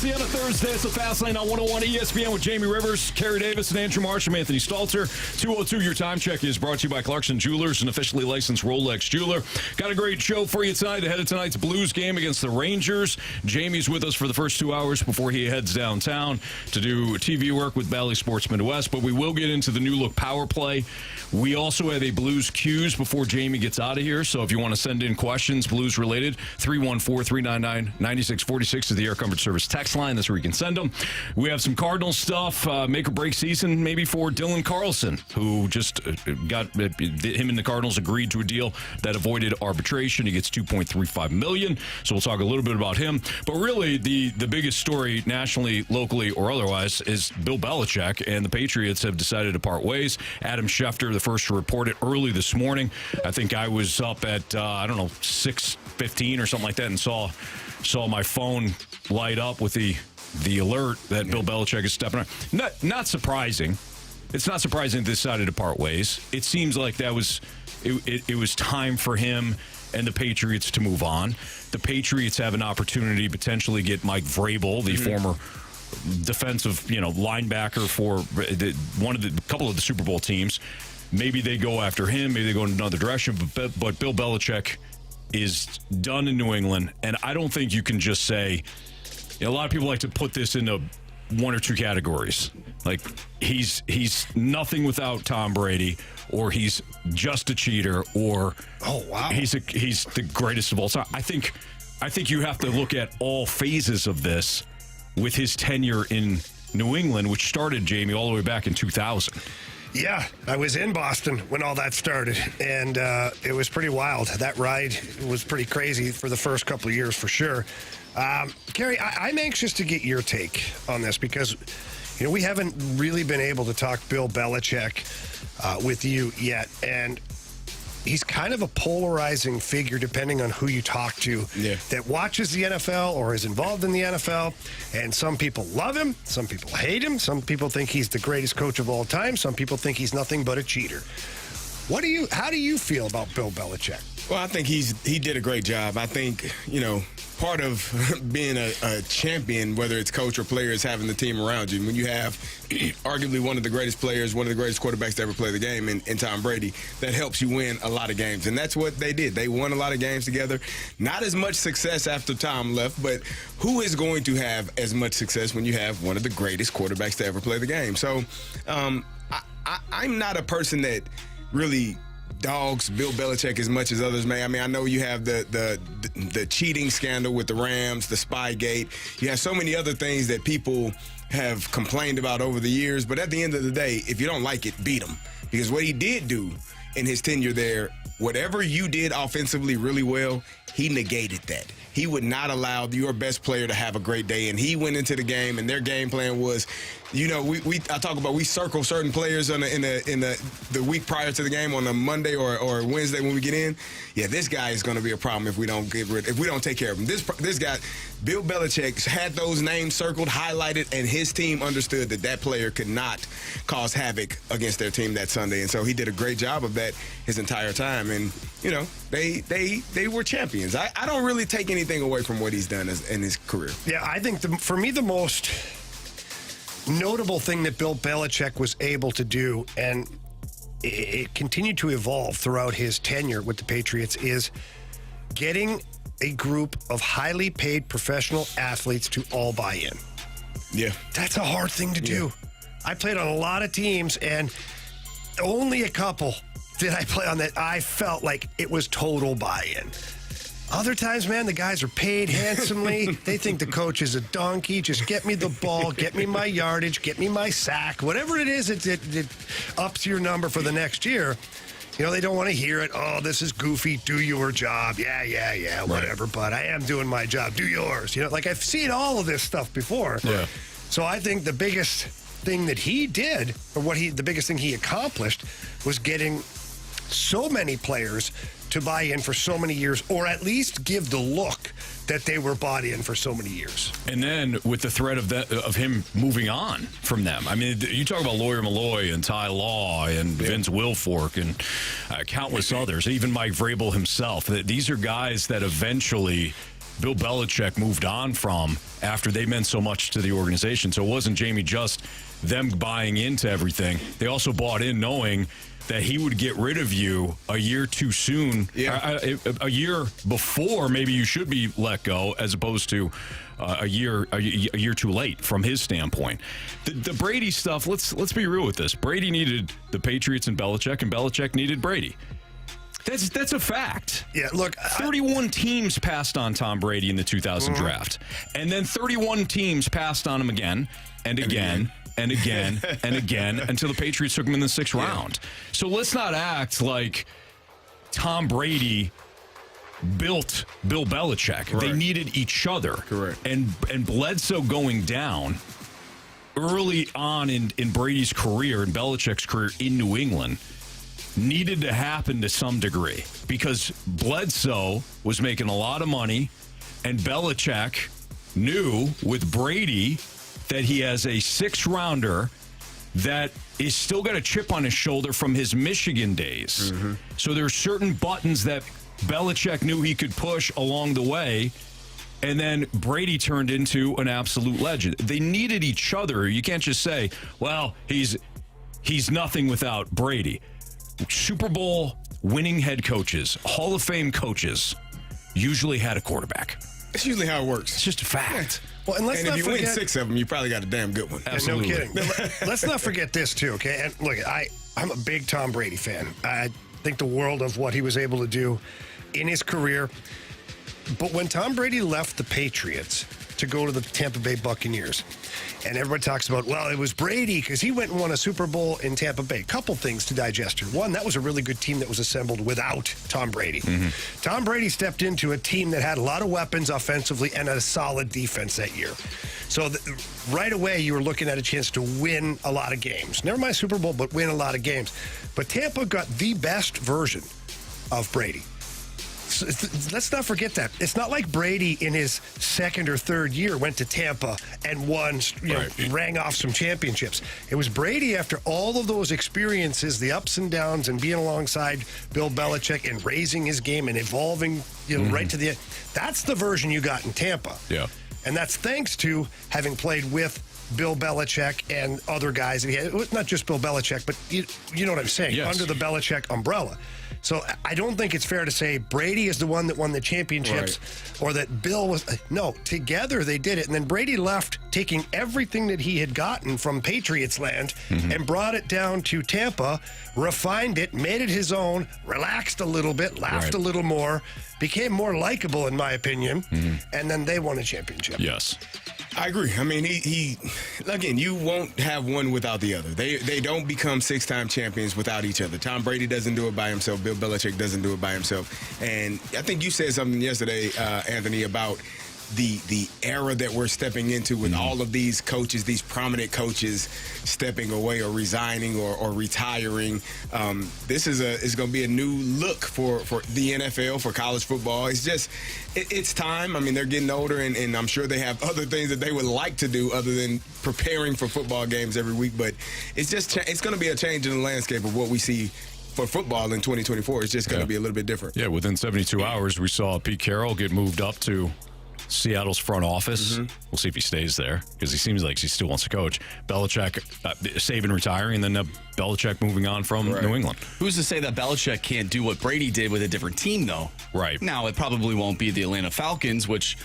Fantasy on a Thursday. It's the Fast Lane on 101 ESPN with Jamie Rivers, Kerry Davis, and Andrew Marsh. I'm Anthony Stalter. 202, your time check is brought to you by Clarkson Jewelers, an officially licensed Rolex jeweler. Got a great show for you tonight ahead of tonight's Blues game against the Rangers. Jamie's with us for the first 2 hours before he heads downtown to do TV work with Bally Sports Midwest, but we will get into the new look power play. We also have a Blues Q's before Jamie gets out of here, so if you want to send in questions, Blues related, 314-399-9646 is the Air Comfort Service text line. That's where you can send them. We have some Cardinal stuff, make or break season maybe for Dylan Carlson, who just got him and the Cardinals agreed to a deal that avoided arbitration. He gets $2.35 million, so we'll talk a little bit about him. But really, the biggest story nationally, locally, or otherwise is Bill Belichick, and the Patriots have decided to part ways. Adam Schefter, the first to report it early this morning. I think I was up at, 6:15 or something like that and saw my phone light up with the alert that Bill Belichick is stepping on. Not surprising. It's not surprising they decided to part ways. It seems like it was time for him and the Patriots to move on. The Patriots have an opportunity to potentially get Mike Vrabel, the former defensive linebacker for couple of the Super Bowl teams. Maybe they go after him. Maybe they go in another direction. But Bill Belichick is done in New England, and I don't think you can just say. A lot of people like to put this into one or two categories. Like he's nothing without Tom Brady, or he's just a cheater, or he's the greatest of all time. I think you have to look at all phases of this with his tenure in New England, which started, Jamie, all the way back in 2000. Yeah, I was in Boston when all that started, and it was pretty wild. That ride was pretty crazy for the first couple of years, for sure. Kerry, I'm anxious to get your take on this because, we haven't really been able to talk Bill Belichick with you yet, and he's kind of a polarizing figure depending on who you talk to that watches the NFL or is involved in the NFL. And some people love him. Some people hate him. Some people think he's the greatest coach of all time. Some people think he's nothing but a cheater. How do you feel about Bill Belichick? Well, I think he did a great job. I think, part of being a champion, whether it's coach or player, is having the team around you. When you have arguably one of the greatest players, one of the greatest quarterbacks to ever play the game in Tom Brady, that helps you win a lot of games. And that's what they did. They won a lot of games together. Not as much success after Tom left, but who is going to have as much success when you have one of the greatest quarterbacks to ever play the game? So I'm not a person that really dogs Bill Belichick as much as others may. I mean, I know you have the cheating scandal with the Rams, the Spygate. You have so many other things that people have complained about over the years. But at the end of the day, if you don't like it, beat him. Because what he did do in his tenure there, whatever you did offensively really well, he negated that. He would not allow your best player to have a great day. And he went into the game, and their game plan was, I talk about we circle certain players in the week prior to the game on a Monday or Wednesday when we get in. Yeah, this guy is going to be a problem if we don't take care of him. This guy, Bill Belichick, had those names circled, highlighted, and his team understood that player could not cause havoc against their team that Sunday. And so he did a great job of that his entire time. And they were champions. I don't really take anything away from what he's done in his career. Yeah, I think for me the most notable thing that Bill Belichick was able to do, and it continued to evolve throughout his tenure with the Patriots, is getting a group of highly paid professional athletes to all buy in. Yeah. That's a hard thing to do. I played on a lot of teams, and only a couple did I play on that I felt like it was total buy-in. Other times, man, the guys are paid handsomely. They think the coach is a donkey. Just get me the ball, get me my yardage, get me my sack. Whatever it is, it ups your number for the next year. They don't want to hear it. Oh, this is goofy. Do your job. Yeah, whatever. Right. But I am doing my job. Do yours. I've seen all of this stuff before. Yeah. So I think the biggest thing that he did, or the biggest thing he accomplished, was getting so many players to buy in for so many years, or at least give the look that they were bought in for so many years. And then with the threat of him moving on from them. I mean, you talk about Lawyer Malloy and Ty Law and Vince Wilfork and countless others, even Mike Vrabel himself. These are guys that eventually Bill Belichick moved on from after they meant so much to the organization. So it wasn't Jamie just them buying into everything. They also bought in knowing that he would get rid of you a year too soon, a year before maybe you should be let go, as opposed to a year too late from his standpoint. The Brady stuff, let's be real with this. Brady needed the Patriots and Belichick needed Brady. That's a fact. Yeah, look, 31 teams passed on Tom Brady in the 2000 draft, and then 31 teams passed on him again and again. And again and again until the Patriots took him in the 6th round. So let's not act like Tom Brady built Bill Belichick. Right. They needed each other. Correct. And Bledsoe going down early on in Brady's career and Belichick's career in New England needed to happen to some degree because Bledsoe was making a lot of money and Belichick knew with Brady that he has a 6th-rounder that is still got a chip on his shoulder from his Michigan days. Mm-hmm. So there are certain buttons that Belichick knew he could push along the way, and then Brady turned into an absolute legend. They needed each other. You can't just say, well, he's nothing without Brady. Super Bowl winning head coaches, Hall of Fame coaches, usually had a quarterback. It's usually how it works. It's just a fact. Yeah. Well, and if you win 6 of them, you probably got a damn good one. Absolutely. No kidding. Let's not forget this, too, okay? And look, I'm a big Tom Brady fan. I think the world of what he was able to do in his career. But when Tom Brady left the Patriots to go to the Tampa Bay Buccaneers, and everybody talks about, well, it was Brady because he went and won a Super Bowl in Tampa Bay. Couple things to digest here. One, that was a really good team that was assembled without Tom Brady. Mm-hmm. Tom Brady stepped into a team that had a lot of weapons offensively and a solid defense that year. So right away, you were looking at a chance to win a lot of games. Never mind Super Bowl, but win a lot of games. But Tampa got the best version of Brady. So let's not forget that. It's not like Brady in his 2nd or 3rd year went to Tampa and won, rang off some championships. It was Brady after all of those experiences, the ups and downs, and being alongside Bill Belichick and raising his game and evolving, right to the end. That's the version you got in Tampa. Yeah. And that's thanks to having played with Bill Belichick and other guys. Not just Bill Belichick, but you know what I'm saying, yes. Under the Belichick umbrella. So I don't think it's fair to say Brady is the one that won the championships or that Bill was. No, together they did it. And then Brady left taking everything that he had gotten from Patriots land and brought it down to Tampa, refined it, made it his own, relaxed a little bit, laughed a little more, became more likable, in my opinion, and then they won a championship. Yes. I agree. I mean, he again, you won't have one without the other. They don't become 6-time champions without each other. Tom Brady doesn't do it by himself. Bill Belichick doesn't do it by himself. And I think you said something yesterday, Anthony, about the era that we're stepping into with all of these coaches, these prominent coaches stepping away or resigning or retiring. This is going to be a new look for the NFL, for college football. It's just, it's time. I mean, they're getting older, and I'm sure they have other things that they would like to do other than preparing for football games every week. But it's just, it's going to be a change in the landscape of what we see for football in 2024. It's just going to be a little bit different. Yeah, within 72 hours, we saw Pete Carroll get moved up to Seattle's front office. We'll see if he stays there because he seems like he still wants to coach. Belichick saving retiring, and then Belichick moving on from New England. Who's to say that Belichick can't do what Brady did with a different team, though? Right. Now, it probably won't be the Atlanta Falcons, which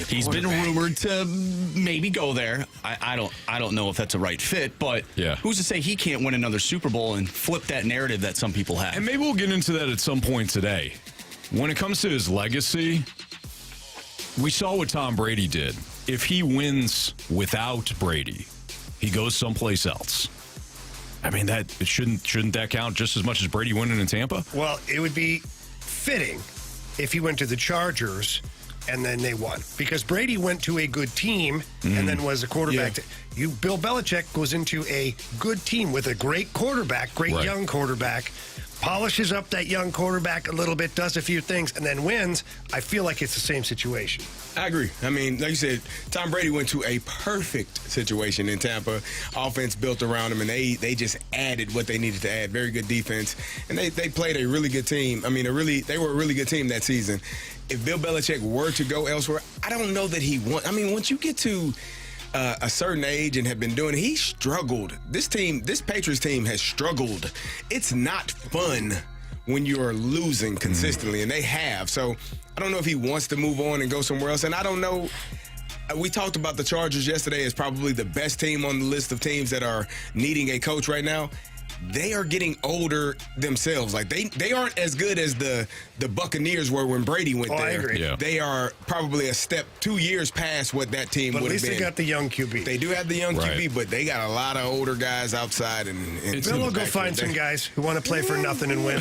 he's been rumored to maybe go there. I don't know if that's a right fit, but who's to say he can't win another Super Bowl and flip that narrative that some people have? And maybe we'll get into that at some point today. When it comes to his legacy, we saw what Tom Brady did. If he wins without Brady, he goes someplace else. I mean, shouldn't that count just as much as Brady winning in Tampa? Well, it would be fitting if he went to the Chargers and then they won. Because Brady went to a good team and then was a quarterback. Bill Belichick goes into a good team with a great quarterback, young quarterback, polishes up that young quarterback a little bit, does a few things, and then wins, I feel like it's the same situation. I agree. I mean, like you said, Tom Brady went to a perfect situation in Tampa. Offense built around him, and they just added what they needed to add. Very good defense, and they played a really good team. I mean, they were a really good team that season. If Bill Belichick were to go elsewhere, I don't know that he won. I mean, once you get to a certain age and have been doing it, he struggled. This Patriots team has struggled. It's not fun when you're losing consistently, and they have. So I don't know if he wants to move on and go somewhere else. And I don't know. We talked about the Chargers yesterday as probably the best team on the list of teams that are needing a coach right now. They are getting older themselves. Like they aren't as good as the Buccaneers were when Brady went there. I agree. Yeah. They are probably a step 2 years past what that team would have been. But at least they got the young QB. They do have the young Right. QB, but they got a lot of older guys outside. And Bill will go find some guys who want to play for nothing and win.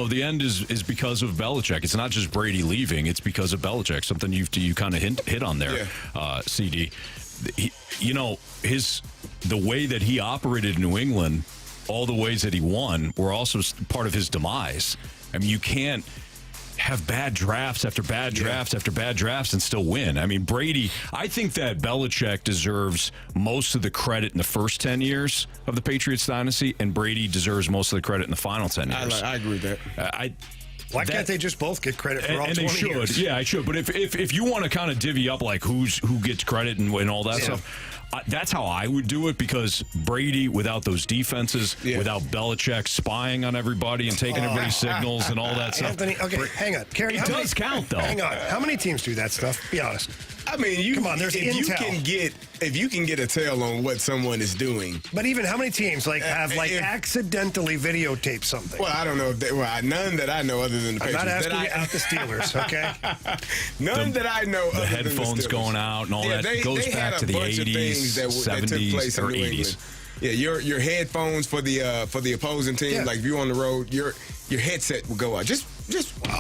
The end is because of Belichick. It's not just Brady leaving; it's because of Belichick. Something you kind of hit on there, CD. The way that he operated in New England, all the ways that he won, were also part of his demise. I mean, you can't have bad drafts after bad drafts after bad drafts and still win. I mean, Brady, I think that Belichick deserves most of the credit in the first 10 years of the Patriots dynasty, and Brady deserves most of the credit in the final 10 years. I agree with that. Why can't they just both get credit for all 20 they should. years? Yeah, I should. But if you want to kind of divvy up like who gets credit and all that stuff, that's how I would do it, because Brady, without those defenses, without Belichick spying on everybody and taking everybody's signals and all that stuff. Anthony, okay, hang on. Kerry, It does count, though. Hang on. How many teams do that stuff? Be honest. I mean, Come on, there's if intel. you can get a tell on what someone is doing. But even how many teams have accidentally videotaped something? Well, I don't know if none that I know other than the I'm Patriots. not asking you out the Steelers, okay? None that I know. The other headphones than the Steelers. going out and all that goes back to the 80s, that took 70s, place in or New 80s. England. Yeah, your headphones for the opposing team. Yeah. Like if you're on the road, your headset will go out. Just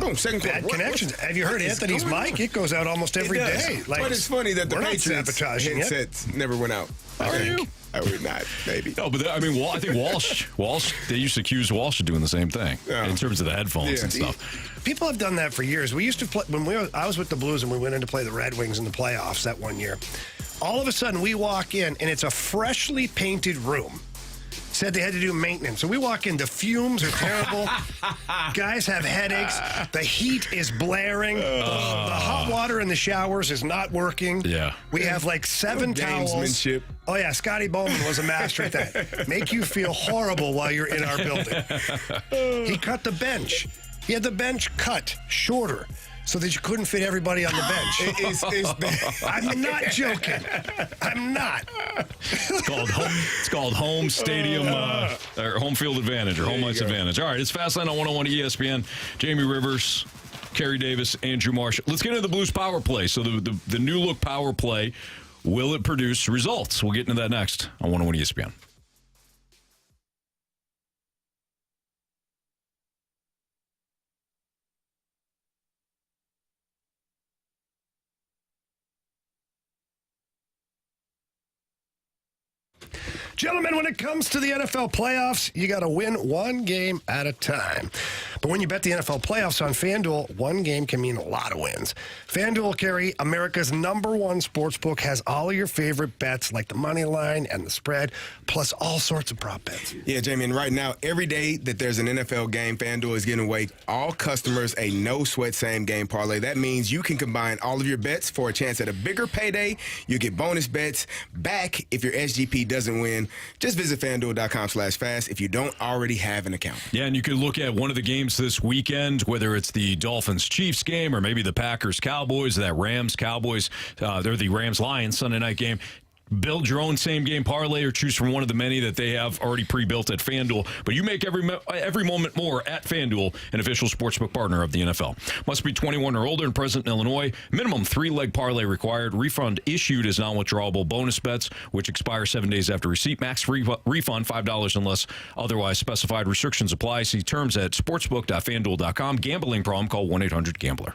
boom, second quarter. Bad connections. Have you heard Anthony's mic? It goes out almost every day. But it's funny that the we're not Patriots sabotaging it. headsets never went out. I would not, maybe. No, but I mean, I think Walsh. They used to accuse Walsh of doing the same thing in terms of the headphones and stuff. People have done that for years. We used to play I was with the Blues and we went in to play the Red Wings in the playoffs that one year. All of a sudden, we walk in and it's a freshly painted room. Said they had to do maintenance. So we walk in, the fumes are terrible. Guys have headaches. The heat is blaring. The hot water in the showers is not working. Yeah. We have like 7 towels. Gamesmanship. Oh, yeah. Scotty Bowman was a master at that. Make you feel horrible while you're in our building. He cut the bench. He had the bench cut shorter so that you couldn't fit everybody on the bench. I'm not joking. I'm not. It's called home stadium or home field advantage or home ice advantage. All right, it's Fastline on 101 ESPN. Jamie Rivers, Kerry Davis, Andrew Marsh. Let's get into the Blues power play. So the new look power play, will it produce results? We'll get into that next on 101 ESPN. Gentlemen, when it comes to the NFL playoffs, you got to win one game at a time. But when you bet the NFL playoffs on FanDuel, one game can mean a lot of wins. FanDuel, Kerry, America's #1 sportsbook, has all of your favorite bets like the money line and the spread, plus all sorts of prop bets. Yeah, Jamie, and right now, every day that there's an NFL game, FanDuel is giving away all customers a no-sweat same-game parlay. That means you can combine all of your bets for a chance at a bigger payday. You get bonus bets back if your SGP doesn't win. Just visit FanDuel.com/fast if you don't already have an account. Yeah, and you can look at one of the games this weekend, whether it's the Dolphins-Chiefs game or maybe the Packers-Cowboys, that Rams-Cowboys, they're the Rams-Lions Sunday night game. Build your own same-game parlay or choose from one of the many that they have already pre-built at FanDuel. But you make every moment more at FanDuel, an official sportsbook partner of the NFL. Must be 21 or older and present in Illinois. Minimum 3-leg parlay required. Refund issued as non-withdrawable bonus bets, which expire 7 days after receipt. Max refund $5 unless otherwise specified. Restrictions apply. See terms at sportsbook.fanduel.com. Gambling problem? Call 1-800-GAMBLER.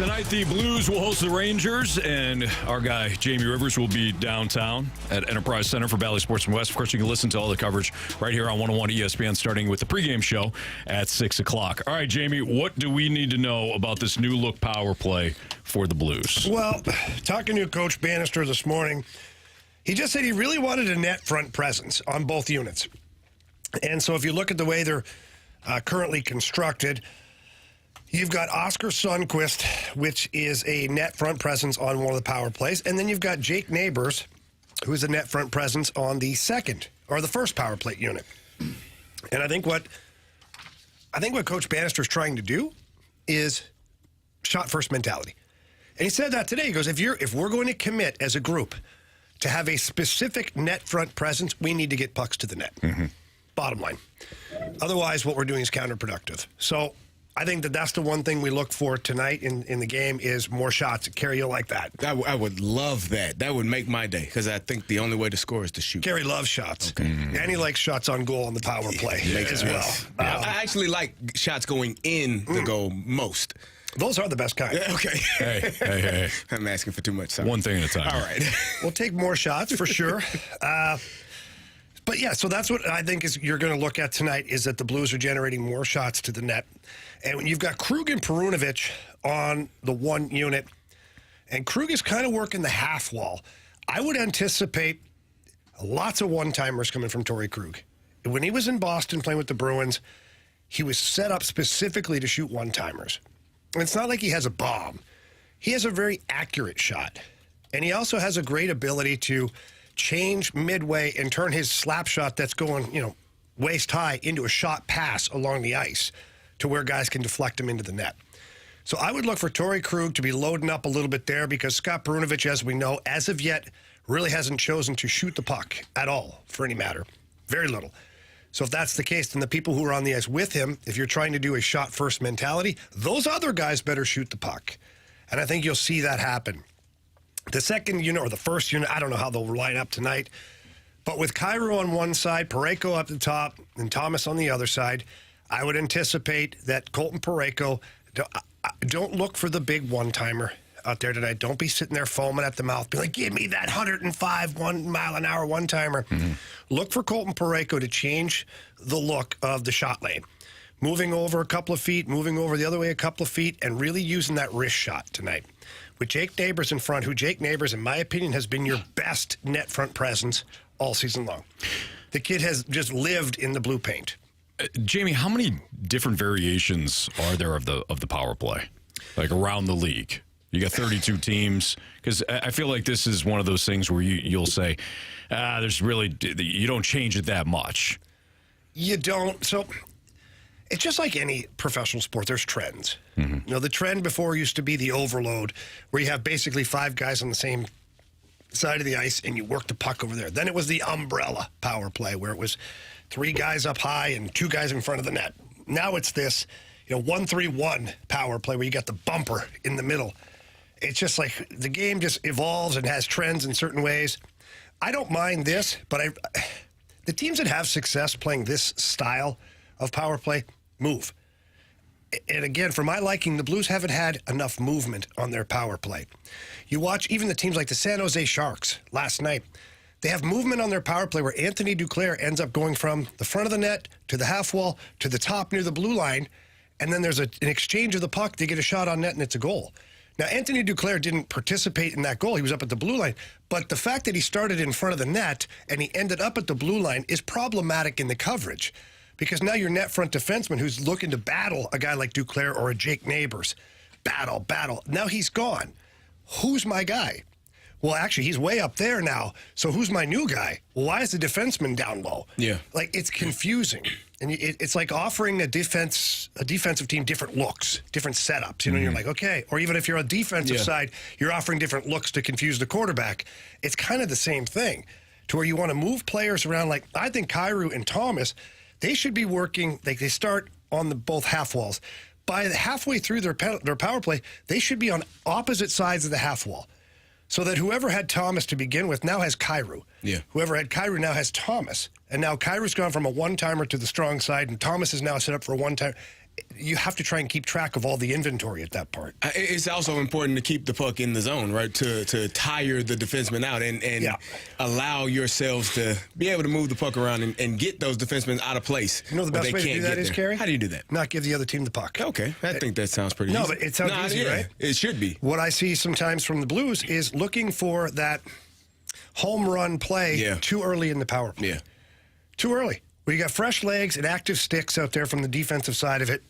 Tonight, the Blues will host the Rangers, and our guy, Jamie Rivers, will be downtown at Enterprise Center for Valley Sports and West. Of course, you can listen to all the coverage right here on 101 ESPN, starting with the pregame show at 6 o'clock. All right, Jamie, what do we need to know about this new look power play for the Blues? Well, talking to Coach Bannister this morning, he just said he really wanted a net front presence on both units. And so if you look at the way they're currently constructed, you've got Oscar Sundqvist, which is a net front presence on one of the power plays. And then you've got Jake Neighbors, who is a net front presence on the second or the first power play unit. And I think what Coach Bannister is trying to do is shot first mentality. And he said that today. He goes, if we're going to commit as a group to have a specific net front presence, we need to get pucks to the net. Mm-hmm. Bottom line. Otherwise, what we're doing is counterproductive. So I think that's the one thing we look for tonight in the game is more shots. Kerry, you'll like that. I would love that. That would make my day because I think the only way to score is to shoot. Kerry loves shots. Okay. Mm-hmm. And he likes shots on goal on the power play as well. I actually like shots going in the goal most. Those are the best kind. Okay. Hey. I'm asking for too much. Sorry. One thing at a time. All right. We'll take more shots for sure. But yeah, so that's what I think is you're going to look at tonight is that the Blues are generating more shots to the net. And when you've got Krug and Perunovic on the one unit, and Krug is kind of working the half wall, I would anticipate lots of one-timers coming from Torrey Krug. When he was in Boston playing with the Bruins, he was set up specifically to shoot one-timers. And it's not like he has a bomb. He has a very accurate shot. And he also has a great ability to change midway and turn his slap shot that's going, waist high into a shot pass along the ice to where guys can deflect him into the net. So I would look for Torrey Krug to be loading up a little bit there because Scott Perunovic, as we know, as of yet, really hasn't chosen to shoot the puck at all for any matter. Very little. So if that's the case, then the people who are on the ice with him, if you're trying to do a shot-first mentality, those other guys better shoot the puck. And I think you'll see that happen. The second unit or the first unit, I don't know how they'll line up tonight. But with Cairo on one side, Parayko up the top, and Thomas on the other side, I would anticipate that Colton Parayko, don't look for the big one-timer out there tonight. Don't be sitting there foaming at the mouth. Be like, give me that 105 1-mile-an-hour one-timer. Mm-hmm. Look for Colton Parayko to change the look of the shot lane. Moving over a couple of feet, moving over the other way a couple of feet, and really using that wrist shot tonight. With Jake Neighbors in front, who Jake Neighbors, in my opinion, has been your best net front presence all season long. The kid has just lived in the blue paint. Jamie, how many different variations are there of the power play, like around the league? You got 32 teams, because I feel like this is one of those things where you'll say, there's really, you don't change it that much. You don't. So it's just like any professional sport. There's trends. Mm-hmm. The trend before used to be the overload, where you have basically 5 guys on the same side of the ice and you work the puck over there. Then it was the umbrella power play, where it was 3 guys up high and 2 guys in front of the net. Now it's this, 1-3-1 power play where you got the bumper in the middle. It's just like the game just evolves and has trends in certain ways. I don't mind this, but the teams that have success playing this style of power play move. And again, for my liking, the Blues haven't had enough movement on their power play. You watch even the teams like the San Jose Sharks last night. They have movement on their power play where Anthony Duclair ends up going from the front of the net to the half wall to the top near the blue line, and then there's an exchange of the puck. They get a shot on net, and it's a goal. Now, Anthony Duclair didn't participate in that goal. He was up at the blue line. But the fact that he started in front of the net and he ended up at the blue line is problematic in the coverage, because now your net front defenseman who's looking to battle a guy like Duclair or a Jake Neighbors, battle. Now he's gone. Who's my guy? Well, actually, he's way up there now. So who's my new guy? Well, why is the defenseman down low? Yeah. Like, it's confusing. And it's like offering a defensive team different looks, different setups. You're like, okay. Or even if you're on defensive side, you're offering different looks to confuse the quarterback. It's kind of the same thing, to where you want to move players around. Like, I think Cairo and Thomas, they should be working, like they start on the both half walls. By halfway through their power play, they should be on opposite sides of the half wall. So that whoever had Thomas to begin with now has Cairo. Yeah. Whoever had Cairo now has Thomas. And now Cairo's gone from a one-timer to the strong side, and Thomas is now set up for a one-timer. you have to try and keep track of all the inventory at that part. It's also important to keep the puck in the zone, right? To tire the defenseman out and allow yourselves to be able to move the puck around and get those defensemen out of place. You know the best way to do that is, Kerry? How do you do that? Not give the other team the puck. Okay, I think that sounds pretty easy. No, but it sounds easy, right? It should be. What I see sometimes from the Blues is looking for that home run play too early in the power play. Yeah. Too early. When you got fresh legs and active sticks out there from the defensive side of it,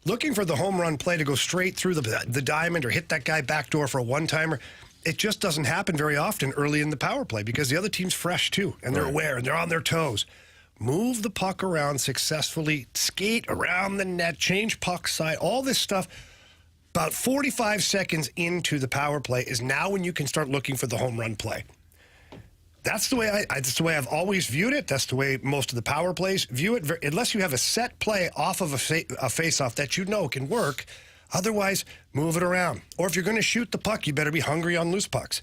looking for the home run play to go straight through the diamond or hit that guy backdoor for a one-timer, it just doesn't happen very often early in the power play because the other team's fresh too, and they're aware, and they're on their toes. Move the puck around successfully, skate around the net, change puck side, all this stuff. About 45 seconds into the power play is now when you can start looking for the home run play. That's the way that's the way I've always viewed it. That's the way most of the power plays view it. Unless you have a set play off of a face-off that you know can work, otherwise move it around. Or if you're going to shoot the puck, you better be hungry on loose pucks.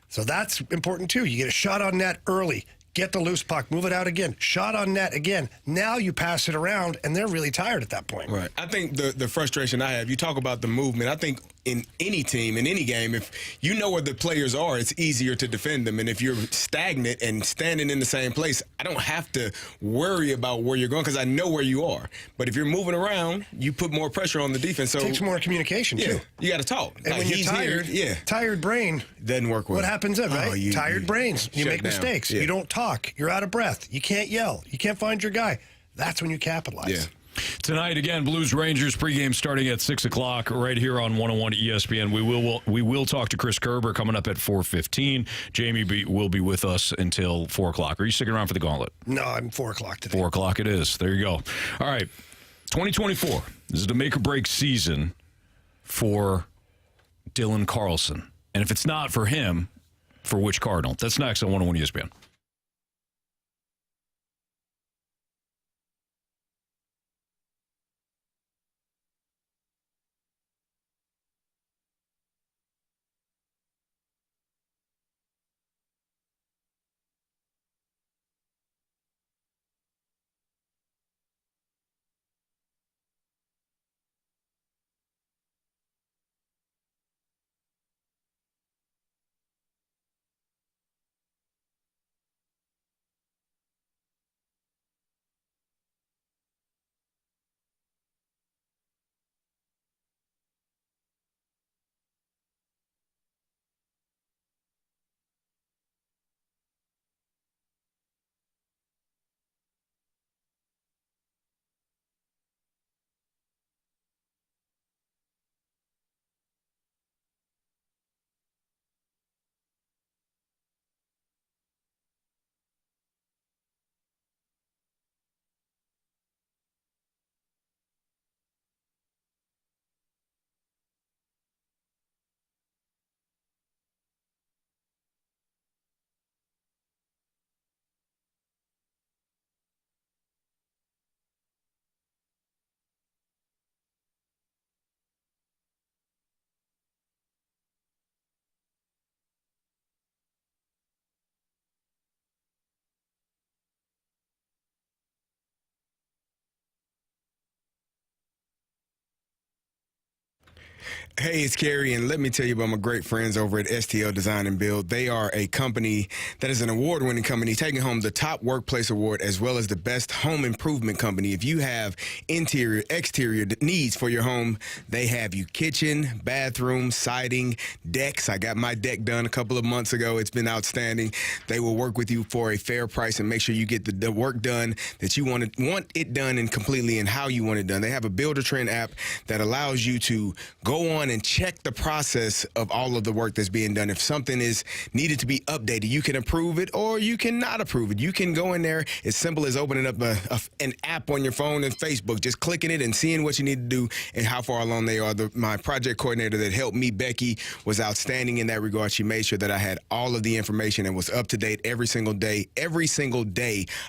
So that's important too. You get a shot on net early. Get the loose puck, move it out again. Shot on net again. Now you pass it around, and they're really tired at that point. Right. I think the frustration I have, you talk about the movement. I think in any team, in any game, if you know where the players are, it's easier to defend them. And if you're stagnant and standing in the same place, I don't have to worry about where you're going because I know where you are. But if you're moving around, you put more pressure on the defense. So it takes more communication, too. You got to talk. And when you're tired, tired brain, doesn't work well. What happens then, right? Tired brains. You make mistakes. You don't talk. You're out of breath. You can't yell. You can't find your guy. That's when you capitalize. Yeah. Tonight, again, Blues Rangers pregame starting at 6 o'clock right here on 101 ESPN. We will talk to Chris Kerber coming up at 4:15. Jamie will be with us until 4 o'clock. Are you sticking around for the Gauntlet? No, I'm 4 o'clock today. 4 o'clock it is. There you go. All right, 2024. This is the make-or-break season for Dylan Carlson. And if it's not for him, for which Cardinal? That's next on 101 ESPN. Hey, it's Carey, and let me tell you about my great friends over at STL Design and Build. They are a company that is an award-winning company, taking home the top workplace award as well as the best home improvement company. If you have interior, exterior needs for your home, they have you. Kitchen, bathroom, siding, decks. I got my deck done a couple of months ago. It's been outstanding. They will work with you for a fair price and make sure you get the work done that you want it done and completely and how you want it done. They have a Builder Trend app that allows you to go on and check the process of all of the work that's being done. If something is needed to be updated, you can approve it or you cannot approve it. You can go in there as simple as opening up an app on your phone and Facebook, just clicking it and seeing what you need to do and how far along they are. My project coordinator that helped me, Becky, was outstanding in that regard. She made sure that I had all of the information and was up to date every single day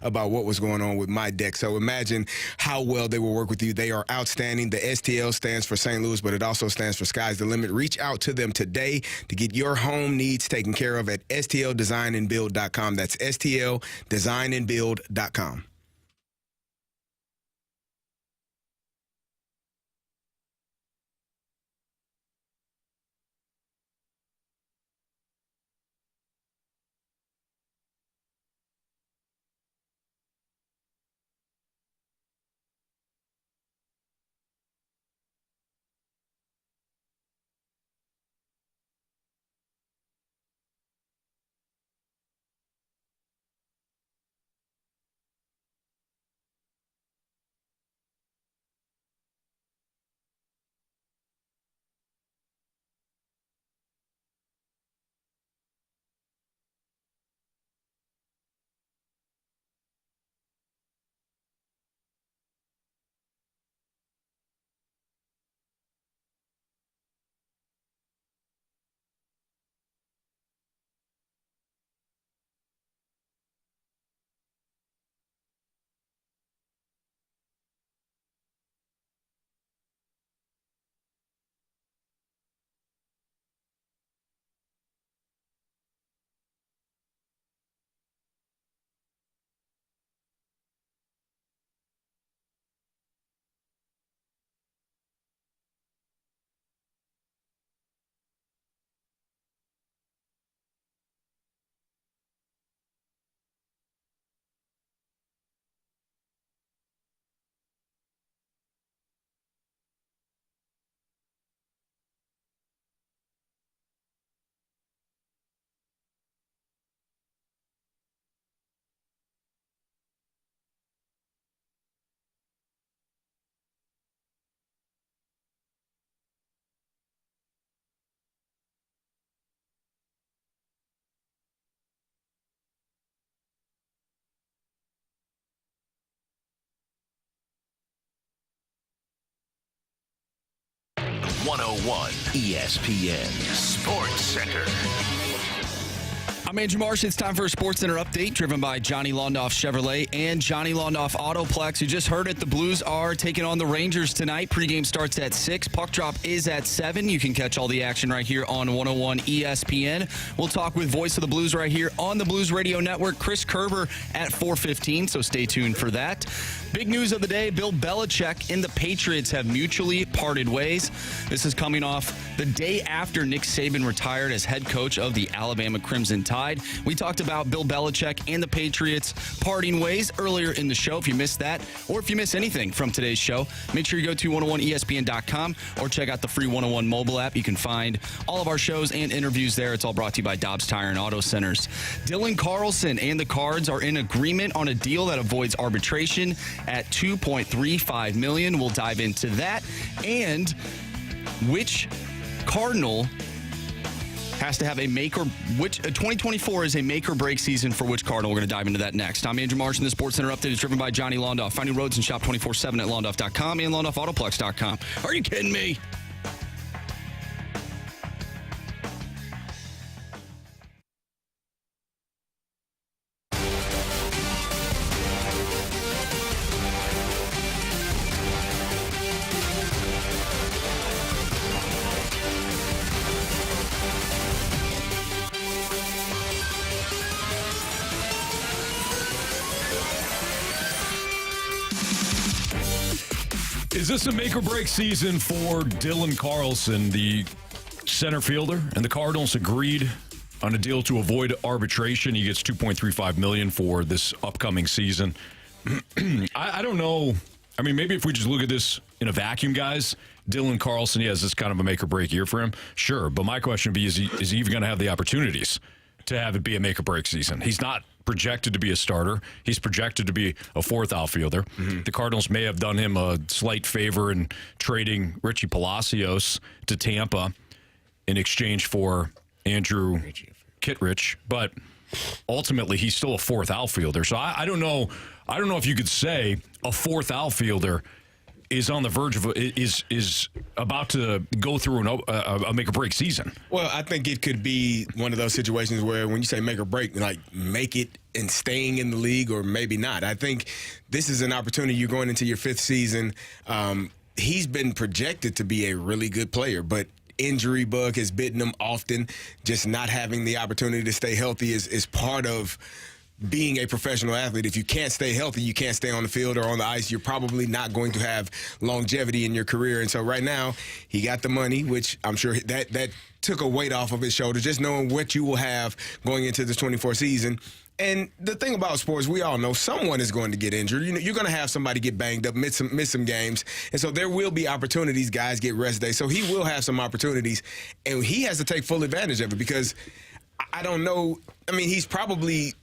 about what was going on with my deck. So imagine how well they will work with you. They are outstanding. The STL stands for St. Louis, but it also stands for Sky's the Limit. Reach out to them today to get your home needs taken care of at stldesignandbuild.com. That's stldesignandbuild.com. 101 ESPN Sports Center. I'm Andrew Marsh. It's time for a Sports Center update driven by Johnny Londoff Chevrolet and Johnny Londoff Autoplex. You just heard it. The Blues are taking on the Rangers tonight. Pregame starts at 6. Puck drop is at 7. You can catch all the action right here on 101 ESPN. We'll talk with Voice of the Blues right here on the Blues Radio Network, Chris Kerber at 4:15, so stay tuned for that. Big news of the day, Bill Belichick and the Patriots have mutually parted ways. This is coming off the day after Nick Saban retired as head coach of the Alabama Crimson Tide. We talked about Bill Belichick and the Patriots parting ways earlier in the show. If you missed that, or if you miss anything from today's show, make sure you go to 101ESPN.com or check out the free 101 mobile app. You can find all of our shows and interviews there. It's all brought to you by Dobbs Tire and Auto Centers. Dylan Carlson and the Cards are in agreement on a deal that avoids arbitration at $2.35 million. We'll dive into that. And which Cardinal has to have a 2024 is a make or break season for which Cardinal. We're going to dive into that next. I'm Andrew Marsh, and the Sports Center update is driven by Johnny Londoff. Find new roads and shop 24/7 at londoff.com and londoffautoplex.com. Are you kidding me? Is this a make or break season for Dylan Carlson, the center fielder? And the Cardinals agreed on a deal to avoid arbitration. He gets $2.35 million for this upcoming season. I don't know. I mean, maybe if we just look at this in a vacuum, guys, Dylan Carlson, yes, this is kind of a make or break year for him. Sure. But my question would be, is he even going to have the opportunities to have it be a make or break season? He's not projected to be a starter. He's projected to be a fourth outfielder. Mm-hmm. The Cardinals may have done him a slight favor in trading Richie Palacios to Tampa in exchange for Andrew Kittredge, but ultimately he's still a fourth outfielder. So I don't know. I don't know if you could say a fourth outfielder is on the verge of is about to go through a make or break season. Well, I think it could be one of those situations where when you say make or break, like make it and staying in the league, or maybe not. I think this is an opportunity. You're going into your 5th season. He's been projected to be a really good player, but injury bug has bitten him often. Just not having the opportunity to stay healthy is part of being a professional athlete. If you can't stay healthy, you can't stay on the field or on the ice, you're probably not going to have longevity in your career. And so right now, he got the money, which I'm sure that took a weight off of his shoulder, just knowing what you will have going into this 24 season. And the thing about sports, we all know someone is going to get injured. You know, you're going to have somebody get banged up, miss some games. And so there will be opportunities. Guys get rest days. So he will have some opportunities. And he has to take full advantage of it, because I don't know. I mean, he's probably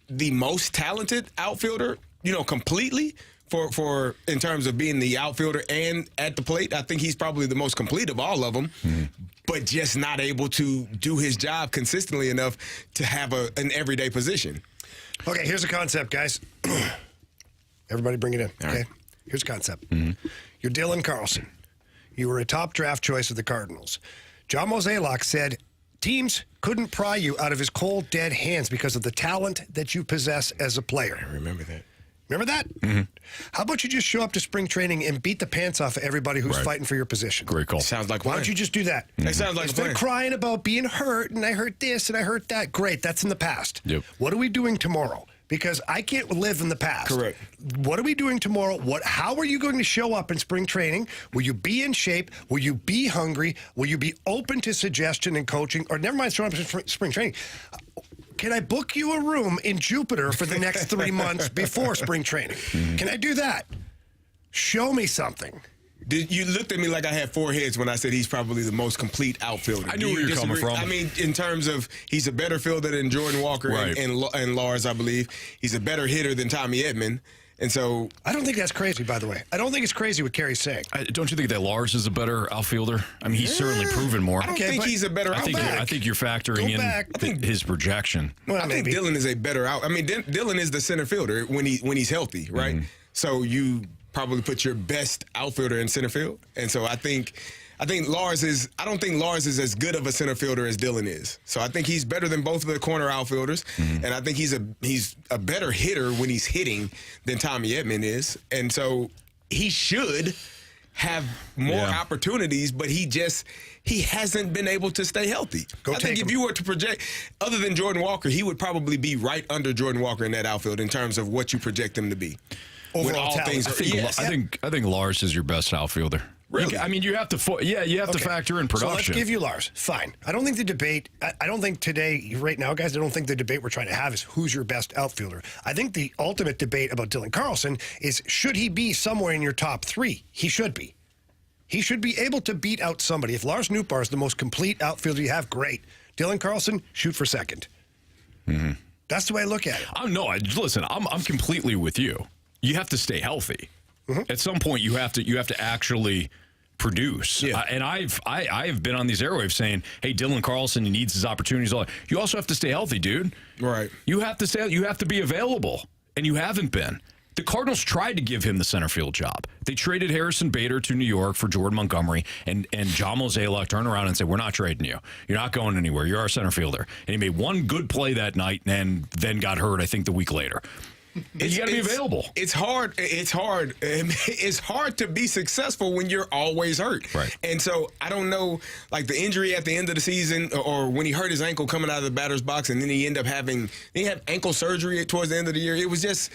the most talented outfielder, completely for in terms of being the outfielder and at the plate. I think he's probably the most complete of all of them, but just not able to do his job consistently enough to have an everyday position. Okay, here's a concept, guys. Everybody bring it in, okay? Right. Here's a concept. Mm-hmm. You're Dylan Carlson. You were a top draft choice of the Cardinals. John Mozeliak said teams couldn't pry you out of his cold, dead hands because of the talent that you possess as a player. I remember that. Remember that? Mm-hmm. How about you just show up to spring training and beat the pants off of everybody who's fighting for your position? Great call. Sounds like Why don't you just do that? Mm-hmm. It sounds like Instead of crying about being hurt, and I hurt this and I hurt that. Great, that's in the past. Yep. What are we doing tomorrow? Because I can't live in the past. Correct. What are we doing tomorrow? How are you going to show up in spring training? Will you be in shape? Will you be hungry? Will you be open to suggestion and coaching? Or never mind showing up in spring training. Can I book you a room in Jupiter for the next 3 months before spring training? Mm-hmm. Can I do that? Show me something. You looked at me like I had 4 heads when I said he's probably the most complete outfielder. I knew where you're coming from. I mean, in terms of he's a better fielder than Jordan Walker and Lars, I believe. He's a better hitter than Tommy Edman. And so I don't think that's crazy, by the way. I don't think it's crazy what Kerry's saying. Don't you think that Lars is a better outfielder? I mean, he's certainly proven more. I don't think he's a better outfielder. I think you're factoring in his projection. Well, I think Dylan is a better out. I mean, Dylan is the center fielder when he's healthy, right? Mm-hmm. So you probably put your best outfielder in center field. And so I think I don't think Lars is as good of a center fielder as Dylan is. So I think he's better than both of the corner outfielders, and I think he's a better hitter when he's hitting than Tommy Edman is, and so he should have more opportunities, but he hasn't been able to stay healthy. I think if you were to project, other than Jordan Walker, he would probably be right under Jordan Walker in that outfield in terms of what you project him to be. Overall talent. I think Lars is your best outfielder. Really? I mean, you have to to factor in production. So let's give you Lars. Fine. I don't think the debate, I don't think today, right now, guys, I don't think the debate we're trying to have is who's your best outfielder. I think the ultimate debate about Dylan Carlson is should he be somewhere in your top 3? He should be. He should be able to beat out somebody. If Lars Nootbaar is the most complete outfielder you have, great. Dylan Carlson, shoot for second. Mm-hmm. That's the way I look at it. Listen, I'm completely with you. You have to stay healthy. Mm-hmm. At some point, you have to actually produce. Yeah. And I've been on these airwaves saying, "Hey, Dylan Carlson, he needs his opportunities." You also have to stay healthy, dude. Right. You have to be available, and you haven't been. The Cardinals tried to give him the center field job. They traded Harrison Bader to New York for Jordan Montgomery, and John Mozeliak turned around and said, "We're not trading you. You're not going anywhere. You're our center fielder." And he made one good play that night, and then got hurt, I think, the week later. You got to be available. It's hard. It's hard to be successful when you're always hurt. Right. And so I don't know, like the injury at the end of the season, or when he hurt his ankle coming out of the batter's box, and then he ended up he had ankle surgery towards the end of the year. It was just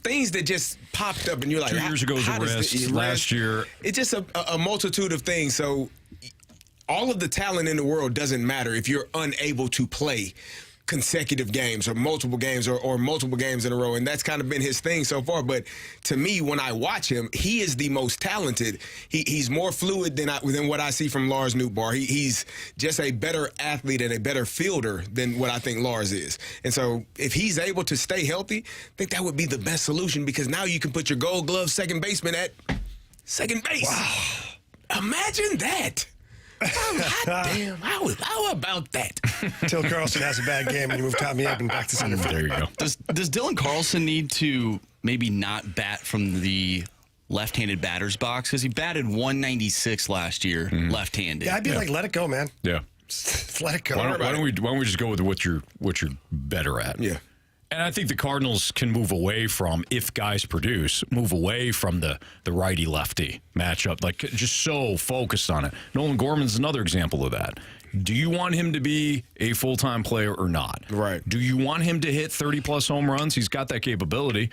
things that just popped up, and you're like, 2 years ago was a wrist. Last year, it's just a multitude of things. So all of the talent in the world doesn't matter if you're unable to play consecutive games or multiple games or multiple games in a row, and that's kind of been his thing so far. But to me, when I watch him, he is the most talented. He's more fluid than what I see from Lars Nootbaar. He's just a better athlete and a better fielder than what I think Lars is. And so if he's able to stay healthy, I think that would be the best solution, because now you can put your Gold Glove second baseman at second base. Wow. Imagine that. Hot damn, how about that? Till Carlson has a bad game and you move Tommy Edman back to center field. There you go. Does Dylan Carlson need to maybe not bat from the left-handed batter's box? Because he batted 196 last year, left-handed. Yeah, I'd be like, let it go, man. Yeah. Let it go. Why don't we just go with what you're better at? Yeah. And I think the Cardinals can move away from, if guys produce, move away from the righty-lefty matchup. Like, just so focused on it. Nolan Gorman's another example of that. Do you want him to be a full-time player or not? Right. Do you want him to hit 30-plus home runs? He's got that capability.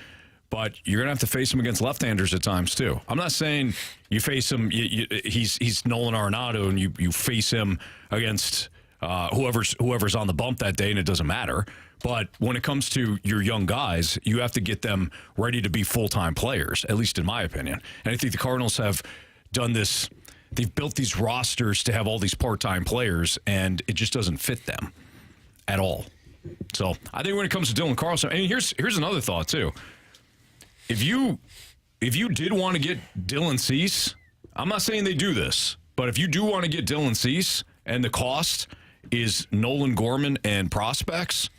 But you're going to have to face him against left-handers at times, too. I'm not saying you face him, he's Nolan Arenado, and you face him against whoever's on the bump that day, and it doesn't matter. But when it comes to your young guys, you have to get them ready to be full-time players, at least in my opinion. And I think the Cardinals have done this. They've built these rosters to have all these part-time players, and it just doesn't fit them at all. So I think when it comes to Dylan Carlson, and here's another thought, too. If you did want to get Dylan Cease, I'm not saying they do this, but if you do want to get Dylan Cease and the cost is Nolan Gorman and prospects,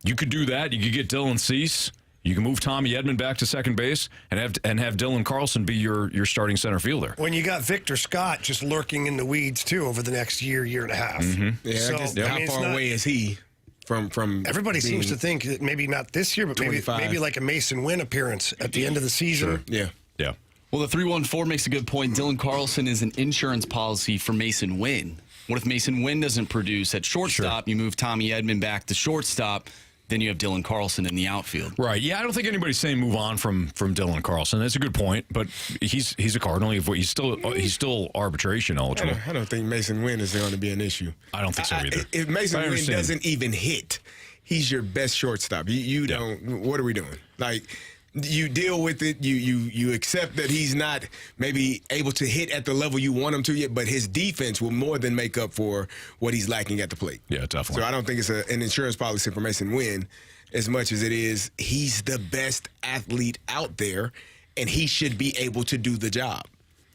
you could do that. You could get Dylan Cease. You can move Tommy Edman back to second base and have Dylan Carlson be your starting center fielder. When you got Victor Scott just lurking in the weeds too over the next year and a half. Mm-hmm. Yeah, so, how far away is he from everybody seems to think that maybe not this year, but maybe like a Mason Wynn appearance at the end of the season. Sure. Yeah. Well, the 314 makes a good point. Dylan Carlson is an insurance policy for Mason Wynn. What if Mason Wynn doesn't produce at shortstop? Sure. You move Tommy Edman back to shortstop. Then you have Dylan Carlson in the outfield. Right. Yeah, I don't think anybody's saying move on from Dylan Carlson. That's a good point, but he's a Cardinal. He's still arbitration eligible. I don't think Mason Wynn is going to be an issue. I don't think so either. If Mason Wynn doesn't even hit, he's your best shortstop. You don't. What are we doing? Like, you deal with it. You accept that he's not maybe able to hit at the level you want him to yet, but his defense will more than make up for what he's lacking at the plate. Yeah, definitely. So I don't think it's an insurance policy for Mason Wynn as much as it is he's the best athlete out there, and he should be able to do the job.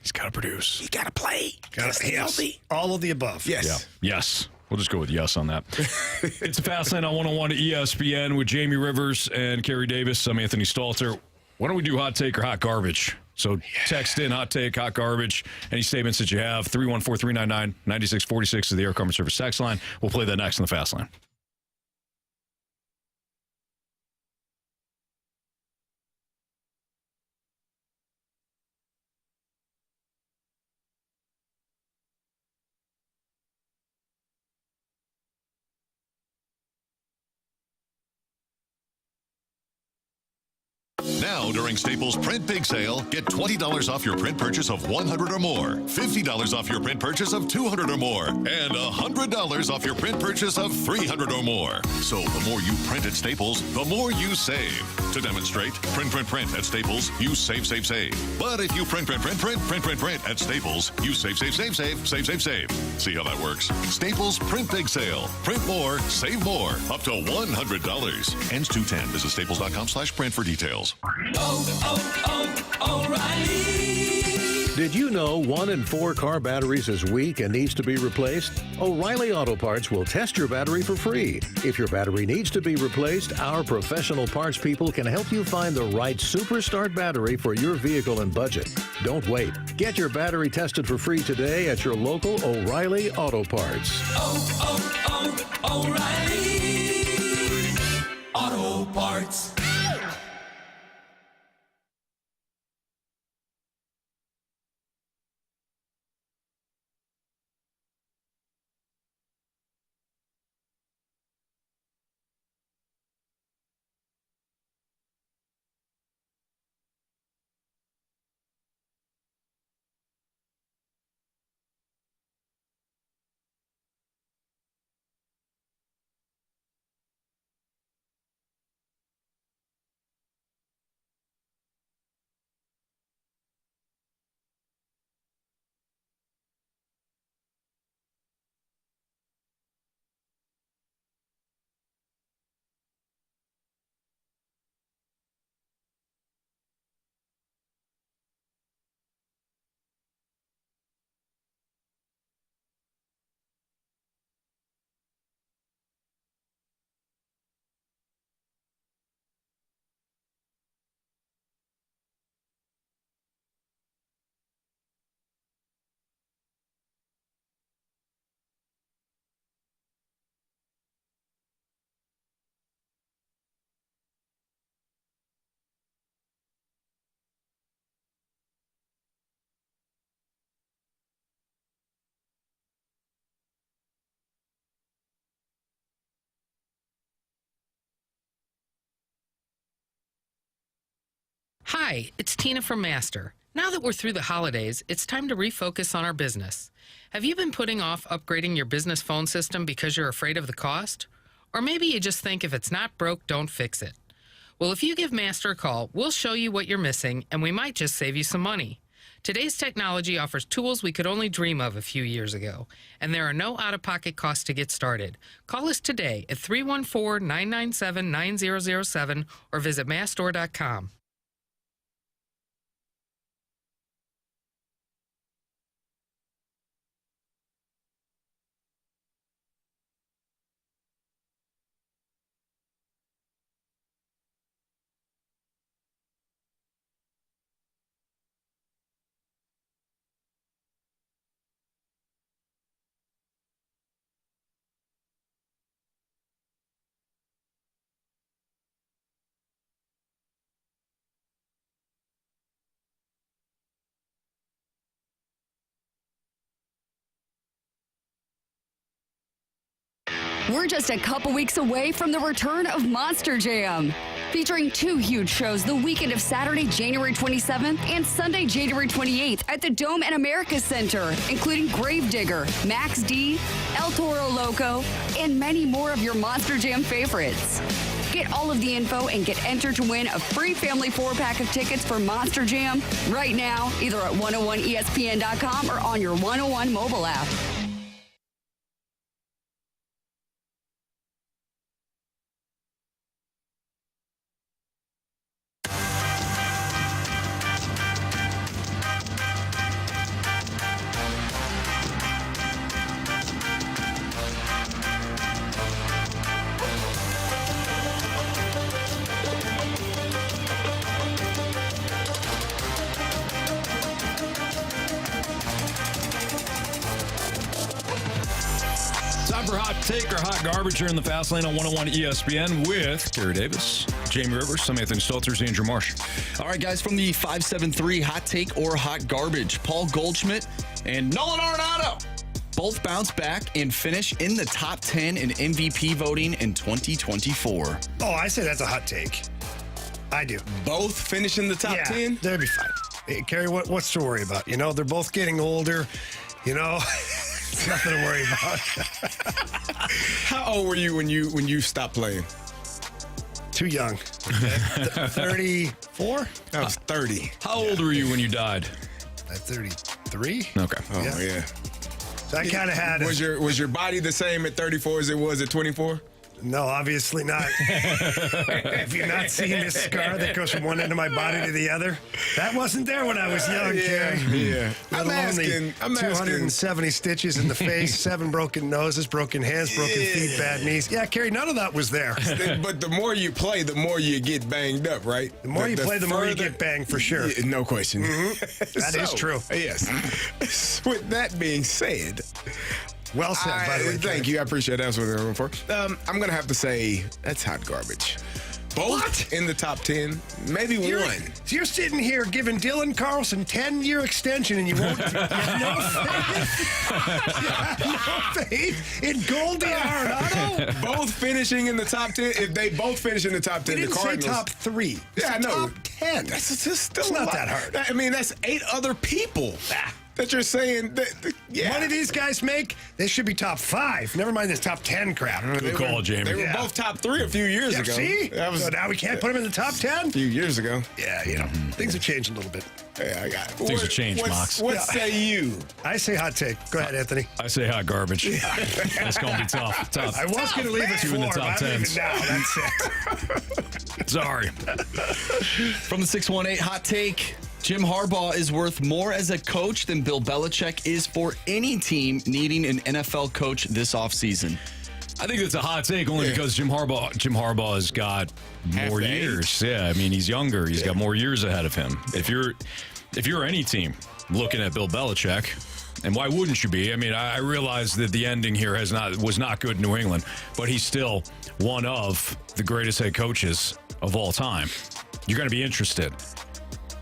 He's got to produce. He got to play. Got to stay healthy. All of the above. Yes. Yeah. Yes. We'll just go with yes on that. It's a Fast Lane on 101 to ESPN with Jamie Rivers and Kerry Davis. I'm Anthony Stalter. Why don't we do hot take or hot garbage? So text in hot take, hot garbage, any statements that you have. 314-399-9646 is the Air Comfort Service text line. We'll play that next in the Fast Line. Now, during Staples Print Big Sale, get $20 off your print purchase of $100 or more, $50 off your print purchase of $200 or more, and $100 off your print purchase of $300 or more. So the more you print at Staples, the more you save. To demonstrate, print at Staples, you save. But if you print at Staples, you save. See how that works? Staples Print Big Sale. Print more, save more. Up to $100. Ends 2/10. Visit staples.com/print for details. O'Reilly. Did you know 1 in 4 car batteries is weak and needs to be replaced? O'Reilly Auto Parts will test your battery for free. If your battery needs to be replaced, our professional parts people can help you find the right Superstart battery for your vehicle and budget. Don't wait. Get your battery tested for free today at your local O'Reilly Auto Parts. O'Reilly Auto Parts. Hi, it's Tina from Master. Now that we're through the holidays, it's time to refocus on our business. Have you been putting off upgrading your business phone system because you're afraid of the cost? Or maybe you just think if it's not broke, don't fix it. Well, if you give Master a call, we'll show you what you're missing, and we might just save you some money. Today's technology offers tools we could only dream of a few years ago, and there are no out-of-pocket costs to get started. Call us today at 314-997-9007 or visit massstore.com. We're just a couple weeks away from the return of Monster Jam, featuring 2 huge shows the weekend of Saturday, January 27th and Sunday, January 28th at the Dome and America Center, including Gravedigger, Max D, El Toro Loco, and many more of your Monster Jam favorites. Get all of the info and get entered to win a free family 4-pack of tickets for Monster Jam right now, either at 101ESPN.com or on your 101 mobile app. for Hot Take or Hot Garbage here in the Fast Lane on 101 ESPN with Kerry Davis, Jamie Rivers, I'm Anthony Stalter, Andrew Marsh. All right, guys, from the 573 Hot Take or Hot Garbage, Paul Goldschmidt and Nolan Arenado both bounce back and finish in the top 10 in MVP voting in 2024. Oh, I say that's a hot take. I do. Both finish in the top 10? They'll be fine. Hey, Kerry, what's to worry about? You know, they're both getting older. You know, it's nothing to worry about. How old were you when you stopped playing? Too young. 34? I was 30. How old were you when you died? At 33? Okay. Oh, yeah. So I kind of had Was your body the same at 34 as it was at 24? No, obviously not. Have you not seen this scar that goes from one end of my body to the other? That wasn't there when I was young, Kerry. Yeah. I'm asking. 270 stitches in the face, 7 broken noses, broken hands, broken feet, bad knees. Yeah, Kerry, none of that was there. But the more you play, the more you get banged up, right? The more you play, the more you get banged, for sure. Yeah, no question. Mm-hmm. That is true. Yes. With that being said, well said, by the way. Thank you. I appreciate that. That's what I'm for. I'm going to have to say that's hot garbage. Both in the top 10, maybe one. So you're sitting here giving Dylan Carlson 10-year extension, and you won't. You have no faith in Goldie Arenado. Both finishing in the top 10. If they both finish in the top 10, They didn't the Cardinals. say top 3. Yeah, I know. Top 10. That's just still it's a not lot. that hard. I mean, that's 8 other people that you're saying. What do these guys make? They should be top 5. Never mind this top 10 crap. Good call, Jamie. They were both top 3 a few years ago. See? So now we can't put them in the top 10? A few years ago. Yeah, you know, things have changed a little bit. Yeah, I got it. Things have changed, Mox. What say you? I say hot take. Go ahead, Anthony. I say hot garbage. That's going to be tough. I was going to leave it 2 in the for, top but I'm 10s. leaving now. That's it. Sorry. From the 618 Hot Take, Jim Harbaugh is worth more as a coach than Bill Belichick is for any team needing an NFL coach this offseason. I think it's a hot take only because Jim Harbaugh has got more years. Yeah, I mean, he's younger. He's got more years ahead of him. If you're any team looking at Bill Belichick, and why wouldn't you be? I mean, I realize that the ending here was not good in New England, but he's still one of the greatest head coaches of all time. You're going to be interested.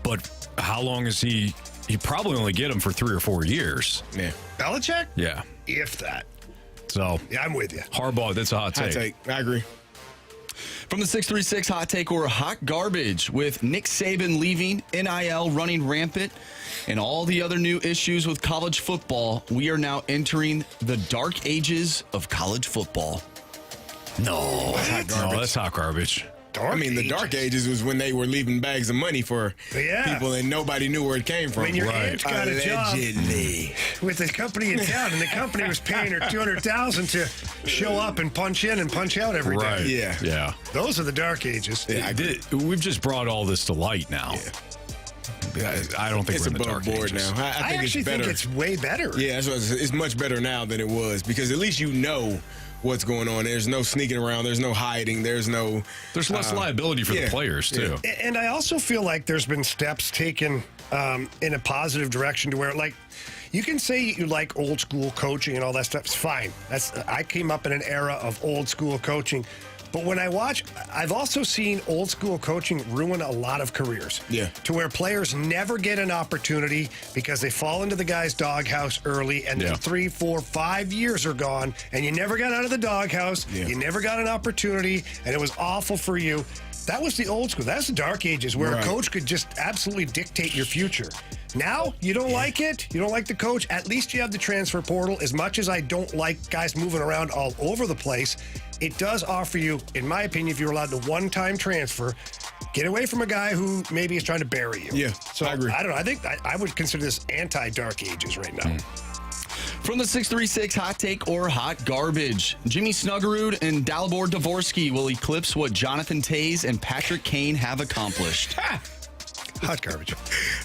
But how long is he? He probably only get him for 3 or 4 years. Yeah. Belichick? Yeah. If that. So yeah, I'm with you. Harbaugh, that's a hot take. Hot take. I agree. From the 636 Hot Take or Hot Garbage, with Nick Saban leaving, NIL running rampant, and all the other new issues with college football, we are now entering the dark ages of college football. No, that's hot garbage. I mean, the dark ages was when they were leaving bags of money for people and nobody knew where it came from. When your aunt got a job with the company in town, and the company was paying her $200,000 to show up and punch in and punch out every day. Right. Yeah. Those are the dark ages. Yeah, we've just brought all this to light now. Yeah. I don't think it's we're in the dark board ages. now. I think actually it's better. think it's way better. Yeah, it's much better now than it was because at least you know what's going on. There's no sneaking around. There's no hiding. There's less liability for the players too. And I also feel like there's been steps taken in a positive direction to where, like, you can say you like old school coaching and all that stuff. It's fine. I came up in an era of old school coaching. But when I watch, I've also seen old school coaching ruin a lot of careers. Yeah. To where players never get an opportunity because they fall into the guy's doghouse early, and then 3, 4, 5 years are gone, and you never got out of the doghouse. Yeah. You never got an opportunity, and it was awful for you. That was the old school. That's the dark ages where a coach could just absolutely dictate your future. Now, you don't like it. You don't like the coach. At least you have the transfer portal. As much as I don't like guys moving around all over the place, it does offer you, in my opinion, if you're allowed the one-time transfer, get away from a guy who maybe is trying to bury you. Yeah, so I agree. I don't know. I think I would consider this anti-dark ages right now. From the 636 Hot Take or Hot Garbage, Jimmy Snuggerud and Dalibor Dvorsky will eclipse what Jonathan Taze and Patrick Kane have accomplished. Hot garbage.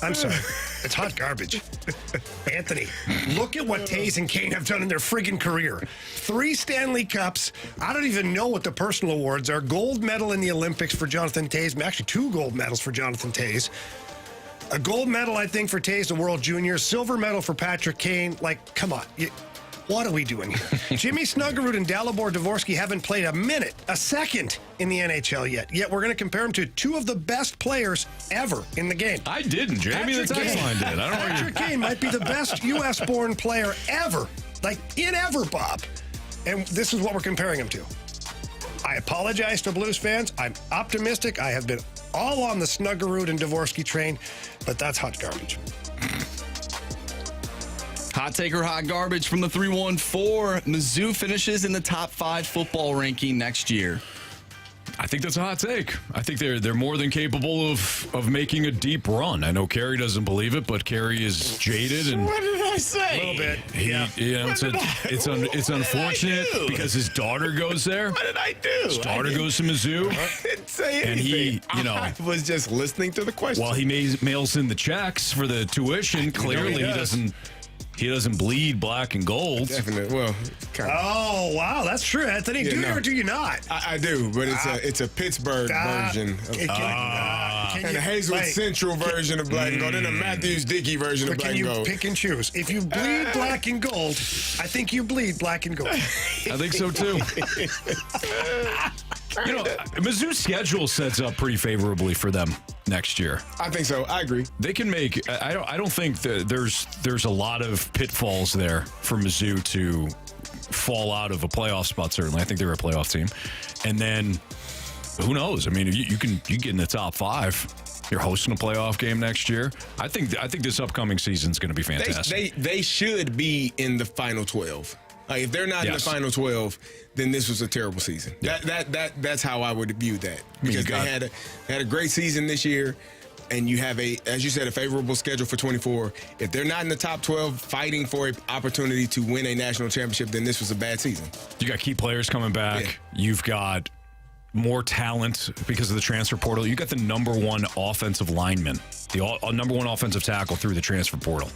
I'm sorry. It's hot garbage. Anthony, look at what Taze and Kane have done in their friggin' career. 3 Stanley Cups. I don't even know what the personal awards are. Gold medal in the Olympics for Jonathan Taze. Actually, 2 gold medals for Jonathan Taze. A gold medal, I think, for Taze, the World Juniors. Silver medal for Patrick Kane. Like, come on. What are we doing here? Jimmy Snuggerud and Dalibor Dvorsky haven't played a second in the NHL yet we're going to compare them to two of the best players ever in the game. I didn't. Jamie, the text line did. I don't know. Patrick Kane might be the best U.S.-born player ever, ever, Bob. And this is what we're comparing him to. I apologize to Blues fans. I'm optimistic. I have been all on the Snuggerud and Dvorsky train, but that's hot garbage. Hot take or hot garbage from the 314. Mizzou finishes in the top 5 football ranking next year. I think that's a hot take. I think they're more than capable of making a deep run. I know Carey doesn't believe it, but Carey is jaded and what did I say? A little bit. Yeah. It's unfortunate because his daughter goes there. What did I do? His daughter goes to Mizzou. I didn't say And anything. I was just listening to the question. While he mails in the checks for the tuition, clearly he doesn't bleed black and gold. Definitely. Well, kind of. Oh, wow. That's true, Anthony. Do you or do you not? I do, but it's a Pittsburgh version. And a Hazelwood Central version of black and gold, and a Matthews Dickey version of black and gold. Pick and choose. If you bleed black and gold, I think you bleed black and gold. I think so, too. Mizzou's schedule sets up pretty favorably for them next year. I think so. I agree. They can make. I don't think that there's a lot of pitfalls there for Mizzou to fall out of a playoff spot. Certainly, I think they're a playoff team. And then who knows? I mean, you get in the top 5. You're hosting a playoff game next year. I think this upcoming season is going to be fantastic. They should be in the final 12. If they're not in the final 12, then this was a terrible season. Yeah. That's how I would view that, because they had a great season this year, and you have as you said, a favorable schedule for 24. If they're not in the top 12 fighting for an opportunity to win a national championship, then this was a bad season. You got key players coming back. Yeah. You've got more talent because of the transfer portal. You got the number 1 offensive lineman, the number 1 offensive tackle through the transfer portal,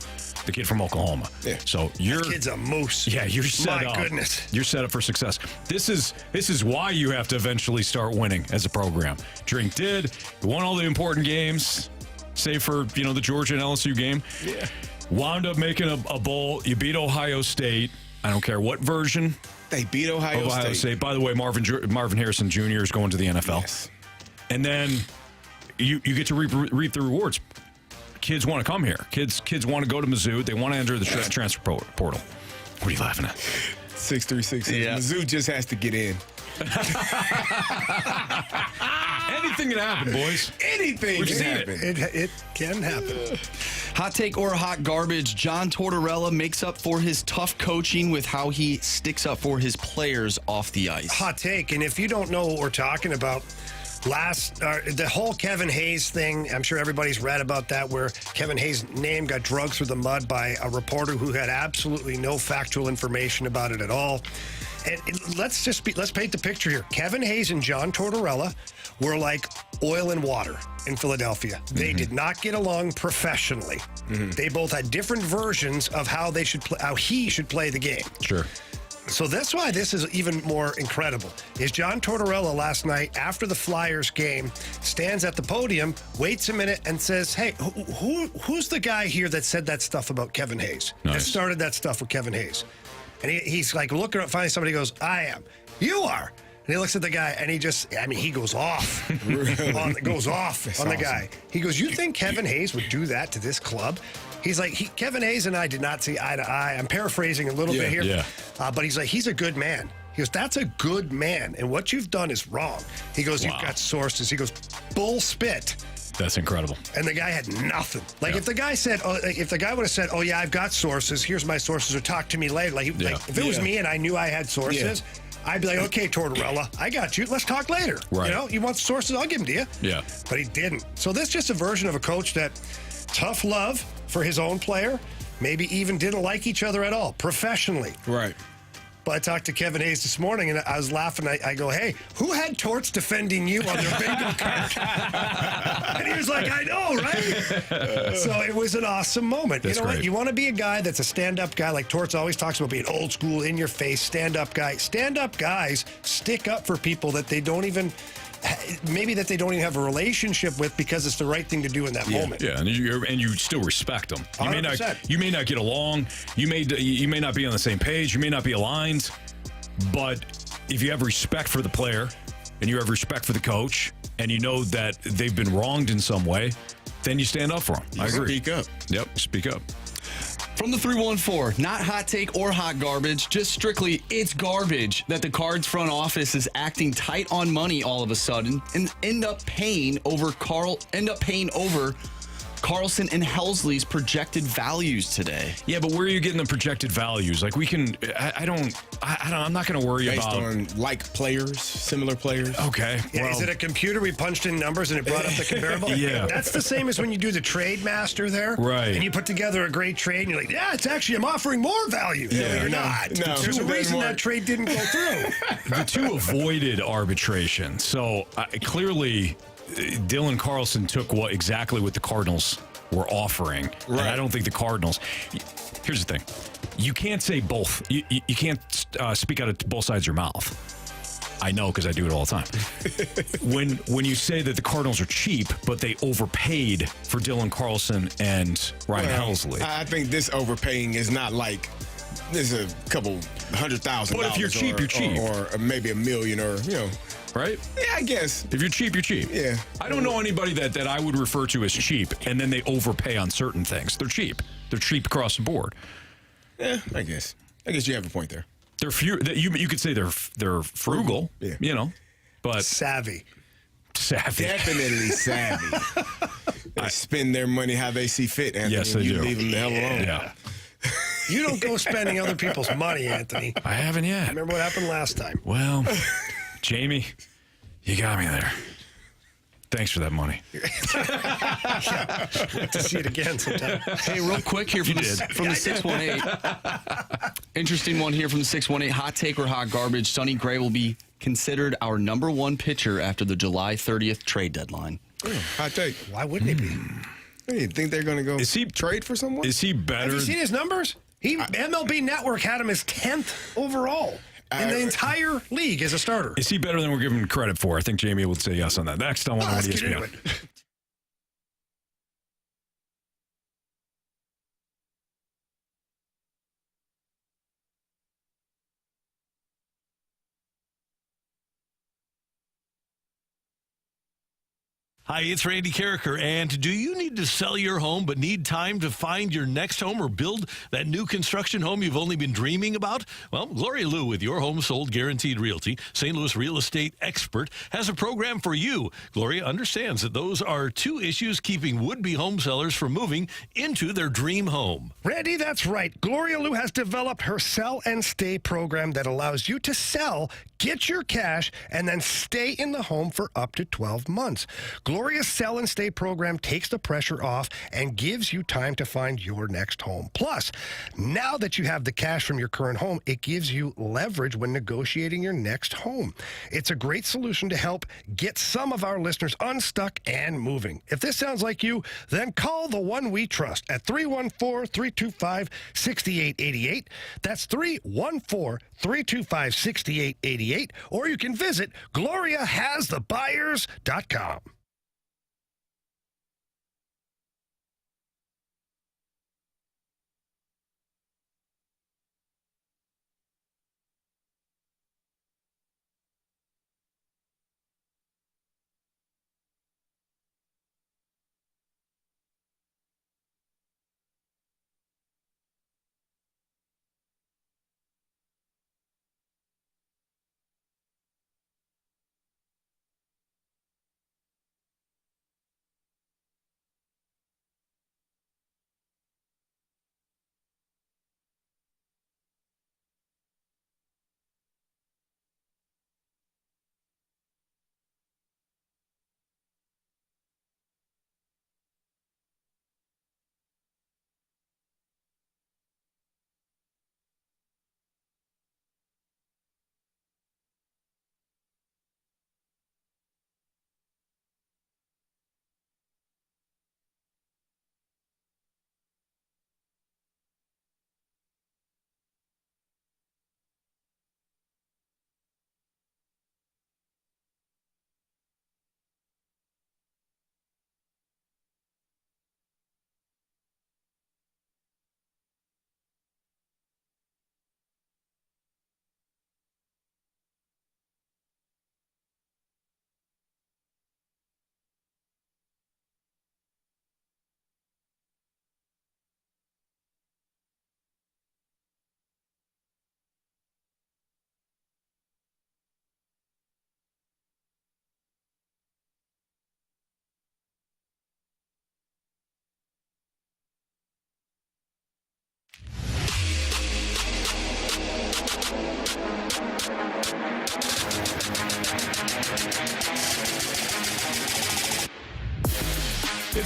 the kid from Oklahoma. Yeah. So that kid's a moose. Yeah, you're set up. My goodness. You're set up for success. This is why you have to eventually start winning as a program. Drink did. You won all the important games, save for the Georgia and LSU game. Yeah. Wound up making a bowl. You beat Ohio State. I don't care what version. They beat Ohio State. By the way, Marvin Harrison Jr. is going to the NFL. Yes. And then you get to reap the rewards. Kids want to come here. Kids want to go to Mizzou. They want to enter the transfer portal. What are you laughing at? 636. Yeah. Mizzou just has to get in. Anything can happen, boys. Anything can happen. It can happen. Hot take or hot garbage, John Tortorella makes up for his tough coaching with how he sticks up for his players off the ice. Hot take. And if you don't know what we're talking about, the whole Kevin Hayes thing, I'm sure everybody's read about that, where Kevin Hayes' name got dragged through the mud by a reporter who had absolutely no factual information about it at all. And let's paint the picture here. Kevin Hayes and John Tortorella were like oil and water in Philadelphia. They did not get along professionally. They both had different versions of how he should play the game. Sure. So that's why this is even more incredible. Is John Tortorella last night after the Flyers game stands at the podium, waits a minute, and says, "Hey, who's the guy here that said that stuff about Kevin Hayes? Nice. That started that stuff with Kevin Hayes?" And he's like looking up, finally somebody goes, "I am." "You are." And he looks at the guy, and he goes off. Goes off That's on the awesome. guy. He goes, "You think Kevin Hayes would do that to this club?" He's like, Kevin Hayes and I did not see eye to eye. I'm paraphrasing a little bit here. Yeah. But he's like, he's a good man. He goes, "That's a good man. And what you've done is wrong." He goes, "You've got sources." He goes, "Bull spit." That's incredible. And the guy had nothing. If the guy would have said, "Oh yeah, I've got sources. Here's my sources," or "Talk to me later." If it was me and I knew I had sources, I'd be like, "Okay, Tortorella, I got you. Let's talk later." Right. You want sources? I'll give them to you. Yeah. But he didn't. So this is just a version of a coach that tough love for his own player, maybe even didn't like each other at all professionally. Right. But I talked to Kevin Hayes this morning, and I was laughing. I go, "Hey, who had Torts defending you on their bingo card?" And he was like, "I know, right?" So it was an awesome moment. That's what? great. You want to be a guy that's a stand-up guy, like Torts always talks about being old school, in your face, stand-up guy. Stand-up guys stick up for people that they don't even maybe that they don't even have a relationship with because it's the right thing to do in that moment. Yeah, and you still respect them. You may not 100%. Get along. You may not be on the same page. You may not be aligned. But if you have respect for the player and you have respect for the coach and you know that they've been wronged in some way, then you stand up for them. I agree. Speak up. Yep, speak up. From the 314, not hot take or hot garbage, just strictly it's garbage that the Cards front office is acting tight on money all of a sudden and end up paying over Carlson and Helsley's projected values today. Yeah, but where are you getting the projected values? Like I'm not going to worry Based about on like players, similar players. Okay. Yeah, well, is it a computer? We punched in numbers and it brought up the comparable? Yeah. That's the same as when you do the trade master there. Right. And you put together a great trade and you're like, yeah, it's actually, I'm offering more value. Yeah, no, you're no, not. no. There's a reason that trade didn't go through. the two avoided arbitration. So clearly, Dylan Carlson took exactly what the Cardinals were offering. Right. And I don't think the Cardinals. Here's the thing: you can't say both. You can't speak out of both sides of your mouth. I know because I do it all the time. when you say that the Cardinals are cheap, but they overpaid for Dylan Carlson and Ryan Helsley. I think this overpaying is not like there's a couple $100,000. But if you're cheap, you're cheap, or maybe $1 million, or right? Yeah, I guess. If you're cheap, you're cheap. Yeah. I don't know anybody that I would refer to as cheap, and then they overpay on certain things. They're cheap. They're cheap across the board. Yeah, I guess you have a point there. They're you could say they're frugal. Yeah. But savvy. Definitely savvy. They spend their money how they see fit, Anthony. Yes, they you do. Leave them the hell alone. Yeah. You don't go spending other people's money, Anthony. I haven't yet. Remember what happened last time? Well, Jamie, you got me there. Thanks for that money. Yeah. Like to see it again sometime. Hey, real quick here from the 618. Interesting one here from the 618. Hot take or hot garbage. Sonny Gray will be considered our number one pitcher after the July 30th trade deadline. Hot take. Why wouldn't he be? Do you think they're going to go trade for someone? Is he better? Have you seen his numbers? MLB Network had him as 10th overall in the entire league as a starter. Is he better than we're giving him credit for? I think Jamie would say yes on that. Next, I want to Let's get into ESPN. it. Hi, it's Randy Carricker, and do you need to sell your home but need time to find your next home or build that new construction home you've only been dreaming about? Well, Gloria Liu with Your Home Sold Guaranteed Realty, St. Louis real estate expert, has a program for you. Gloria understands that those are two issues keeping would-be home sellers from moving into their dream home. Randy, that's right. Gloria Liu has developed her Sell and Stay program that allows you to sell, get your cash, and then stay in the home for up to 12 months. Gloria's Sell and Stay program takes the pressure off and gives you time to find your next home. Plus, now that you have the cash from your current home, it gives you leverage when negotiating your next home. It's a great solution to help get some of our listeners unstuck and moving. If this sounds like you, then call the one we trust at 314-325-6888. That's 314-325-6888. Or you can visit GloriaHasTheBuyers.com.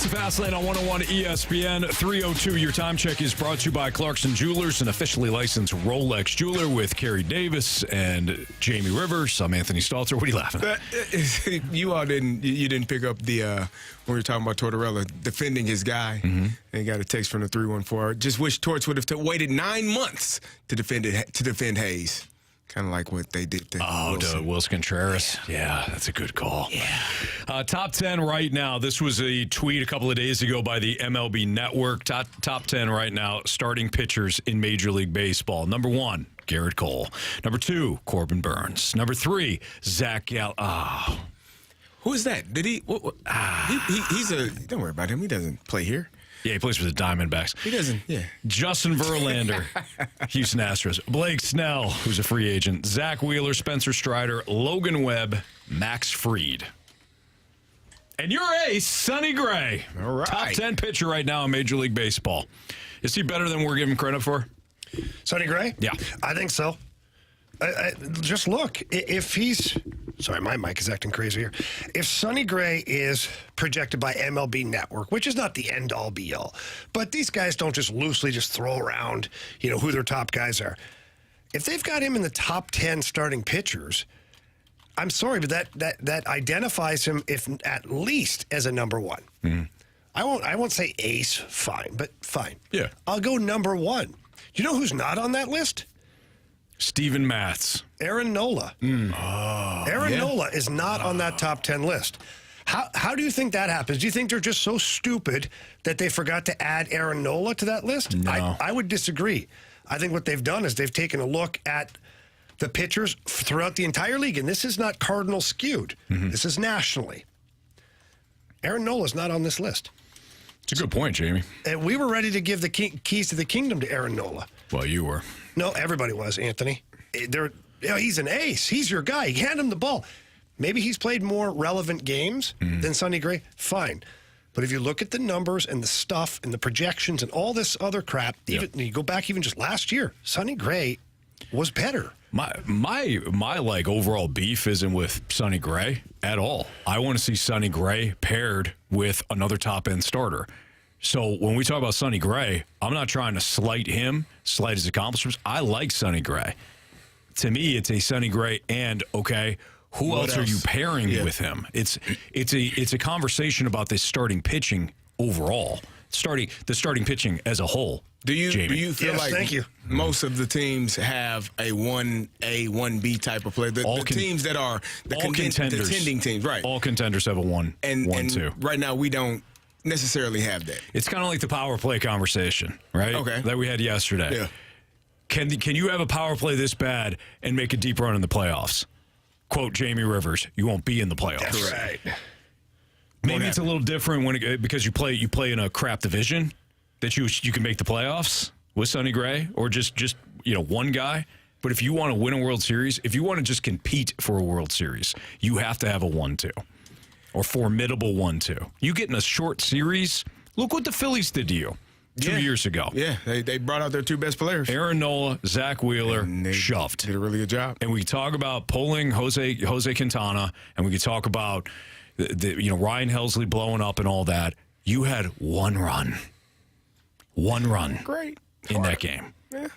It's the Fast Lane on 101 ESPN 302. Your time check is brought to you by Clarkson Jewelers, an officially licensed Rolex jeweler with Kerry Davis and Jamie Rivers. I'm Anthony Stalter. What are you laughing at? You all didn't pick up the when we were talking about Tortorella defending his guy. Mm-hmm. And got a text from the 314. Just wish Torts would have waited 9 months to defend Hayes. Kind of like what they did to Wilson. To Wilson Contreras. Yeah, that's a good call. Yeah. Top 10 right now. This was a tweet a couple of days ago by the MLB Network. Top 10 right now, starting pitchers in Major League Baseball. Number 1, Garrett Cole. Number 2, Corbin Burns. Number 3, Zach Gallen. Who is that? Did he? He's a. Don't worry about him. He doesn't play here. Yeah, he plays for the Diamondbacks. He doesn't, yeah. Justin Verlander, Houston Astros. Blake Snell, who's a free agent. Zach Wheeler, Spencer Strider, Logan Webb, Max Fried. And your ace, Sonny Gray. All right. Top 10 pitcher right now in Major League Baseball. Is he better than we're giving credit for? Sonny Gray? Yeah. I think so. Just look, if he's... Sorry, my mic is acting crazy here. If Sonny Gray is projected by MLB Network, which is not the end-all, be-all, but these guys don't just loosely just throw around, who their top guys are. If they've got him in the top 10 starting pitchers, I'm sorry, but that identifies him, if at least, as a number 1. Mm-hmm. I won't say ace, fine, but fine. Yeah. I'll go number 1. You know who's not on that list? Steven Matz. Aaron Nola. Aaron Nola is not on that top 10 list. How do you think that happens? Do you think they're just so stupid that they forgot to add Aaron Nola to that list? No. I would disagree. I think what they've done is they've taken a look at the pitchers throughout the entire league, and this is not Cardinal skewed. Mm-hmm. This is nationally. Aaron Nola's not on this list. It's a good point, Jamie. And we were ready to give the keys to the kingdom to Aaron Nola. Well, you were. No, everybody was, Anthony. He's an ace. He's your guy. You hand him the ball. Maybe he's played more relevant games than Sonny Gray. Fine. But if you look at the numbers and the stuff and the projections and all this other crap, even you go back even just last year, Sonny Gray was better. My overall beef isn't with Sonny Gray at all. I want to see Sonny Gray paired with another top-end starter. So when we talk about Sonny Gray, I'm not trying to slight his accomplishments. I like Sonny Gray. To me, it's a Sonny Gray and, okay, who else are you pairing with him? It's a conversation about this starting pitching overall, the starting pitching as a whole. Do you feel like thank you. Most of the teams have a 1A, 1B type of player? The teams that are the contending teams, right? All contenders have a 1, 2. Right now, we don't necessarily have that. It's kind of like the power play conversation, right? Okay. That we had yesterday. Yeah. Can you have a power play this bad and make a deep run in the playoffs? Quote Jamie Rivers, you won't be in the playoffs. That's right. Maybe it's a little different because you play in a crap division that you can make the playoffs with Sonny Gray or just one guy. But if you want to win a World Series, if you want to just compete for a World Series, you have to have a 1-2 or formidable 1-2. You get in a short series. Look what the Phillies did to you 2 years ago. Yeah, they brought out their 2 best players. Aaron Nola, Zach Wheeler, shoved. Did a really good job. And we talk about pulling Jose Quintana, and we could talk about Ryan Helsley blowing up and all that. You had one run. Great. In that game. Yeah.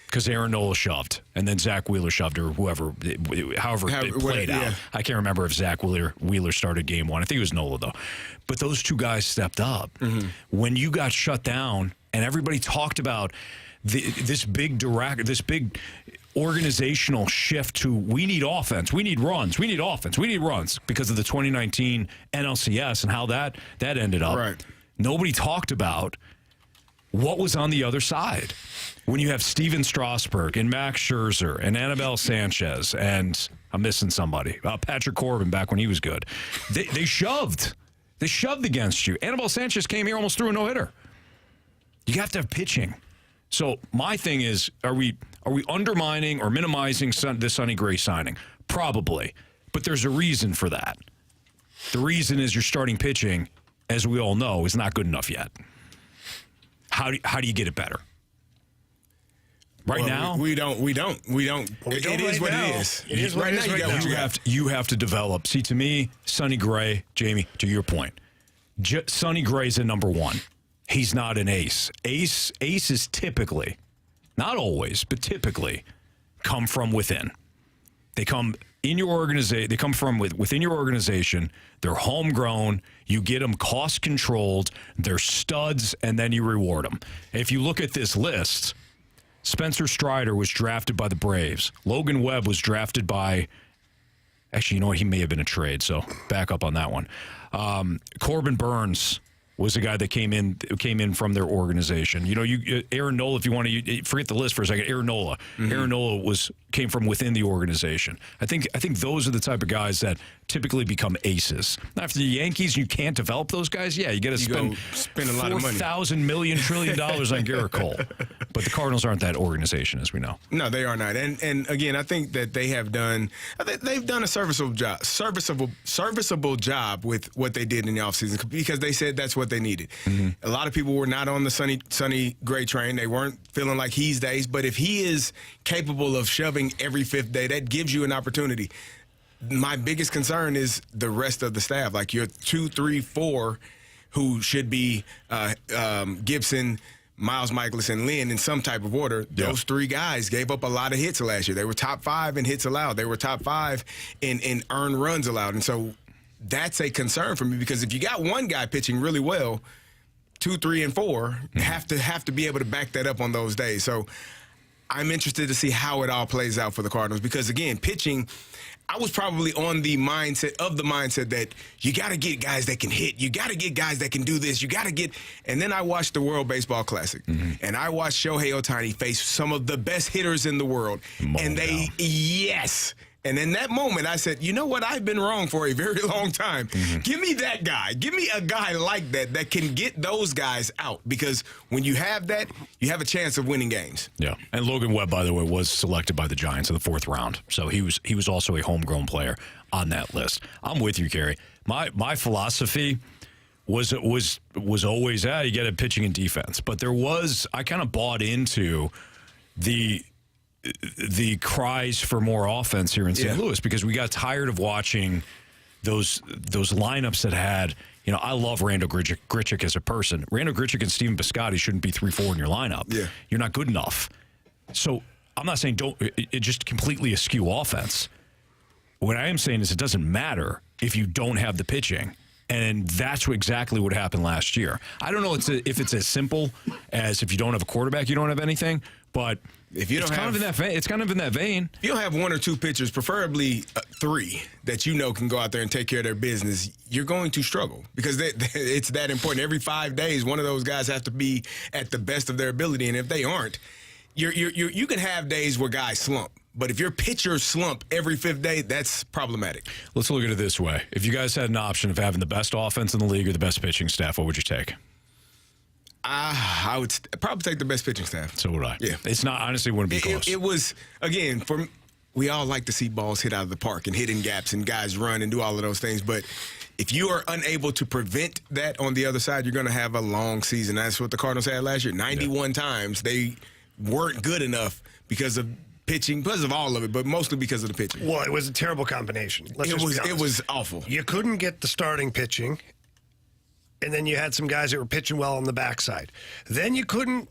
Because Aaron Nola shoved, and then Zach Wheeler shoved, or however it played out. I can't remember if Zach Wheeler started game 1. I think it was Nola, though. But those 2 guys stepped up. Mm-hmm. When you got shut down, and everybody talked about this big organizational shift to we need offense, we need runs, we need offense, we need runs because of the 2019 NLCS and how that ended up. Right. Nobody talked about what was on the other side. When you have Steven Strasburg and Max Scherzer and Anibal Sanchez and I'm missing somebody, Patrick Corbin back when he was good, they shoved. They shoved against you. Anibal Sanchez came here, almost threw a no-hitter. You have to have pitching. So my thing is, are we undermining or minimizing the Sonny Gray signing? Probably, but there's a reason for that. The reason is your starting pitching, as we all know, is not good enough yet. How do you get it better? Now, we don't. It is what it is. It is what it is right now. You have to develop. See, to me, Sonny Gray, Jamie, to your point, Sonny Gray's a number one. He's not an ace. Ace is typically, not always, but typically come from within. They come in your organization. They come from within your organization. They're homegrown. You get them cost controlled. They're studs, and then you reward them. If you look at this list, Spencer Strider was drafted by the Braves. Logan Webb was drafted by. Actually, you know what? He may have been a trade. So back up on that one. Corbin Burns was the guy that came in from their organization. You know, Aaron Nola, if you want to forget the list for a second, Aaron Nola. Mm-hmm. Aaron Nola came from within the organization. I think those are the type of guys that typically become aces. After the Yankees, you can't develop those guys. Yeah, you got to spend a lot of money, $4,000 million trillion on Garrett Cole. But the Cardinals aren't that organization, as we know. No, they are not. And again, I think that they've done a serviceable job with what they did in the offseason because they said that's what they needed. Mm-hmm. A lot of people were not on the Sonny Gray train. They weren't feeling like he's the ace. But if he is capable of shoving every fifth day, that gives you an opportunity. My biggest concern is the rest of the staff, like your 2, 3, 4, who should be Gibson, Miles Michaelis, and Lynn in some type of order. Yep. Those 3 guys gave up a lot of hits last year. They were top 5 in hits allowed. They were top 5 in earned runs allowed. And so that's a concern for me because if you got one guy pitching really well, 2, 3, and 4 have to be able to back that up on those days. So I'm interested to see how it all plays out for the Cardinals because, again, pitching, I was probably on the mindset that you got to get guys that can hit. You got to get guys that can do this. You got to get – and then I watched the World Baseball Classic, and I watched Shohei Ohtani face some of the best hitters in the world. Yes. And in that moment, I said, you know what? I've been wrong for a very long time. Mm-hmm. Give me that guy. Give me a guy like that can get those guys out. Because when you have that, you have a chance of winning games. Yeah. And Logan Webb, by the way, was selected by the Giants in the 4th round. So he was also a homegrown player on that list. I'm with you, Kerry. My philosophy was always, you get a pitching and defense. But I kind of bought into the cries for more offense here in St. Louis because we got tired of watching those lineups that had, you know, I love Randall Grichuk as a person. Randall Grichuk and Steven Piscotty shouldn't be 3-4 in your lineup. Yeah. You're not good enough. So I'm not saying it just completely askew offense. What I am saying is it doesn't matter if you don't have the pitching. And that's exactly what happened last year. I don't know if it's as simple as if you don't have a quarterback, you don't have anything, but if you don't it's kind of in that vein. If you don't have 1 or 2 pitchers, preferably 3, that you know can go out there and take care of their business, you're going to struggle because it's that important. Every 5 days, one of those guys have to be at the best of their ability, and if they aren't, you can have days where guys slump. But if your pitchers slump every 5th day, that's problematic. Let's look at it this way. If you guys had an option of having the best offense in the league or the best pitching staff, what would you take? I would probably take the best pitching staff. So would I. Yeah. It's not, honestly, wouldn't be close. It was, again, we all like to see balls hit out of the park and hit in gaps and guys run and do all of those things. But if you are unable to prevent that on the other side, you're going to have a long season. That's what the Cardinals had last year. 91 times they weren't good enough because of pitching, because of all of it, but mostly because of the pitching. Well, it was a terrible combination. It was awful. You couldn't get the starting pitching, and then you had some guys that were pitching well on the backside. Then you couldn't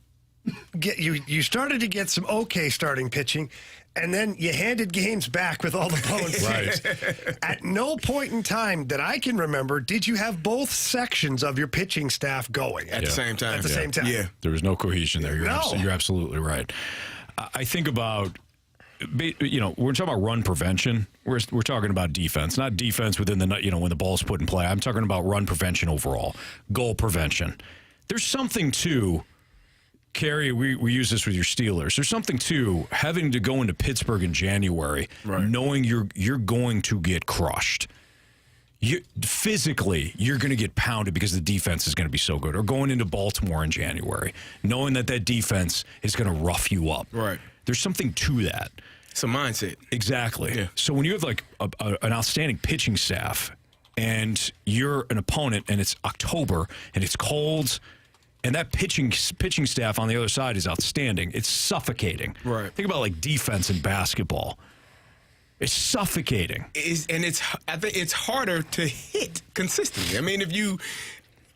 get you started to get some okay starting pitching, and then you handed games back with all the bones. Right. At no point in time that I can remember did you have both sections of your pitching staff going at the same time. At the same time. Yeah. There was no cohesion there. You're absolutely right. I think about, you know, we're talking about run prevention. We're talking about defense, not defense within the, you know, when the ball's put in play. I'm talking about run prevention overall, goal prevention. There's something to, Carey, we use this with your Steelers. There's something to having to go into Pittsburgh in January, knowing you're going to get crushed. Physically, you're going to get pounded because the defense is going to be so good. Or going into Baltimore in January, knowing that defense is going to rough you up. Right. There's something to that. It's a mindset. Exactly. Yeah. So when you have like an outstanding pitching staff and you're an opponent and it's October and it's cold and that pitching staff on the other side is outstanding, it's suffocating. Right. Think about like defense in basketball. It's suffocating. I think it's harder to hit consistently. I mean, if you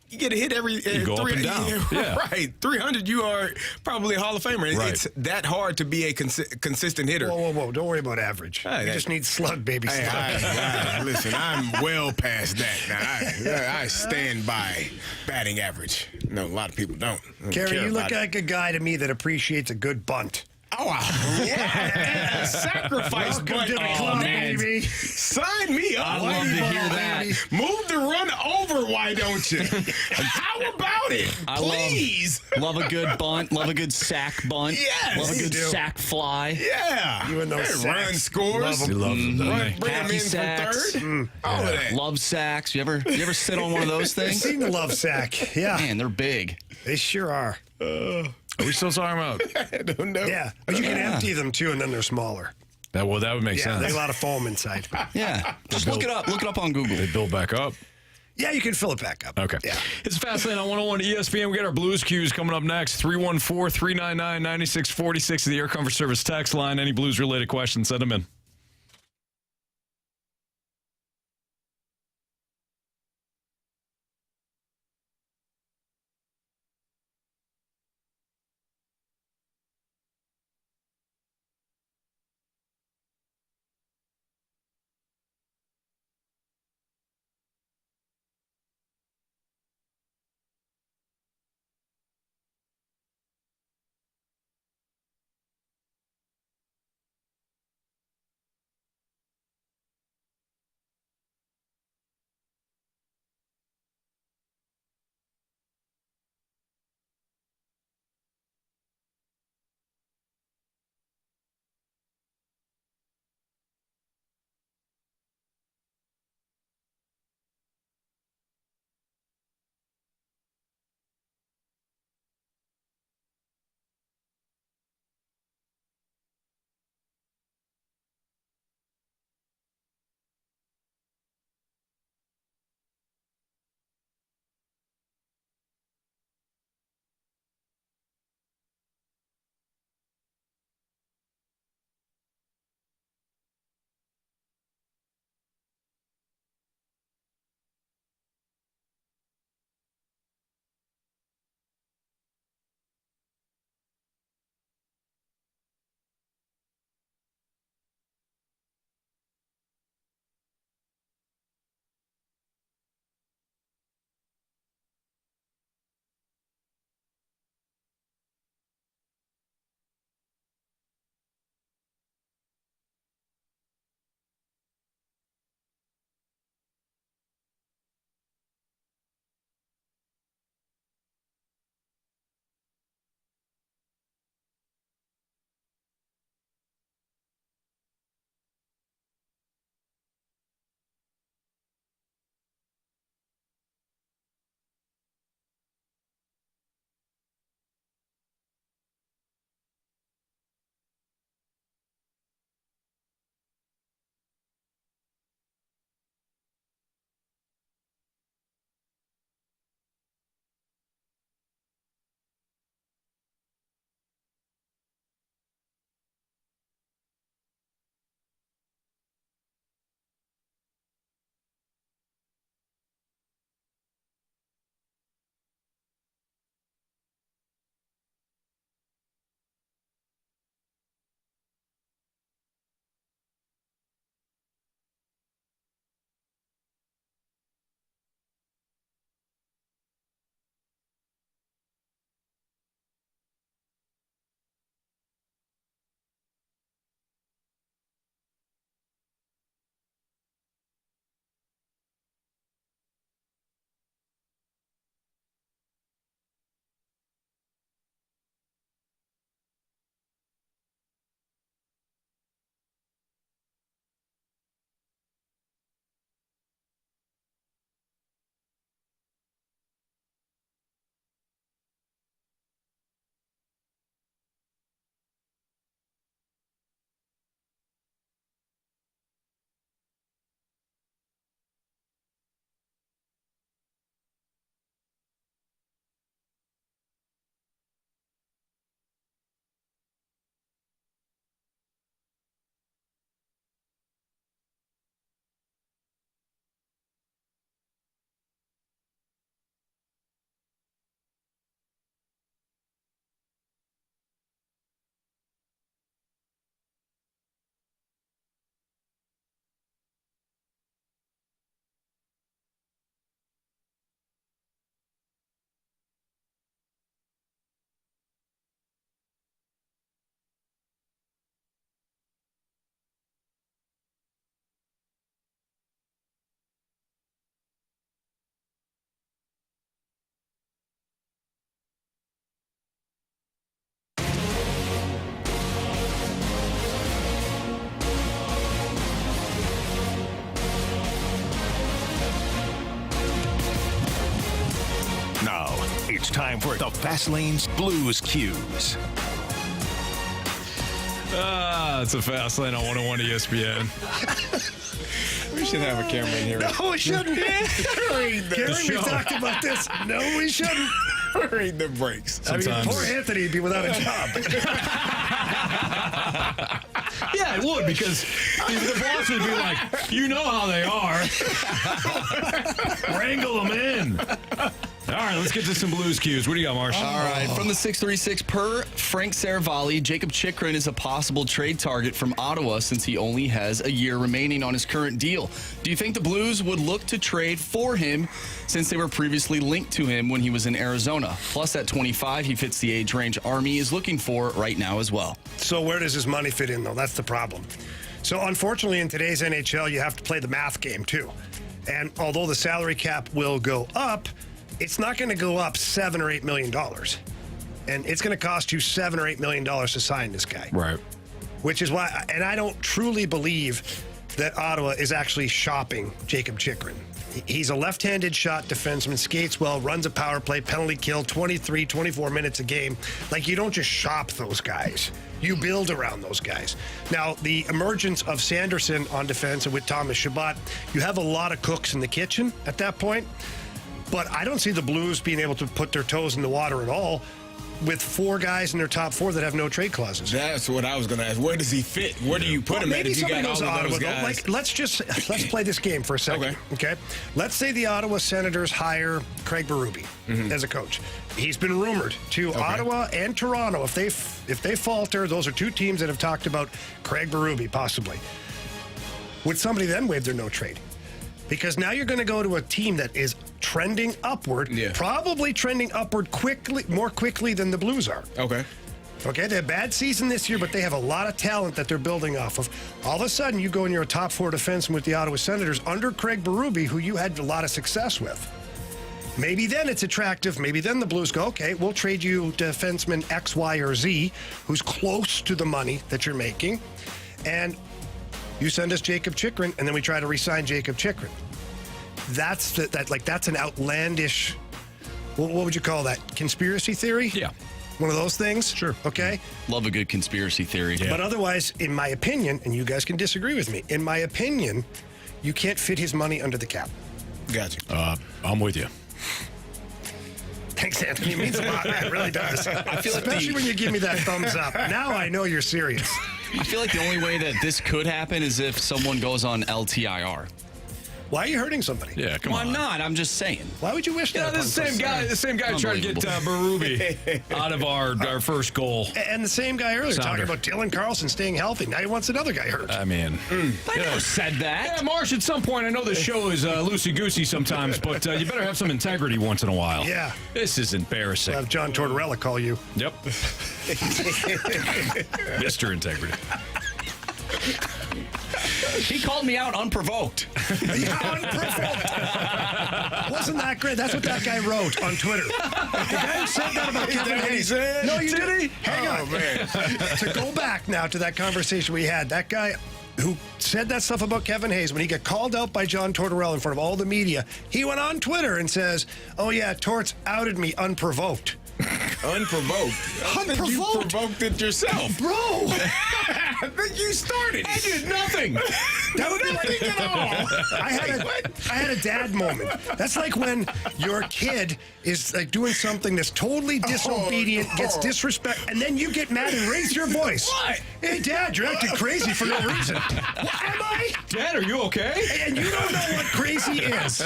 You get a hit every go up and down. Yeah. Right. 300, you are probably a Hall of Famer. Right. It's that hard to be a consistent hitter. Whoa. Don't worry about average. You just need slug, baby. Slug. Listen, I'm well past that. Now, I stand by batting average. No, a lot of people don't. Kerry, you look like a guy to me that appreciates a good bunt. Oh, yeah. Sacrifice bunt. To the club, man. baby. Sign me up. I'd love to hear that. Move the run over, why don't you? How about it? Please. Love a good bunt. Love a good sack bunt. Yes. Love a good do. sack fly. Yeah. You and those Hey, run sacks. scores. Love 'em. Love them, don't they? Bring him Happy in sacks. from third. All of that. Love sacks. You ever sit on one of those I've things? seen the love sack. Yeah, Man, they're big. they sure are. Are we still talking about? I don't know. Yeah, but you can empty them too, and then they're smaller. That would make Yeah, there's sense. a lot of foam inside. Yeah. Just look it up. Look it up on Google. They build back up. Yeah, you can fill it back up. Okay. Yeah. It's Fastlane on 101 ESPN. We got our Blues Cues coming up next. 314-399-9646 the Air Comfort Service text line. Any Blues-related questions, send them in. for the Fast Lane's Blues Cues. It's a Fast Lane on 101 ESPN. We should have a camera in here. No, we shouldn't. Gary, we talked about this. No, we shouldn't. Read the breaks. Sometimes. Poor Anthony would be without a job. Yeah, it would, because the boss would be like, you know how they are. Wrangle them in. All right, let's get to some Blues cues. What do you got, Marshall? All right, from the 636 per Frank Saravalli, Jacob Chychrun is a possible trade target from Ottawa since he only has a year remaining on his current deal. Do you think the Blues would look to trade for him since they were previously linked to him when he was in Arizona? Plus, at 25, he fits the age range Army is looking for right now as well. So where does his money fit in, though? That's the problem. So unfortunately, in today's NHL, you have to play the math game, too. And although the salary cap will go up, it's not going to go up $7 or $8 million. And it's going to cost you $7 or $8 million to sign this guy. Right. Which is why, and I don't truly believe that Ottawa is actually shopping Jacob Chychrun. He's a left-handed shot defenseman, skates well, runs a power play, penalty kill, 23, 24 minutes a game. Like, you don't just shop those guys. You build around those guys. Now, the emergence of Sanderson on defense and with Thomas Chabot, you have a lot of cooks in the kitchen at that point. But I don't see the Blues being able to put their toes in the water at all with four guys in their top four that have no trade clauses. That's what I was going to ask. Where does he fit? Where do you put him at if you got all of those guys? Like, let's play this game for a second. Okay. Let's say the Ottawa Senators hire Craig Berube as a coach. He's been rumored to Ottawa and Toronto. If they falter, those are two teams that have talked about Craig Berube possibly. Would somebody then waive their no trade? Because now you're going to go to a team that is trending upward, probably trending upward more quickly than the Blues are. Okay, they had a bad season this year, but they have a lot of talent that they're building off of. All of a sudden, you go and you're a top four defenseman with the Ottawa Senators under Craig Berube, who you had a lot of success with. Maybe then it's attractive. Maybe then the Blues go, okay, we'll trade you defenseman X, Y, or Z, who's close to the money that you're making, and you send us Jacob Chychrun, and then we try to re-sign Jacob Chychrun. That's an outlandish, what would you call that? Conspiracy theory? Yeah. One of those things? Sure. Okay. Love a good conspiracy theory. Yeah. But otherwise, in my opinion, and you guys can disagree with me, in my opinion, you can't fit his money under the cap. Gotcha. I'm with you. Thanks, Anthony. It means a lot. It really does. I feel like especially when you give me that thumbs up. Now I know you're serious. I feel like the only way that this could happen is if someone goes on LTIR. Why are you hurting somebody? Yeah, come on. I'm not. I'm just saying. Why would you wish that? The same guy tried to get Berube out of our first goal. And the same guy earlier talking about Dylan Carlson staying healthy. Now he wants another guy hurt. I mean, I never said that. Yeah, Marsh, at some point, I know this show is loosey-goosey sometimes, but you better have some integrity once in a while. Yeah. This is embarrassing. I'll have John Tortorella call you. Yep. Mr. Integrity. He called me out unprovoked. Unprovoked. Wasn't that great? That's what that guy wrote on Twitter. The guy who said that about Kevin Hayes. No, you didn't. Hang on. Man. To go back now to that conversation we had, that guy who said that stuff about Kevin Hayes, when he got called out by John Tortorella in front of all the media, he went on Twitter and says, oh yeah, Torts outed me unprovoked. Unprovoked. I think you provoked it yourself. Bro. I think you started. I did nothing. That would be nothing at all. I had a dad moment. That's like when your kid is like doing something that's totally disobedient, gets disrespect, and then you get mad and raise your voice. What? Hey, Dad, you're acting crazy for no reason. What, am I? Dad, are you okay? And you don't know what crazy is.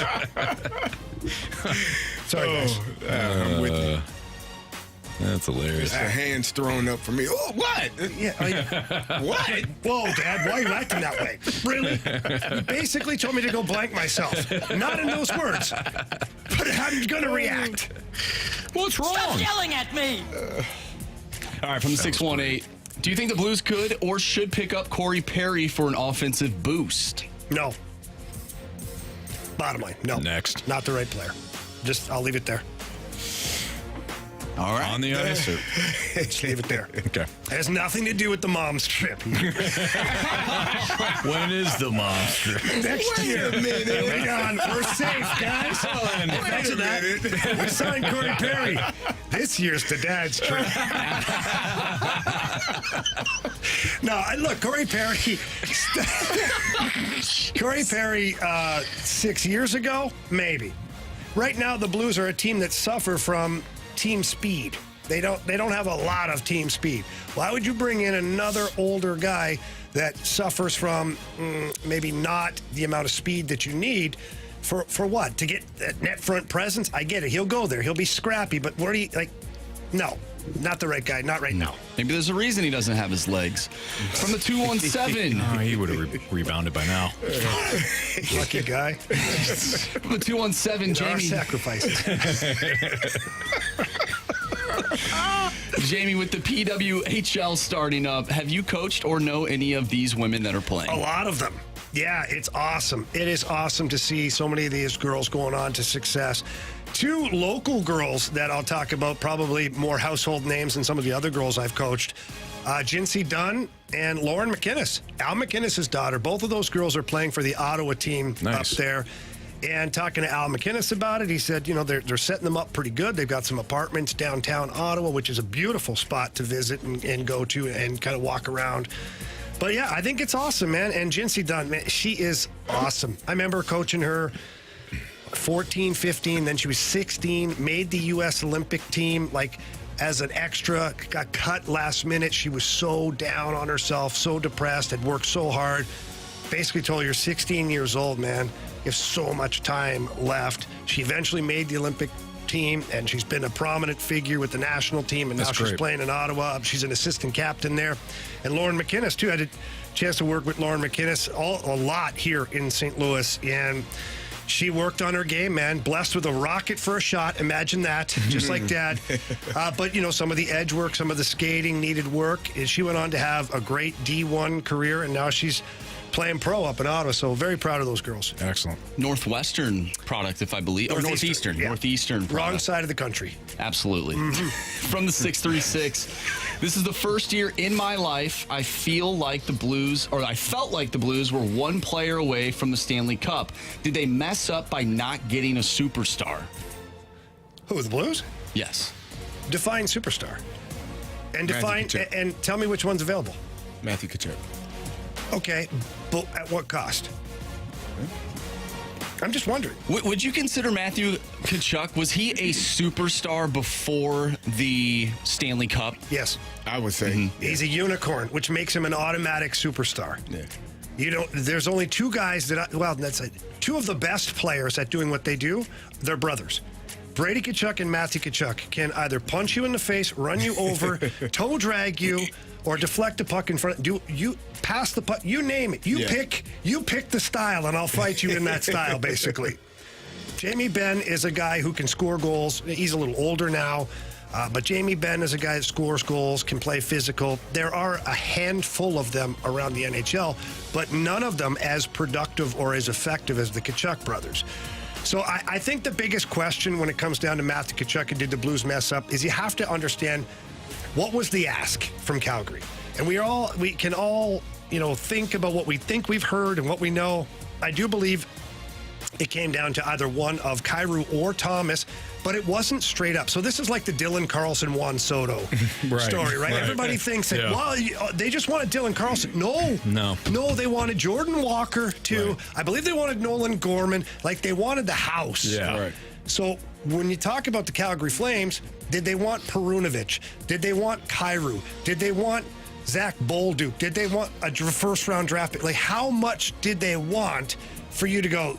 Sorry, guys. I'm with you. That's hilarious. Hands thrown up for me. Oh, what? Yeah, what? Whoa, Dad, why are you acting that way? Really? You basically told me to go blank myself. Not in those words. But I'm going to react. What's wrong? Stop yelling at me! All right, from the 618. Do you think the Blues could or should pick up Corey Perry for an offensive boost? No. Bottom line, no. Next. Not the right player. I'll leave it there. All right. On the ice? Just leave it there. Okay. It has nothing to do with the mom's trip. When is the mom's trip? Next year. Hang on. We're safe, guys. Wait a minute. We signed Corey Perry. This year's the dad's trip. No, look, Corey Perry. Corey Perry, 6 years ago, maybe. Right now, the Blues are a team that suffer from team speed. They don't have a lot of team speed. Why would you bring in another older guy that suffers from maybe not the amount of speed that you need for what? To get that net front presence? I get it. He'll go there. He'll be scrappy. But what do you like? No, not the right guy. Not right now. Maybe there's a reason he doesn't have his legs. From the 217. He would have rebounded by now. Lucky guy. From the 217, There are Jamie. sacrifices. Jamie, with the PWHL starting up, have you coached or know any of these women that are playing? A lot of them. Yeah, it's awesome. It is awesome to see so many of these girls going on to success. Two local girls that I'll talk about, probably more household names than some of the other girls I've coached. Jinsey Dunn and Lauren McInnes, Al McInnes' daughter. Both of those girls are playing for the Ottawa team up there. And talking to Al McInnes about it, he said, they're setting them up pretty good. They've got some apartments downtown Ottawa, which is a beautiful spot to visit and go to and kind of walk around. But yeah, I think it's awesome, man. And Jinsey Dunn, man, she is awesome. I remember coaching her 14, 15, then she was 16, made the U.S. Olympic team, like as an extra, got cut last minute. She was so down on herself, so depressed, had worked so hard. Basically told her, you're 16 years old, man. You have so much time left. She eventually made the Olympic team, and she's been a prominent figure with the national team, and now she's playing in Ottawa. She's an assistant captain there. And Lauren McInnes, too. I had a chance to work with Lauren McInnes a lot here in St. Louis, and she worked on her game, man. Blessed with a rocket for a shot. Imagine that, just like Dad. But, some of the edge work, some of the skating needed work. She went on to have a great D1 career, and now she's playing pro up in Ottawa, so very proud of those girls. Excellent. Northwestern product, if I believe. Or Northeastern. Yeah. Northeastern product. Wrong side of the country. Absolutely. From the 636. This is the first year in my life I felt like the Blues were one player away from the Stanley Cup. Did they mess up by not getting a superstar? Who, the Blues? Yes. Define superstar. And and tell me which one's available. Matthew Tkachuk. Okay, but at what cost? I'm just wondering. Would you consider Matthew Tkachuk, was he a superstar before the Stanley Cup? Yes. I would say. He's a unicorn, which makes him an automatic superstar. Yeah. There's only two guys two of the best players at doing what they do. They're brothers. Brady Tkachuk and Matthew Tkachuk can either punch you in the face, run you over, toe drag you, or deflect the puck in front. You pass the puck, you name it. You pick the style, and I'll fight you in that style, basically. Jamie Benn is a guy who can score goals. He's a little older now, but Jamie Benn is a guy that scores goals, can play physical. There are a handful of them around the NHL, but none of them as productive or as effective as the Tkachuk brothers. So I think the biggest question when it comes down to Matthew Tkachuk and did the Blues mess up is you have to understand what was the ask from Calgary. And we can all think about what we think we've heard and what we know. I do believe it came down to either one of Kyrou or Thomas, but it wasn't straight up. So this is like the Dylan Carlson, Juan Soto story, right? Everybody thinks that, well, they just wanted Dylan Carlson. No, they wanted Jordan Walker too. Right. I believe they wanted Nolan Gorman. Like they wanted the house. Yeah. Right. So when you talk about the Calgary Flames, did they want Perunovic? Did they want Kyrou? Did they want Zach Bolduc? Did they want a first-round draft pick? Like, how much did they want for you to go,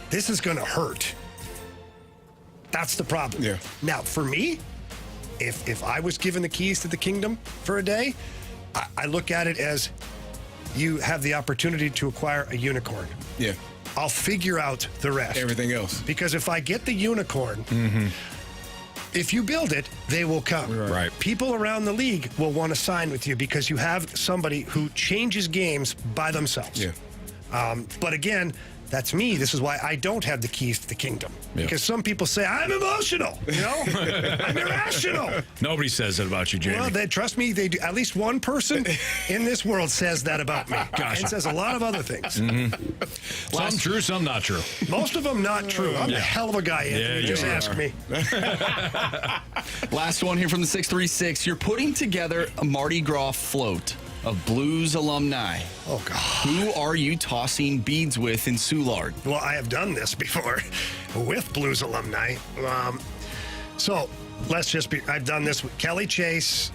this is going to hurt? That's the problem. Yeah. Now, for me, if I was given the keys to the kingdom for a day, I look at it as you have the opportunity to acquire a unicorn. Yeah. I'll figure out the rest. Everything else. Because if I get the unicorn, if you build it, they will come. Right. People around the league will want to sign with you because you have somebody who changes games by themselves. Yeah. But again, That's me. This is why I don't have the keys to the kingdom. Yeah. Because some people say, I'm emotional, I'm irrational. Nobody says that about you, Jamie. Well, trust me, they do. At least one person in this world says that about me. Gotcha. And says a lot of other things. Mm-hmm. Some true, some not true. Most of them not true. I'm a hell of a guy, Anthony. Yeah, Just you ask me. Last one here from the 636. You're putting together a Mardi Gras float of Blues alumni. Oh, God. Who are you tossing beads with in Soulard? Well, I have done this before with Blues alumni. So let's just be, I've done this with Kelly Chase,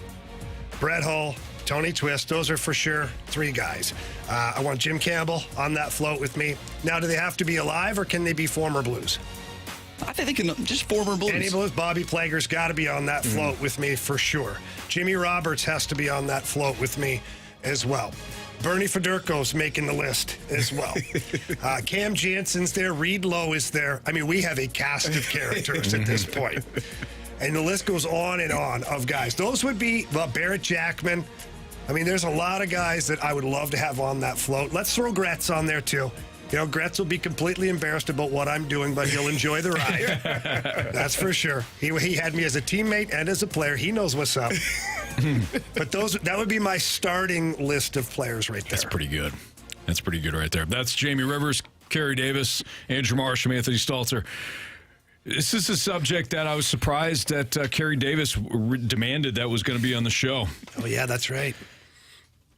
Brett Hull, Tony Twist. Those are for sure 3 guys. I want Jim Campbell on that float with me. Now, do they have to be alive or can they be former Blues? I think they can just former Blues. Any Blues. Bobby Plager's got to be on that float with me for sure. Jimmy Roberts has to be on that float with me as well. Bernie Federko's making the list as well. Cam Jansen's there. Reed Lowe is there. I mean, we have a cast of characters at this point. And the list goes on and on of guys. Those would be Barrett Jackman. I mean, there's a lot of guys that I would love to have on that float. Let's throw Gretz on there, too. Gretz will be completely embarrassed about what I'm doing, but he'll enjoy the ride. That's for sure. He had me as a teammate and as a player. He knows what's up. But that would be my starting list of players right there. That's pretty good. That's pretty good right there. That's Jamie Rivers, Kerry Davis, Andrew Marsham, Anthony Stalter. This is a subject that I was surprised that Kerry Davis demanded that was going to be on the show. Oh, yeah, that's right.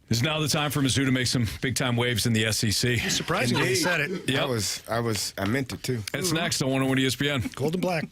Is now the time for Mizzou to make some big-time waves in the SEC. Surprisingly, he said it. Yep. I meant it too. It's next on 101 ESPN. Gold and black.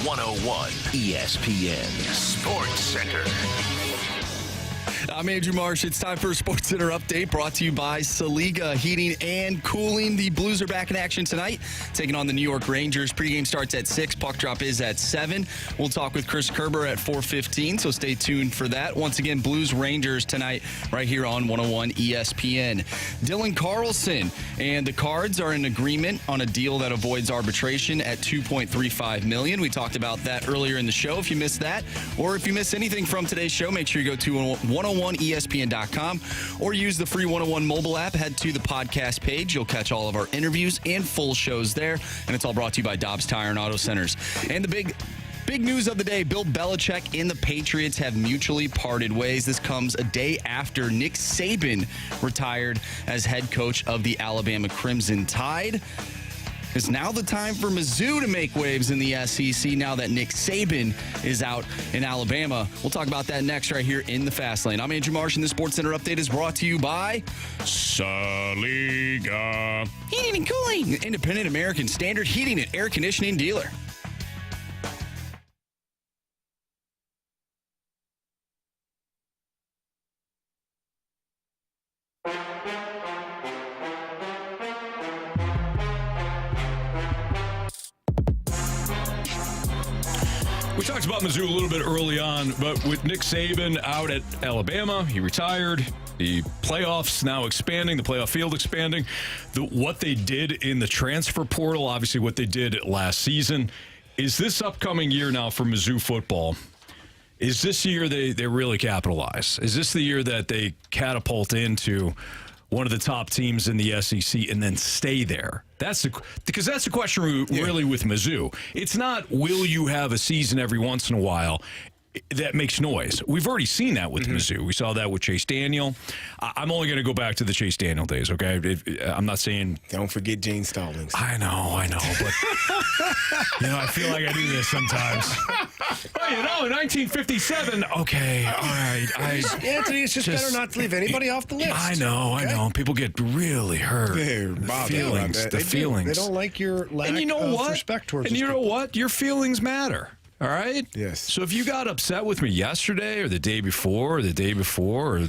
101 ESPN Sports Center. I'm Andrew Marsh. It's time for a Sports Center update brought to you by Saliga Heating and Cooling. The Blues are back in action tonight, taking on the New York Rangers. Pregame starts at 6. Puck drop is at 7. We'll talk with Chris Kerber at 4:15, so stay tuned for that. Once again, Blues Rangers tonight right here on 101 ESPN. Dylan Carlson and the Cards are in agreement on a deal that avoids arbitration at $2.35 million. We talked about that earlier in the show. If you missed that, or if you missed anything from today's show, make sure you go to 101ESPN.com or use the free 101 mobile app. Head to the podcast page. You'll catch all of our interviews and full shows there. And it's all brought to you by Dobbs Tire and Auto Centers. And the big news of the day, Bill Belichick and the Patriots have mutually parted ways. This comes a day after Nick Saban retired as head coach of the Alabama Crimson Tide. It's now the time for Mizzou to make waves in the SEC now that Nick Saban is out in Alabama. We'll talk about that next right here in the Fast Lane. I'm Andrew Marsh, and the Sports Center update is brought to you by Saliga Heating and Cooling, the independent American standard heating and air conditioning dealer. We talked about Mizzou a little bit early on, but with Nick Saban out at Alabama, he retired. The playoffs now expanding, the playoff field expanding. What they did in the transfer portal, obviously what they did last season. Is this upcoming year now for Mizzou football, is this year they really capitalize? Is this the year that they catapult into one of the top teams in the SEC and then stay there? Because that's the question really with Mizzou. It's not, will you have a season every once in a while that makes noise? We've already seen that with Mizzou. We saw that with Chase Daniel. I'm only going to go back to the Chase Daniel days, okay? I'm not saying... Don't forget Gene Stallings. I know, but... I feel like I do this sometimes. Well, in 1957, okay, all right. Anthony, it's just better not to leave anybody off the list. I know. People get really hurt. The feelings. They don't like your lack of respect towards us. And you know what? Your feelings matter. All right? Yes. So if you got upset with me yesterday or the day before or the day before or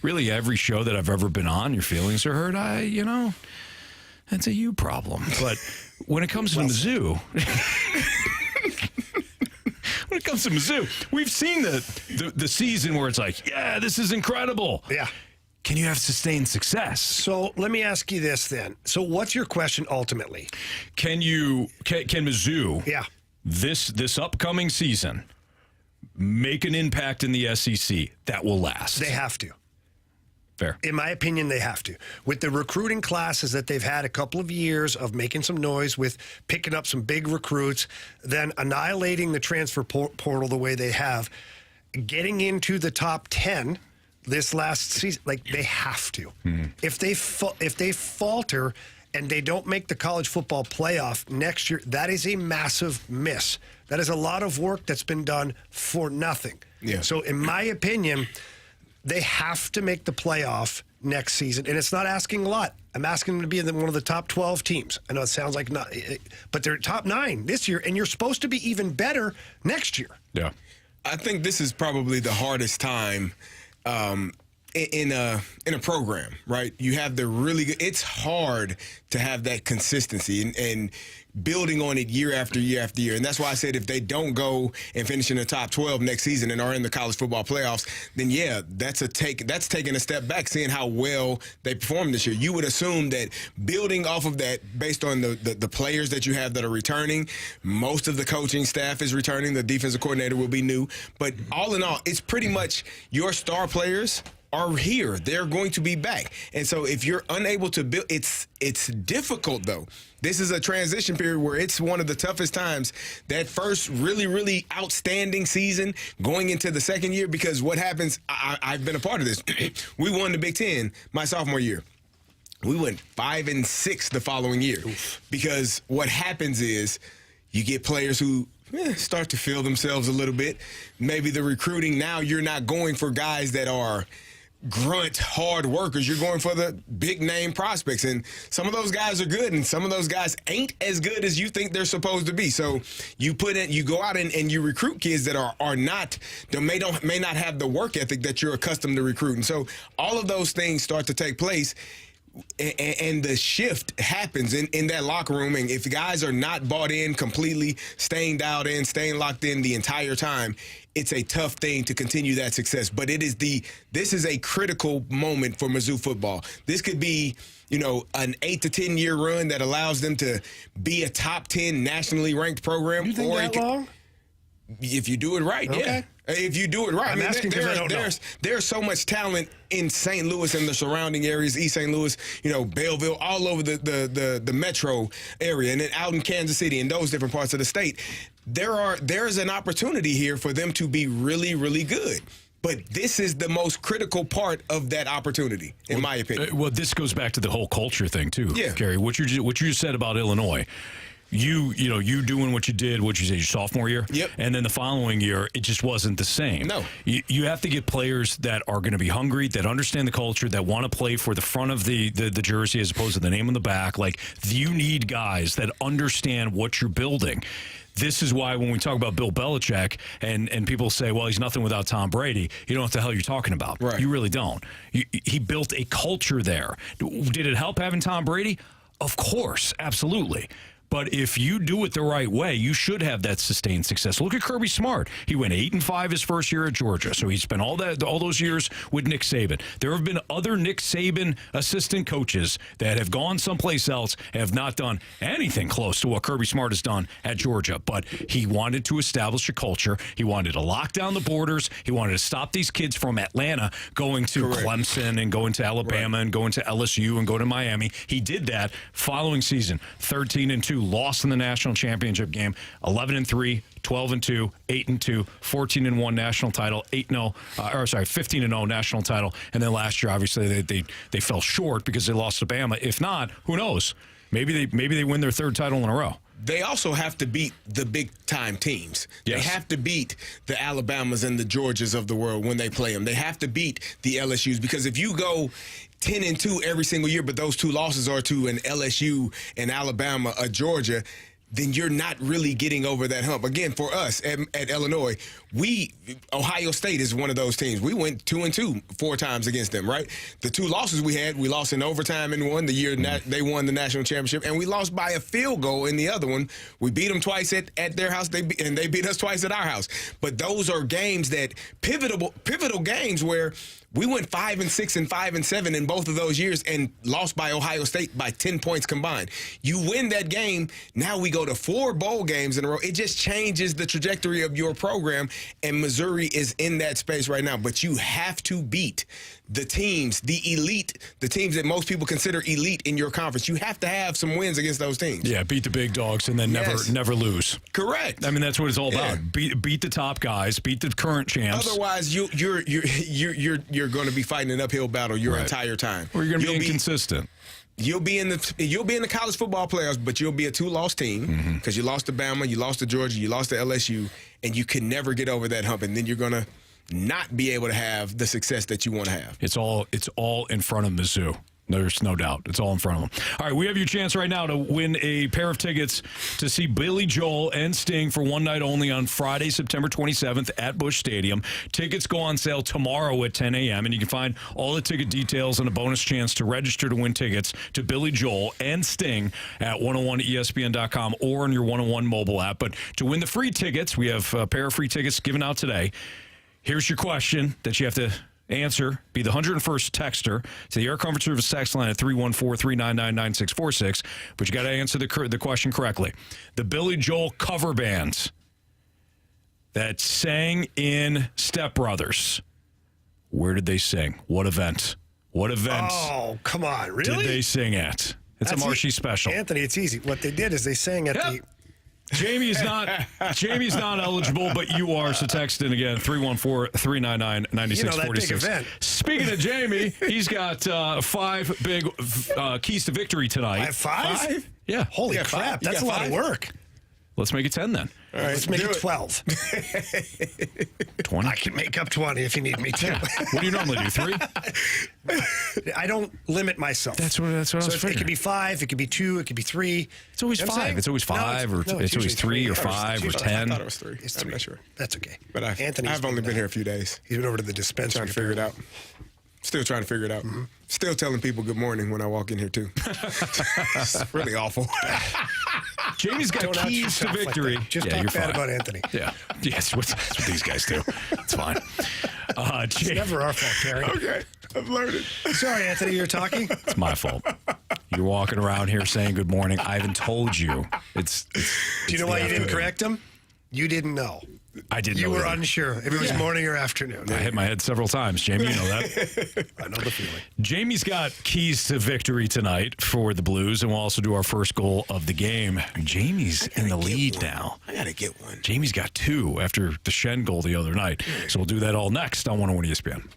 really every show that I've ever been on, your feelings are hurt, that's a you problem. But when it comes to Mizzou... When it comes to Mizzou, we've seen the season where it's like, yeah, this is incredible. Yeah. Can you have sustained success? So let me ask you this then. So what's your question ultimately? Can Mizzou, this upcoming season, make an impact in the SEC that will last? They have to. Fair. In my opinion, they have to. With the recruiting classes that they've had a couple of years of making some noise with picking up some big recruits, then annihilating the transfer portal the way they have, getting into the top 10 this last season, they have to. Mm-hmm. If they falter and they don't make the college football playoff next year, that is a massive miss. That is a lot of work that's been done for nothing. Yeah. So in my opinion, they have to make the playoff next season, and it's not asking a lot. I'm asking them to be in one of the top 12 teams. I know it sounds like not, but they're top 9 this year, and you're supposed to be even better next year. Yeah. I think this is probably the hardest time in a program, right? You have the really good. It's hard to have that consistency and building on it year after year after year. And that's why I said if they don't go and finish in the top 12 next season and are in the college football playoffs, then that's taking a step back, seeing how well they performed this year. You would assume that building off of that, based on the players that you have that are returning, most of the coaching staff is returning. The defensive coordinator will be new. But all in all, it's pretty much your star players are here. They're going to be back. And so if you're unable to build, it's difficult, though. This is a transition period where it's one of the toughest times, that first really, really outstanding season going into the second year, because what happens, I've been a part of this. We won the Big Ten my sophomore year. We went 5-6 the following year. Oof. Because what happens is you get players who start to feel themselves a little bit. Maybe the recruiting now, you're not going for guys that are grunt hard workers. You're going for the big name prospects, and some of those guys are good, and some of those guys ain't as good as you think they're supposed to be. So you go out and you recruit kids that are not, may not have the work ethic that you're accustomed to recruiting. So all of those things start to take place. And the shift happens in that locker room. And if guys are not bought in completely, staying dialed in, staying locked in the entire time, it's a tough thing to continue that success. But this is a critical moment for Mizzou football. This could be, an 8 to 10 year run that allows them to be a top 10 nationally ranked program. You think that long? If you do it right, okay. yeah. If you do it right. I'm asking because I don't know. There's so much talent in St. Louis and the surrounding areas, East St. Louis, Belleville, all over the metro area, and then out in Kansas City and those different parts of the state. There's an opportunity here for them to be really, really good. But this is the most critical part of that opportunity, in my opinion. Well, this goes back to the whole culture thing, too, yeah. Kerry. What you just said about Illinois. You doing what you did, what you said, your sophomore year, yep. And then the following year, it just wasn't the same. No. You have to get players that are going to be hungry, that understand the culture, that want to play for the front of the jersey as opposed to the name on the back. Like, you need guys that understand what you're building. This is why when we talk about Bill Belichick and people say, well, he's nothing without Tom Brady, you don't know what the hell you're talking about. Right. You really don't. He built a culture there. Did it help having Tom Brady? Of course, absolutely. But if you do it the right way, you should have that sustained success. Look at Kirby Smart. He went 8-5 his first year at Georgia. So he spent all those years with Nick Saban. There have been other Nick Saban assistant coaches that have gone someplace else and have not done anything close to what Kirby Smart has done at Georgia. But he wanted to establish a culture. He wanted to lock down the borders. He wanted to stop these kids from Atlanta going to Correct. Clemson and going to Alabama, right, and going to LSU and going to Miami. He did that. Following season, 13-2. Lost in the national championship game, 11-3, 12-2, 8-2, 14-1 national title, 15-0 national title, and then last year obviously they fell short because they lost to Bama. If not, who knows? Maybe they win their third title in a row. They also have to beat the big-time teams. Yes. They have to beat the Alabamas and the Georgias of the world when they play them. They have to beat the LSUs, because if you go 10-2 every single year, but those two losses are to an LSU, an Alabama, a Georgia, then you're not really getting over that hump. Again, for us at Illinois, Ohio State is one of those teams. We went 2-2 4 times against them, right? The 2 losses we lost in overtime in one, the year they won the national championship, and we lost by a field goal in the other one. We beat them twice at their house, and they beat us twice at our house. But those are games that pivotal games where we went 5-6 and 5-7 in both of those years and lost by Ohio State by 10 points combined. You win that game, now we go to 4 bowl games in a row. It just changes the trajectory of your program, and Missouri is in that space right now. But you have to beat the teams, the elite, the teams that most people consider elite in your conference. You have to have some wins against those teams. Yeah, beat the big dogs and then never lose. Correct. I mean, that's what it's all about. Beat the top guys, beat the current champs. Otherwise, you're going to be fighting an uphill battle your entire time. Or you're going to be inconsistent. You'll be in the college football playoffs, but you'll be a 2-loss team because you lost to Bama, you lost to Georgia, you lost to LSU, and you can never get over that hump. And then you're going to not be able to have the success that you want to have. It's all in front of Mizzou. There's no doubt. It's all in front of them. All right, we have your chance right now to win a pair of tickets to see Billy Joel and Sting for one night only on Friday, September 27th at Busch Stadium. Tickets go on sale tomorrow at 10 a.m., and you can find all the ticket details and a bonus chance to register to win tickets to Billy Joel and Sting at 101ESPN.com or on your 101 mobile app. But to win the free tickets, we have a pair of free tickets given out today. Here's your question that you have to answer. Be the 101st texter to the Air Comfort Service text line at 314-399-9646. But you got to answer the question correctly. The Billy Joel cover band that sang in Step Brothers. Where did they sing? What event? What event? Oh, come on. Really? Did they sing at? It's a Marshy special. Anthony, it's easy. What they did is they sang at the... Jamie's not eligible, but you are. So text in again, 314-399-9646. Speaking of Jamie, he's got 5 big keys to victory tonight. I have 5? Yeah. Holy crap. That's a lot of work. Let's make it 10 then. All right, let's make do it it. 12. 20. I can make up 20 if you need me to. What do you normally do? 3? I don't limit myself. That's what I was it figuring. could be 5, it could be 2, it could be 3. It's always You know what I'm 5. saying? It's always 5 No, or it's it's always 3 or 5 or 10. I thought it was 3. It's I'm 3. not sure. That's okay. But Anthony's I've only been here a few days. He's been over to the dispensary Trying to figure it out. Still trying to figure it out. Mm-hmm. Still telling people good morning when I walk in here, too. It's really awful. Jamie's got Don't out keys to yourself like victory. that. Just yeah, talk you're bad fine. about Anthony. Yeah. Yes, that's what these guys do. It's fine. It's never our fault, Carey. Okay, I've learned it. Sorry, Anthony, you're talking. It's my fault. You're walking around here saying good morning. I haven't told you. It's Do you know why you didn't correct him? You didn't know. I didn't You know were either. unsure if it was morning or afternoon. I hit my head several times, Jamie. You know that. I know the feeling. Jamie's got keys to victory tonight for the Blues, and we'll also do our first goal of the game. Jamie's in the lead now. I got to get one. Jamie's got 2 after the Shen goal the other night. So we'll do that all next on 101 ESPN.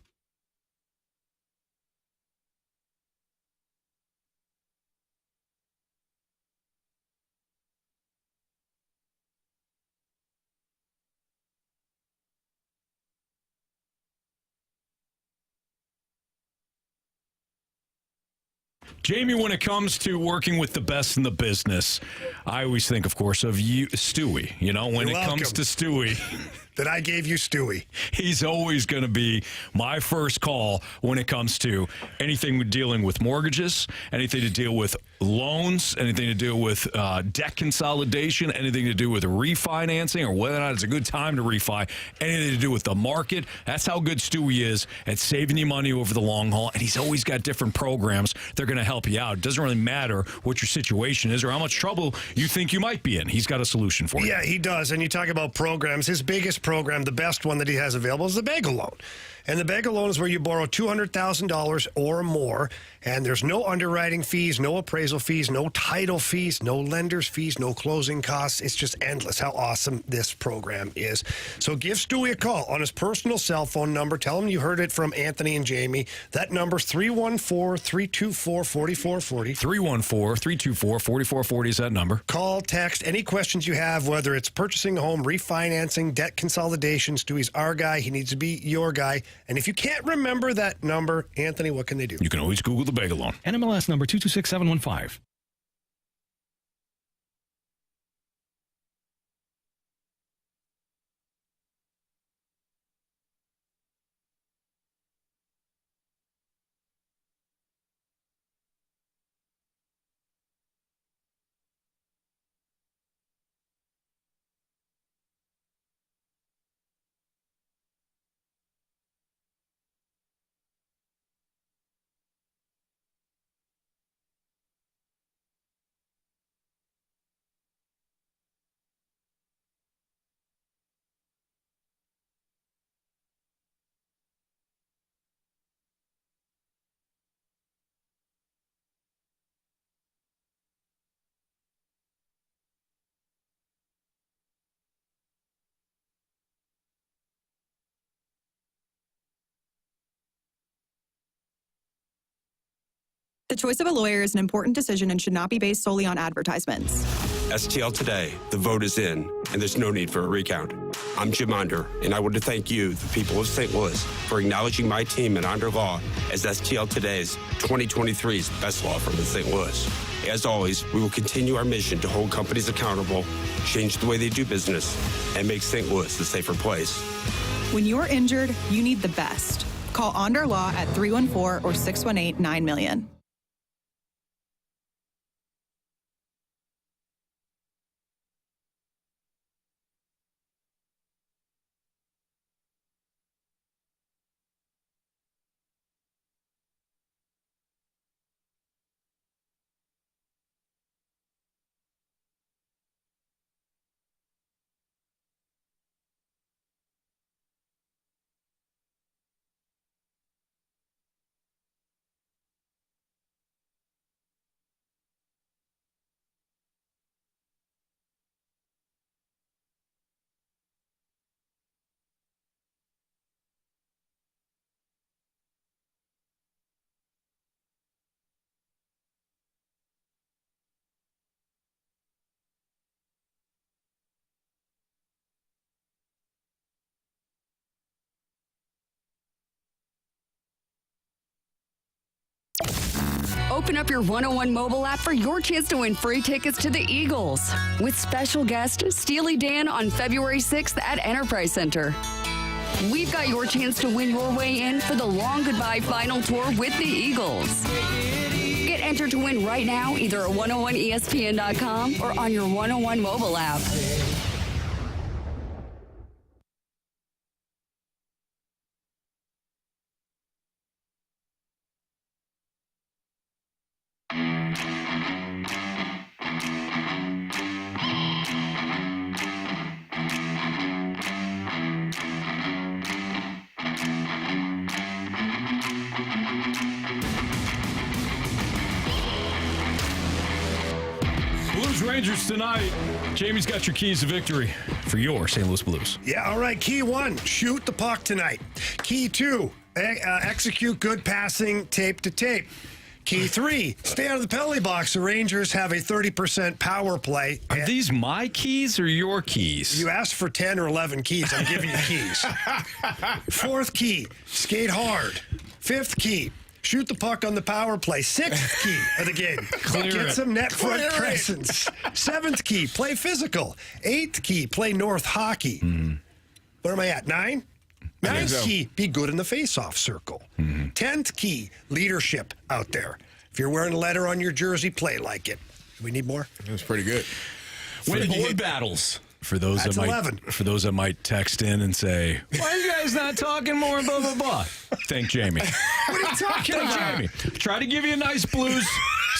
Jamie, when it comes to working with the best in the business, I always think, of course, of you, Stewie. You know, when You're it comes welcome. to Stewie, That I gave you Stewie. he's always going to be my first call when it comes to anything dealing with mortgages, anything to deal with loans, anything to do with debt consolidation, anything to do with refinancing or whether or not it's a good time to refi, anything to do with the market. That's how good Stewie is at saving you money over the long haul. And he's always got different programs that are going to help you out. It doesn't really matter what your situation is or how much trouble you think you might be in. He's got a solution for you. Yeah, he does. And you talk about programs. His biggest program, the best one that he has available, is the Bagel Loan. And the Bagel Loan is where you borrow $200,000 or more, and there's no underwriting fees, no appraisal fees, no title fees, no lender's fees, no closing costs. It's just endless how awesome this program is. So give Stewie a call on his personal cell phone number. Tell him you heard it from Anthony and Jamie. That number's 314-324-4440. 314-324-4440 is that number. Call, text, any questions you have, whether it's purchasing a home, refinancing, debt consolidation. Stewie's our guy. He needs to be your guy. And if you can't remember that number, Anthony, what can they do? You can always Google the Bagel Loan. NMLS number 226715. The choice of a lawyer is an important decision and should not be based solely on advertisements. STL today, the vote is in, and there's no need for a recount. I'm Jim Onder, and I want to thank you, the people of St. Louis, for acknowledging my team at Onder Law as STL Today's 2023's best law firm in St. Louis. As always, we will continue our mission to hold companies accountable, change the way they do business, and make St. Louis a safer place. When you're injured, you need the best. Call Onder Law at 314 or 618-90000. Open up your 101 mobile app for your chance to win free tickets to the Eagles with special guest Steely Dan on February 6th at Enterprise Center. We've got your chance to win your way in for the Long Goodbye Final Tour with the Eagles. Get entered to win right now, either at 101ESPN.com or on your 101 mobile app. Rangers tonight. Jamie's got your keys to victory for your St. Louis Blues. Yeah, all right. Key 1, shoot the puck tonight. Key 2, execute good passing tape to tape. Key 3, stay out of the penalty box. The Rangers have a 30% power play. Are these my keys or your keys? You asked for 10 or 11 keys. I'm giving you keys. 4th key, skate hard. 5th key, shoot the puck on the power play. 6th key of the game, get some net front presence. 7th key, play physical. 8th key, play North hockey. Where am I at? 9? 9th key, be good in the face-off circle. 10th key, leadership out there. If you're wearing a letter on your jersey, play like it. Do we need more? That's pretty good. Win board battles. For those that might text in and say, "Why are you guys not talking more?" Blah blah blah. Thank Jamie. What are you talking about? Jamie. Try to give you a nice Blues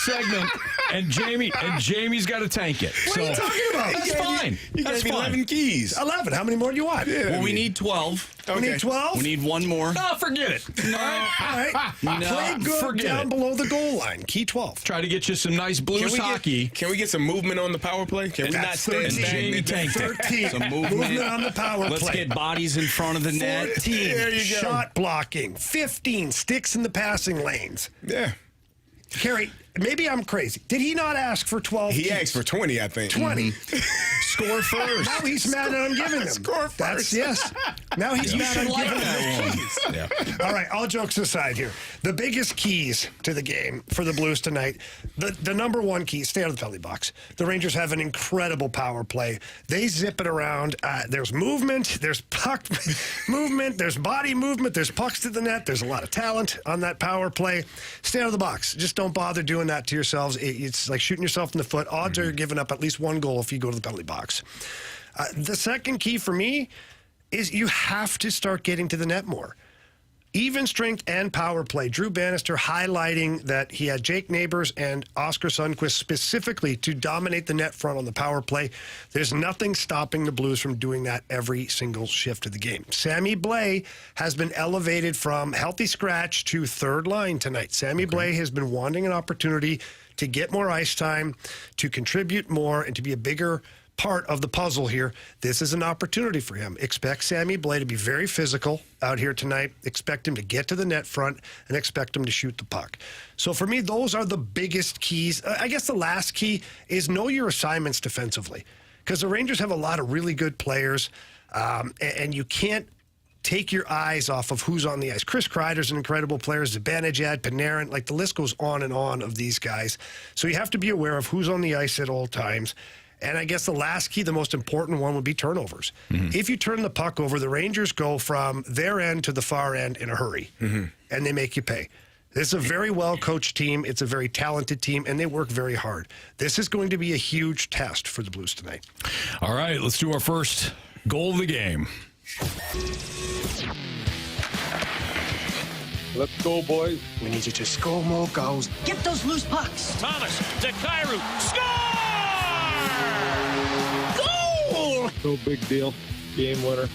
segment, and Jamie's got to tank it. What are you talking about? That's fine. That's 11 keys. 11. How many more do you want? Yeah, well, we need 12. We need 12? We need one more. No, forget it. All right. Play good down below the goal line. Key 12. Try to get you some nice Blues hockey. Can we get some movement on the power play? Can we not stand Jamie tanked it. 13. Some movement on the power Let's play. get bodies in front of the net. 14. There you go. Shot blocking. 15. Sticks in the passing lanes. Yeah. Carey, maybe I'm crazy. Did he not ask for 12 He keys? asked for 20, I think. 20. Score first. Now he's mad that I'm giving him. Score first. Yes. Now he's mad I'm giving him that the keys. Yeah. All right, all jokes aside here. The biggest keys to the game for the Blues tonight, the number one key, stay out of the penalty box. The Rangers have an incredible power play. They zip it around. There's movement. There's puck movement. There's body movement. There's pucks to the net. There's a lot of talent on that power play. Stay out of the box. Just don't bother doing that to yourselves. It's like shooting yourself in the foot. Odds are you're giving up at least one goal if you go to the penalty box. The second key for me is you have to start getting to the net more. Even strength and power play. Drew Bannister highlighting that he had Jake Neighbors and Oscar Sundqvist specifically to dominate the net front on the power play. There's nothing stopping the Blues from doing that every single shift of the game. Sammy Blais has been elevated from healthy scratch to third line tonight. Sammy Blais has been wanting an opportunity to get more ice time, to contribute more, and to be a bigger part of the puzzle here. This is an opportunity for him. Expect Sammy Blais to be very physical out here tonight. Expect him to get to the net front and expect him to shoot the puck. So for me, those are the biggest keys. I guess the last key is know your assignments defensively, because the Rangers have a lot of really good players, and you can't take your eyes off of who's on the ice. Chris Kreider's an incredible player. Zibanejad, Panarin, like the list goes on and on of these guys. So you have to be aware of who's on the ice at all times. And I guess the last key, the most important one, would be turnovers. If you turn the puck over, the Rangers go from their end to the far end in a hurry, and they make you pay. This is a very well-coached team. It's a very talented team, and they work very hard. This is going to be a huge test for the Blues tonight. All right, let's do our first goal of the game. Let's go, boys. We need you to score more goals. Get those loose pucks. Thomas to Cairo. Score! Goal! No big deal. Game winner.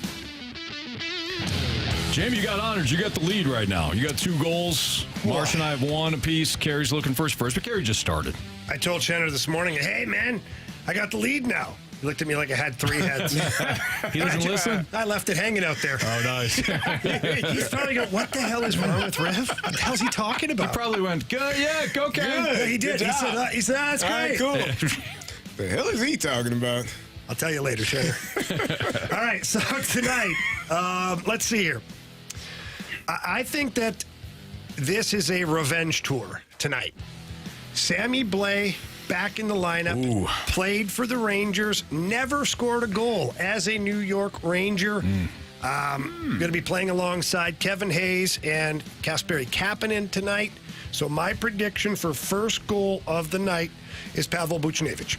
Jamie, you got honors. You got the lead right now. You got 2 goals. Marsh and I have 1 apiece. Carey's looking first, but Carey just started. I told Chandler this morning, hey, man, I got the lead now. He looked at me like I had 3 heads. He doesn't listen? I left it hanging out there. Oh, nice. He's probably going, what the hell is wrong with Rev? What the hell's he talking about? He probably went, go Ken. Yeah, he did. He said, that's great. All right, cool. The hell is he talking about? I'll tell you later, Shannon. All right, so tonight, let's see here. I think that this is a revenge tour tonight. Sammy Blais back in the lineup, played for the Rangers, never scored a goal as a New York Ranger. Going to be playing alongside Kevin Hayes and Kasperi Kapanen tonight. So my prediction for first goal of the night is Pavel Buchnevich.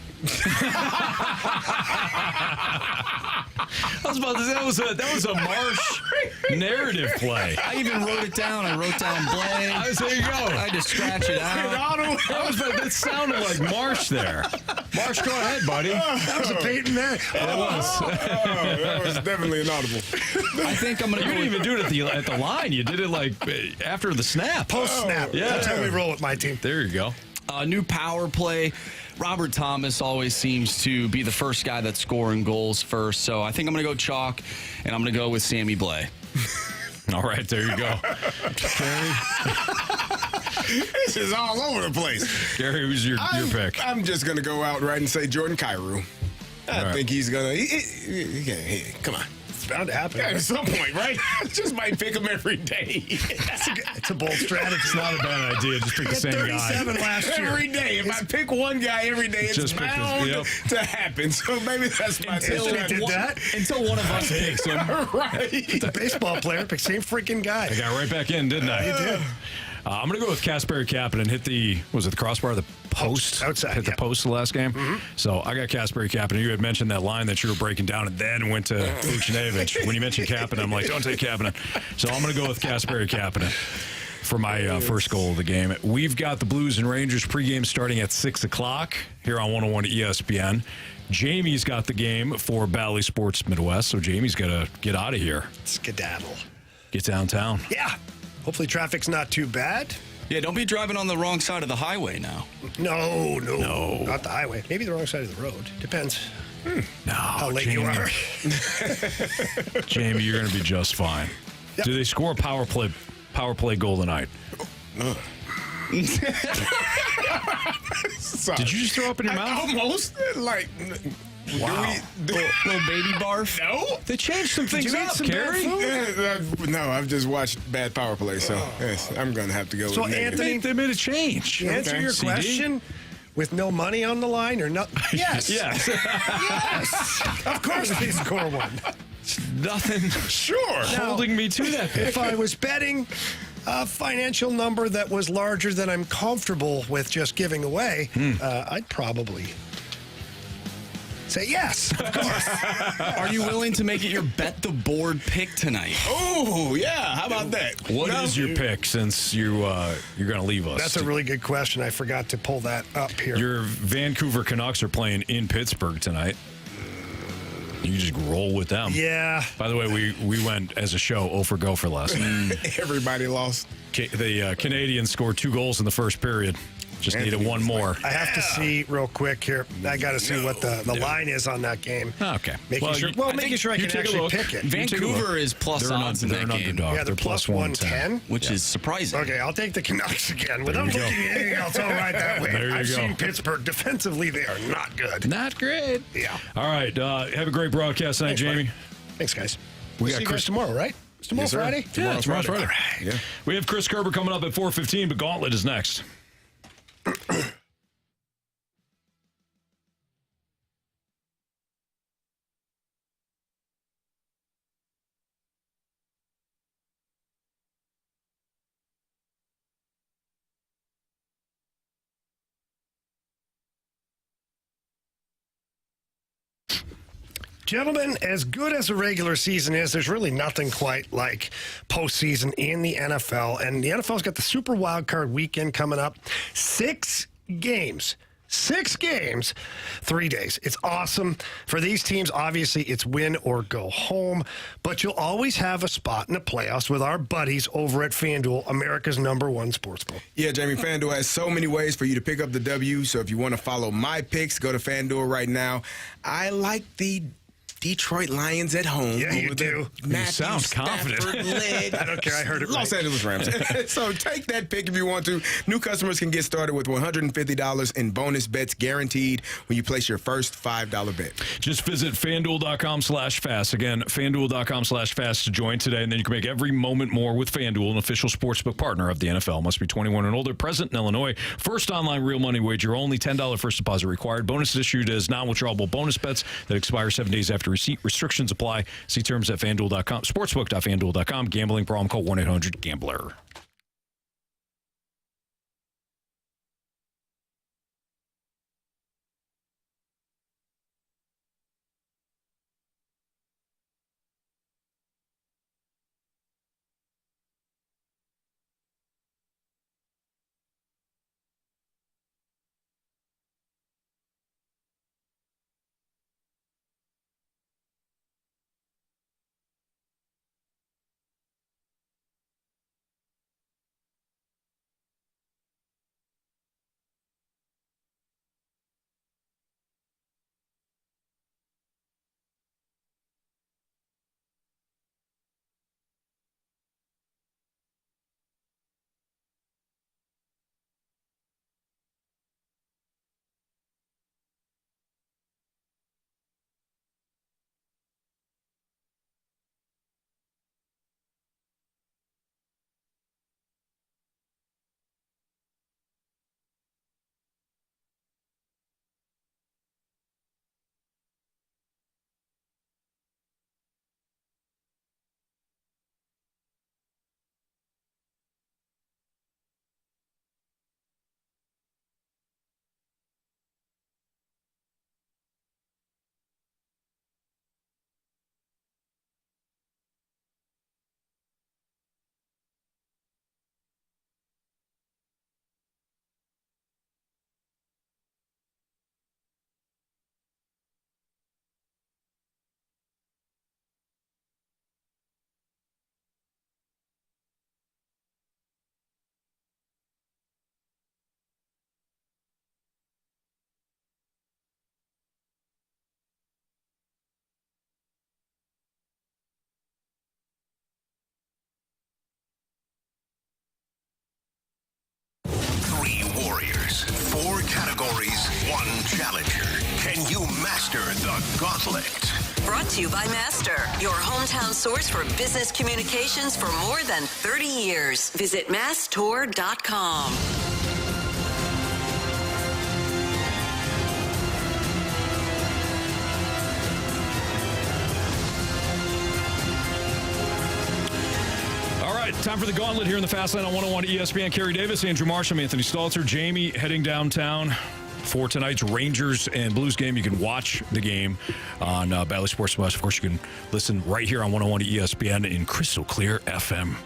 I was about to say that was a Marsh narrative play. I even wrote it down. I wrote down Blais. There you go. I had to scratch it out. That sounded like Marsh there. Marsh, go ahead, buddy. That was a Peyton Manning. That was. That was definitely inaudible. I think I'm going to You didn't even do it at the line. You did it like after the snap. Post-snap. Yeah. That's how we roll with my team. There you go. New power play. Robert Thomas always seems to be the first guy that's scoring goals first. So I think I'm going to go chalk, and I'm going to go with Sammy Blais. All right, there you go. This is all over the place. Gary, who's your pick? I'm just going to go out right and say Jordan Kyrou. I think he's going to. Come on. It's bound to happen. Yeah, at some point, right? Just might pick him every day. It's a bold strategy. It's not a bad idea. Just pick the same 37 guy. last year. Every day. If I pick one guy every day, it's Just pick bound this, to happen. So maybe that's my strategy. Until one of us picks him. Right. The baseball player picked same freaking guy. I got right back in, didn't I? You did. I'm going to go with Kasperi Kapanen. Hit the crossbar, the post? Outside, Hit the post the last game. So I got Kasperi Kapanen. You had mentioned that line that you were breaking down and then went to Buchnevich. When you mentioned Kapanen, I'm like, don't take Kapanen. So I'm going to go with Kasperi Kapanen for my first goal of the game. We've got the Blues and Rangers pregame starting at 6 o'clock here on 101 ESPN. Jamie's got the game for Bally Sports Midwest, so Jamie's got to get out of here. Skedaddle. Get downtown. Yeah. Hopefully traffic's not too bad. Yeah, don't be driving on the wrong side of the highway now. No. Not the highway. Maybe the wrong side of the road. Depends. No, How late Jamie, you are. Jamie, you're going to be just fine. Yep. Do they score a power play goal tonight? No. Did you just throw up in your mouth? Almost. Like, wow. Little baby barf? No. They changed some things up, Carey. No, I've just watched bad power play, so yes, I'm going to have to go So, with negative. Anthony, They made a change. to answer your CD? question, with no money on the line or not? Yes. Yes. Yes. Of course they score one. Nothing holding me to that pick. If I was betting a financial number that was larger than I'm comfortable with just giving away, I'd probably say yes, of course. Are you willing to make it your bet the board pick tonight? Oh, yeah. How about that? What is your pick since you're going to leave us? That's a really good question. I forgot to pull that up here. Your Vancouver Canucks are playing in Pittsburgh tonight. You can just roll with them. Yeah. By the way, we went as a show 0 for go for last night. Everybody lost. The Canadians scored 2 goals in the first period. Just needed one more. I have to see real quick here. I got to see what the line is on that game. Okay. Making sure I can actually pick it. Vancouver is plus odds in that game. Underdog. Yeah, they're plus 110. Which is surprising. Okay, I'll take the Canucks again. Without looking at anything else, I'll ride that way. There you I've go. seen Pittsburgh. Defensively, they are not good. Not great. Yeah. All right. Have a great broadcast tonight, Jamie. Thanks, guys. We We'll got see you Chris guys tomorrow, right? It's tomorrow Friday? Yeah, tomorrow's Friday. All right. Yeah. We have Chris Kerber coming up at 4:15, but Gauntlet is next. Gentlemen, as good as a regular season is, there's really nothing quite like postseason in the NFL. And the NFL's got the Super Wild Card weekend coming up. 6 games. 6 games, 3 days. It's awesome. For these teams, obviously, it's win or go home. But you'll always have a spot in the playoffs with our buddies over at FanDuel, America's #1 sportsbook. Yeah, Jamie, FanDuel has so many ways for you to pick up the W. So if you want to follow my picks, go to FanDuel right now. I like the Detroit Lions at home. Yeah, you do. You sound confident. I don't care. I heard it right. Los Angeles Rams. So take that pick if you want to. New customers can get started with $150 in bonus bets guaranteed when you place your first $5 bet. Just visit FanDuel.com/fast. Again, FanDuel.com/fast to join today, and then you can make every moment more with FanDuel, an official sportsbook partner of the NFL. Must be 21 and older, present in Illinois. First online real money wager, only $10 first deposit required. Bonuses issued as non-withdrawable bonus bets that expire 7 days after receipt. Restrictions apply. See terms at FanDuel.com. Sportsbook.FanDuel.com. Gambling problem, call 1-800-GAMBLER. Warriors, 4 categories, 1 challenger. Can you master the Gauntlet? Brought to you by Master, your hometown source for business communications for more than 30 years. Visit masstour.com. Time for the Gauntlet here in the Fast Lane on 101 ESPN. Kerry Davis, Andrew Marsham, Anthony Stalter, Jamie heading downtown for tonight's Rangers and Blues game. You can watch the game on Bally Sports Plus. Of course, you can listen right here on 101 ESPN in crystal clear FM.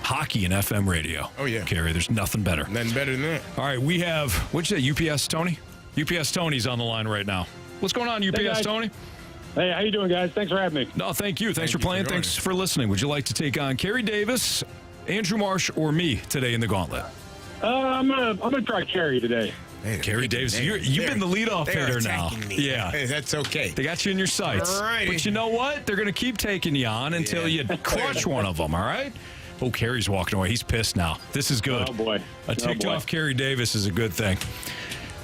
Hockey and FM radio. Oh, yeah. Kerry, there's nothing better. Nothing better than that. All right, we have, what'd you say, UPS Tony? UPS Tony's on the line right now. What's going on, UPS Tony? Hey, how you doing, guys? Thanks for having me. No, thank you. Thanks for playing. Thanks for listening. Would you like to take on Kerry Davis, Andrew Marsh, or me today in the Gauntlet? I'm gonna try Kerry today. Man, Kerry Davis, you've been the leadoff hitter now. Me. Yeah, hey, that's okay. They got you in your sights. Alrighty. But you know what? They're going to keep taking you on until you crush one of them. All right. Oh, Kerry's walking away. He's pissed now. This is good. Oh boy, a ticked off Kerry Davis is a good thing.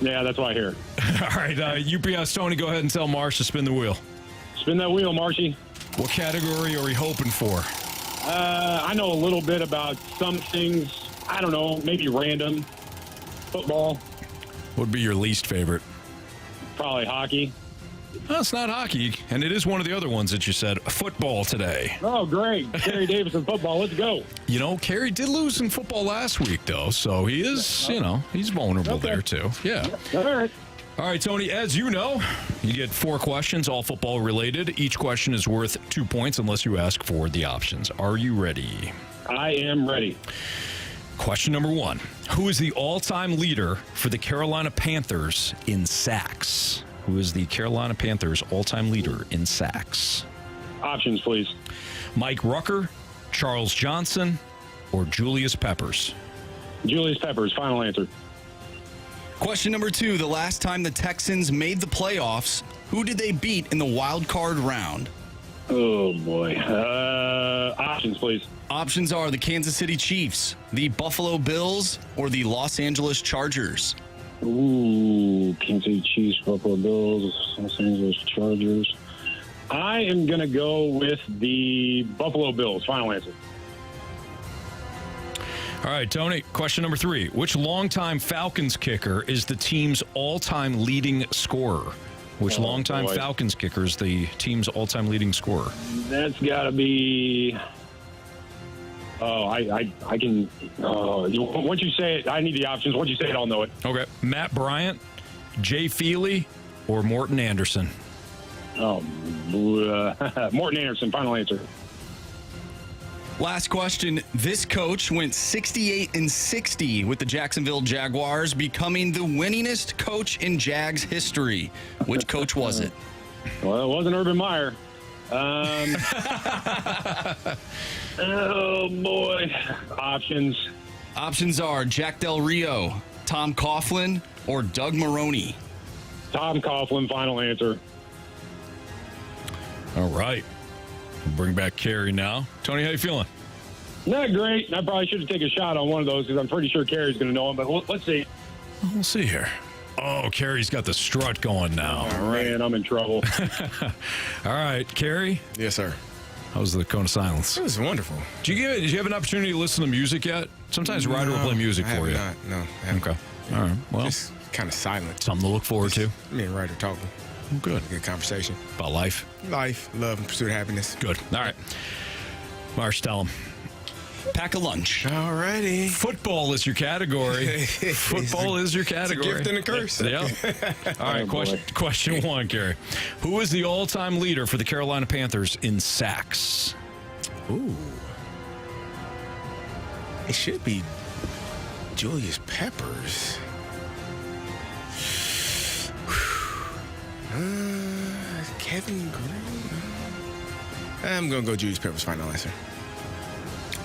Yeah, that's why I hear. All right, UPS Tony, go ahead and tell Marsh to spin the wheel. Spin that wheel, Marshy. What category are we hoping for? I know a little bit about some things. I don't know, maybe random. Football. What would be your least favorite? Probably hockey. No, it's not hockey, and it is one of the other ones that you said. Football today. Oh, great. Kerry Davis in football. Let's go. You know, Kerry did lose in football last week, though, so he is, he's vulnerable there, too. Yeah. All right. All right, Tony, as you know, you get 4 questions, all football related. Each question is worth 2 points unless you ask for the options. Are you ready? I am ready. Question number 1. Who is the all-time leader for the Carolina Panthers in sacks? Who is the Carolina Panthers all-time leader in sacks? Options, please. Mike Rucker, Charles Johnson, or Julius Peppers? Julius Peppers, final answer. Question number 2. The last time the Texans made the playoffs, Who did they beat in the wild card round? Oh, boy. Options, please. Options are the Kansas City Chiefs, the Buffalo Bills, or the Los Angeles Chargers. Ooh, Kansas City Chiefs, Buffalo Bills, Los Angeles Chargers. I am going to go with the Buffalo Bills. Final answer. All right, Tony, question number 3. Which longtime Falcons kicker is the team's all-time leading scorer? Which longtime Falcons kicker is the team's all-time leading scorer? That's got to be... Oh, I can... once you say it, I need the options. Once you say it, I'll know it. Okay. Matt Bryant, Jay Feely, or Morton Anderson? Morton Anderson, final answer. Last question. This coach went 68-60 with the Jacksonville Jaguars, becoming the winningest coach in Jags history. Which coach was it? Well, it wasn't Urban Meyer. Oh, boy. Options. Options are Jack Del Rio, Tom Coughlin, or Doug Maroney. Tom Coughlin, final answer. All right. We'll bring back Carey now. Tony, how you feeling? Not great. I probably should have taken a shot on one of those because I'm pretty sure Carey's going to know him, but let's see. We'll see here. Oh, Carey's got the strut going now. Oh, man, I'm in trouble. All right, Carey? Yes, sir. How was the Cone of Silence? It was wonderful. Did you have an opportunity to listen to music yet? Sometimes Ryder will play music for you. No, I haven't. Okay. All right. Well, just kind of silent. Something to look forward to. Me and Ryder talking. Good. Good conversation. About life? Life, love, and pursuit of happiness. Good. All right. Marsh, tell him. Pack a lunch. All righty. Football is your category. Football is your category. It's a gift and a curse. Yeah. All right. Question 1, Carey. Who is the all-time leader for the Carolina Panthers in sacks? Ooh. It should be Julius Peppers. Kevin Green. I'm going to go Julius Peppers, final answer.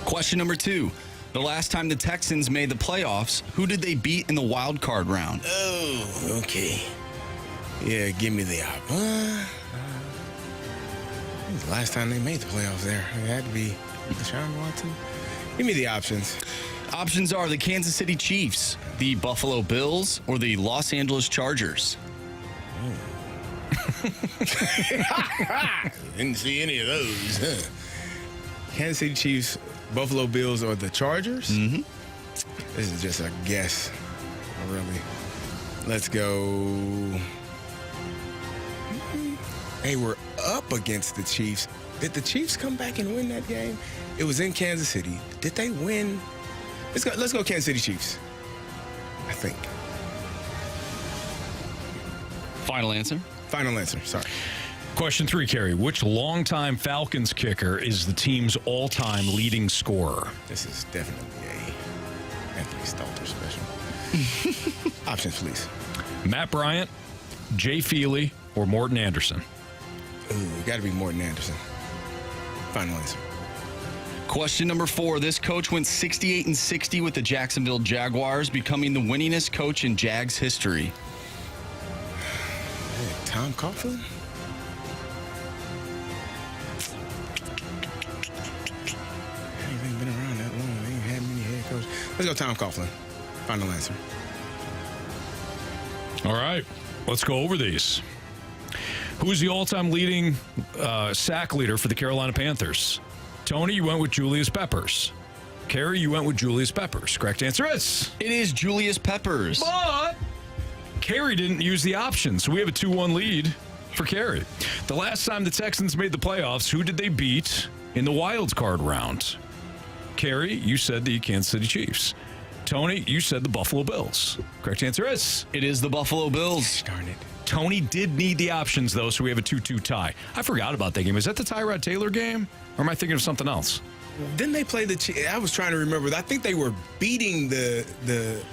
Question number 2. The last time the Texans made the playoffs, who did they beat in the wild card round? Oh, okay. Yeah, give me the op. The last time they made the playoffs there, it had to be Deshaun Watson. Give me the options. Options are the Kansas City Chiefs, the Buffalo Bills, or the Los Angeles Chargers. Didn't see any of those. Huh? Kansas City Chiefs, Buffalo Bills, or the Chargers? Mm-hmm. This is just a guess, really. Let's go. They were up against the Chiefs. Did the Chiefs come back and win that game? It was in Kansas City. Did they win? Let's go Kansas City Chiefs, I think. Final answer? Final answer, sorry. Question 3, Carey. Which longtime Falcons kicker is the team's all-time leading scorer? This is definitely a Anthony Stalter special. Options, please. Matt Bryant, Jay Feely, or Morton Anderson? Ooh, got to be Morton Anderson. Final answer. Question number 4. This coach went 68-60 with the Jacksonville Jaguars, becoming the winningest coach in Jags history. Tom Coughlin? He ain't been around that long. They ain't had many head coaches. Let's go Tom Coughlin. Final answer. All right. Let's go over these. Who's the all-time leading sack leader for the Carolina Panthers? Tony, you went with Julius Peppers. Carey, you went with Julius Peppers. Correct answer is? It is Julius Peppers. But Carey didn't use the options, so we have a 2-1 lead for Carey. The last time the Texans made the playoffs, who did they beat in the wild card round? Carey, you said the Kansas City Chiefs. Tony, you said the Buffalo Bills. Correct answer is? It is the Buffalo Bills. Darn it. Tony did need the options, though, so we have a 2-2 tie. I forgot about that game. Is that the Tyrod Taylor game? Or am I thinking of something else? Didn't they play the Chiefs? I was trying to remember. I think they were beating the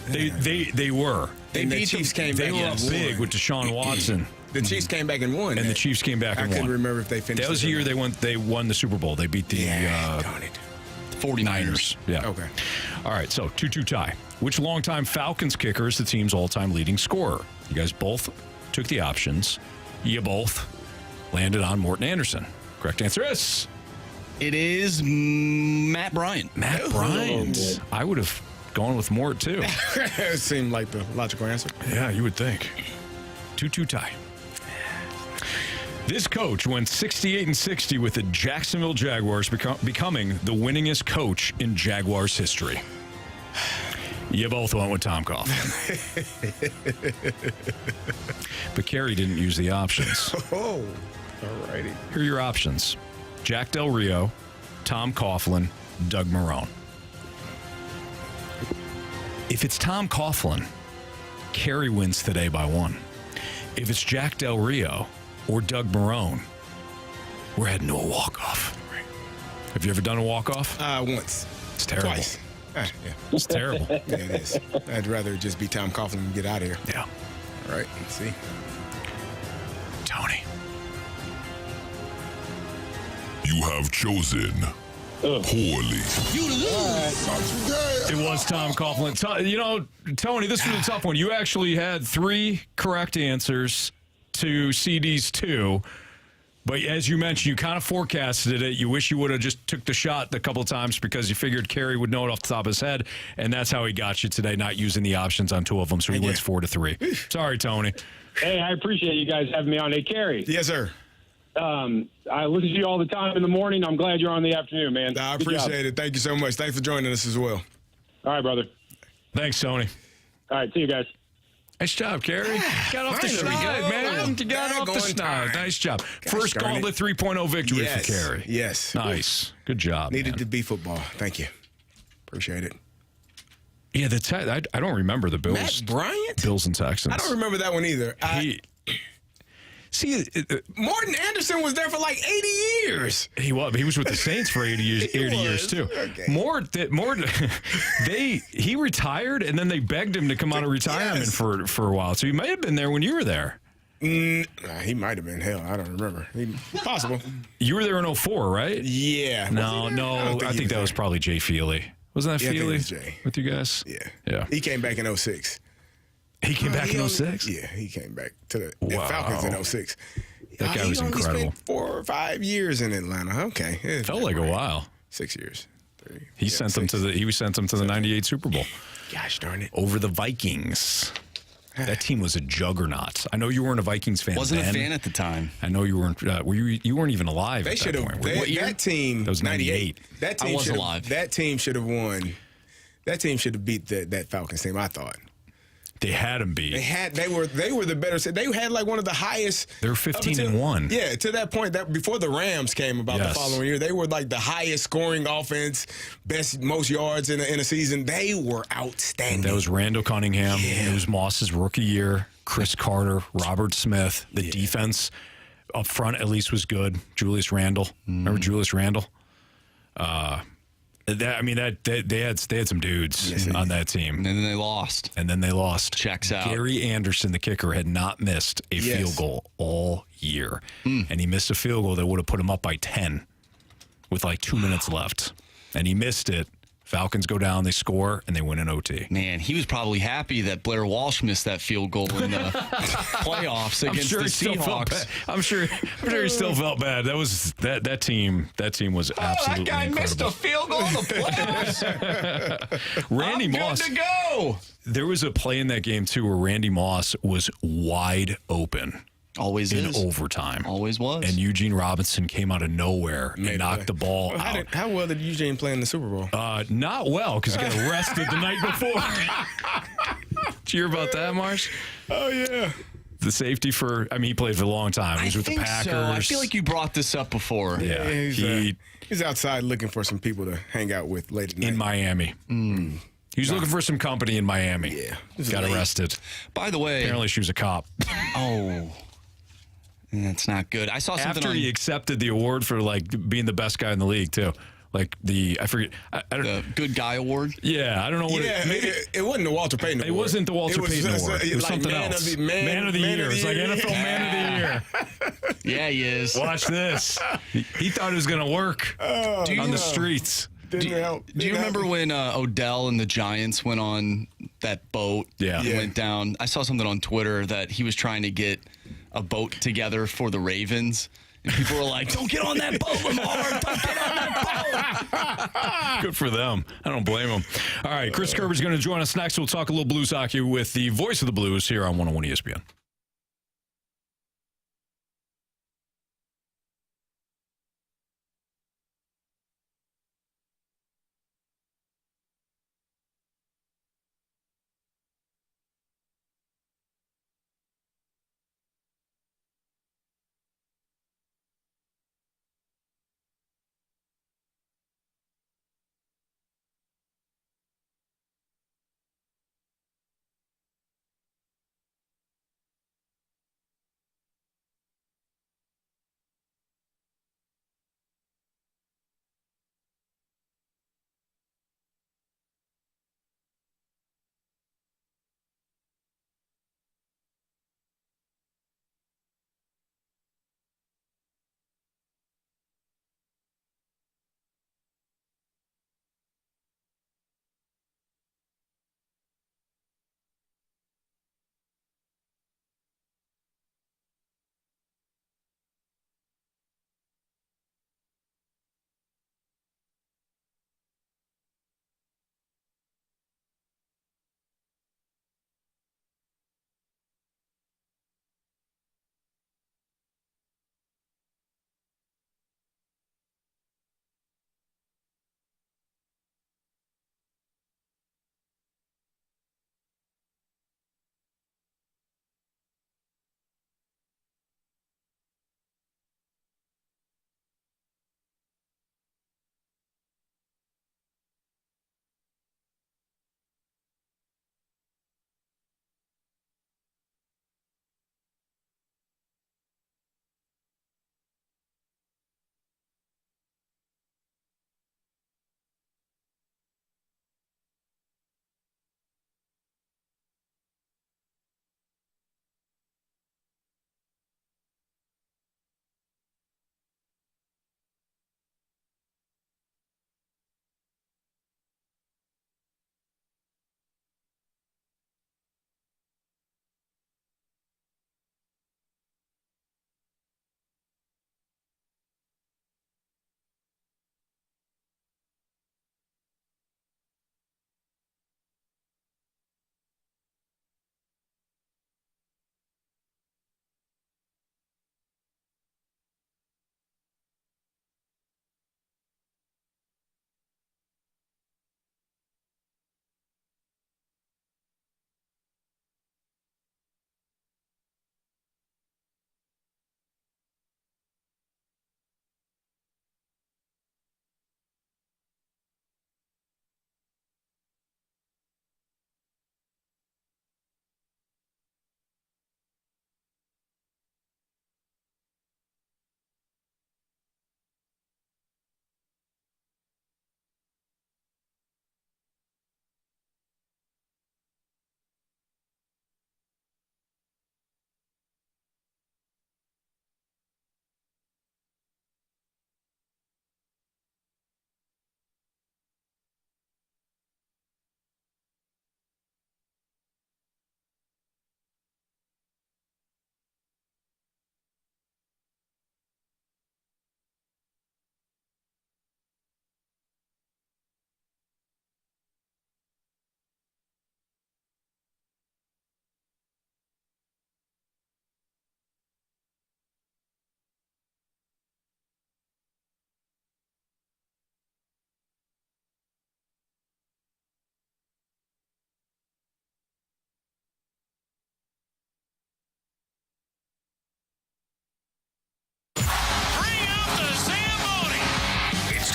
They were. And the Chiefs came back. They were up big with Deshaun Watson. The Chiefs came back and won. And the Chiefs came back and won. I couldn't remember if they finished. That was the year they won the Super Bowl. They beat the 49ers. Yeah. Okay. All right, so 2-2 tie. Which longtime Falcons kicker is the team's all-time leading scorer? You guys both took the options. You both landed on Morton Anderson. Correct answer is? It is Matt Bryant. Matt Bryant. I would have gone with Mort, too. It seemed like the logical answer. Yeah, you would think. 2-2 tie. This coach went 68-60 with the Jacksonville Jaguars, becoming the winningest coach in Jaguars history. You both went with Tom Coughlin. But Carey didn't use the options. Oh, all righty. Here are your options. Jack Del Rio, Tom Coughlin, Doug Marrone. If it's Tom Coughlin, Carey wins today by 1. If it's Jack Del Rio or Doug Marrone, we're heading to a walk-off. Have you ever done a walk-off? Once. It's terrible. Twice. Yeah. It's terrible. Yeah, it is. I'd rather just be Tom Coughlin and get out of here. Yeah. All right, let's see. Tony. You have chosen poorly. You lose. It was Tom Coughlin. Tony, this was a tough one. You actually had 3 correct answers to CD's 2. But as you mentioned, you kind of forecasted it. You wish you would have just took the shot a couple of times because you figured Carey would know it off the top of his head. And that's how he got you today, not using the options on 2 of them. So he wins 4-3. Sorry, Tony. Hey, I appreciate you guys having me on. Hey, Carey. Yes, sir. I listen to you all the time in the morning. I'm glad you're on the afternoon, man. I appreciate it. Thank you so much. Thanks for joining us as well. All right, brother. Thanks, Tony. All right, see you guys. Nice job, Carey. Got off the schneid, man. You got off the schneid. Nice job. First Gauntlet 3.0 victory for Carey. Yes. Nice. Good job. Needed to be football. Thank you. Appreciate it. Yeah, I don't remember the Bills. Matt Bryant? Bills and Texans. I don't remember that one either. Morton Anderson was there for like 80 years. He was with the Saints for 80 years too. Okay. He retired and then they begged him to come out of retirement for a while. So he may have been there when you were there. He might have been. Hell, I don't remember. Possible. You were there in 2004, right? Yeah. No. I think that was probably Jay Feely. Wasn't that Feely with you guys? Yeah. He came back in 2006. He came back in 2006? Yeah, he came back to the Falcons in 2006. That guy was incredible. He spent 4 or 5 years in Atlanta. Okay. It felt like a while. 6 years. He sent them to the 98 Super Bowl. Gosh darn it. Over the Vikings. That team was a juggernaut. I know you weren't a Vikings fan. Wasn't a fan at the time. I know you weren't. You weren't even alive at that point. What year? That team. That was 98. That team I was alive. That team should have won. That team should have beat that Falcons team, I thought. They had them beat. They were the better. They had like one of the highest. They were 15-1. Yeah, to that point, that before the Rams came about the following year, they were like the highest scoring offense, most yards in a season. They were outstanding. That was Randall Cunningham. It was Moss's rookie year. Chris Carter, Robert Smith. The defense up front at least was good. Julius Randle. Remember Julius Randle? They had some dudes on that team. And then they lost. Checks out. Gary Anderson, the kicker, had not missed a field goal all year. And he missed a field goal that would have put him up by 10 with like 2 minutes left. And he missed it. Falcons go down, they score, and they win in OT. Man, he was probably happy that Blair Walsh missed that field goal in the playoffs against the Seahawks. I'm sure he still felt bad. That was that team. That team was absolutely that guy incredible. missed a field goal in the playoffs. Randy Moss. Good to go. There was a play in that game too where Randy Moss was wide open. Always in is. overtime. Always was. And Eugene Robinson came out of nowhere and knocked the ball out. How well did Eugene play in the Super Bowl? Not well, because he got arrested the night before. Did you hear about that, Marsh? Oh, yeah. The safety he played for a long time. He was with the Packers. So. I feel like you brought this up before. Yeah. He's outside looking for some people to hang out with late at night. In Miami. He was looking for some company in Miami. Yeah. Got arrested. By the way. Apparently she was a cop. Oh. That's not good. I saw something after he accepted the award for being the best guy in the league too. I forget. I don't the good guy award. Yeah, I don't know what. It wasn't the Walter Payton Award. It wasn't the Walter Payton Award. It was something else. Man of the year. It's like NFL Man of the Year. Yeah, he is. Watch this. He thought it was going to work on the streets. Do you remember when Odell and the Giants went on that boat? Yeah. And went down? I saw something on Twitter that he was trying to get a boat together for the Ravens. And people were like, don't get on that boat, Lamar. Don't get on that boat. Good for them. I don't blame them. All right, Chris Kerber's going to join us next. We'll talk a little Blues hockey with the voice of the Blues here on 101 ESPN.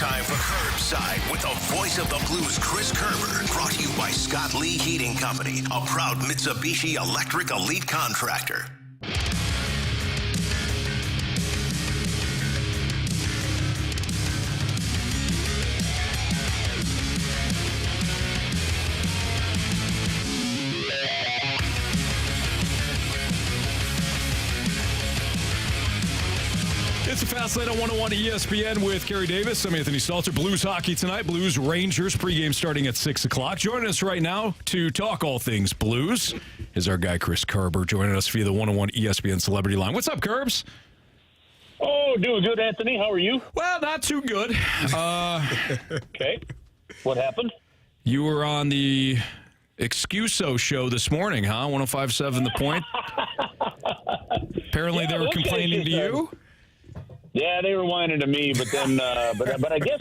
Time for Curbside with the voice of the Blues, Chris Kerber. Brought to you by Scott Lee Heating Company, a proud Mitsubishi Electric Elite contractor. It's a Fast Lane on 101 ESPN with Kerry Davis. I'm Anthony Stalter. Blues hockey tonight. Blues Rangers pregame starting at 6 o'clock. Joining us right now to talk all things Blues is our guy Chris Kerber, joining us via the 101 ESPN Celebrity Line. What's up, Kerbs? Oh, doing good, Anthony. How are you? Well, not too good. Okay. What happened? You were on the Excuso show this morning, huh? 105.7 The Point. Apparently, they were complaining to you. Yeah, they were whining to me, but then, but I guess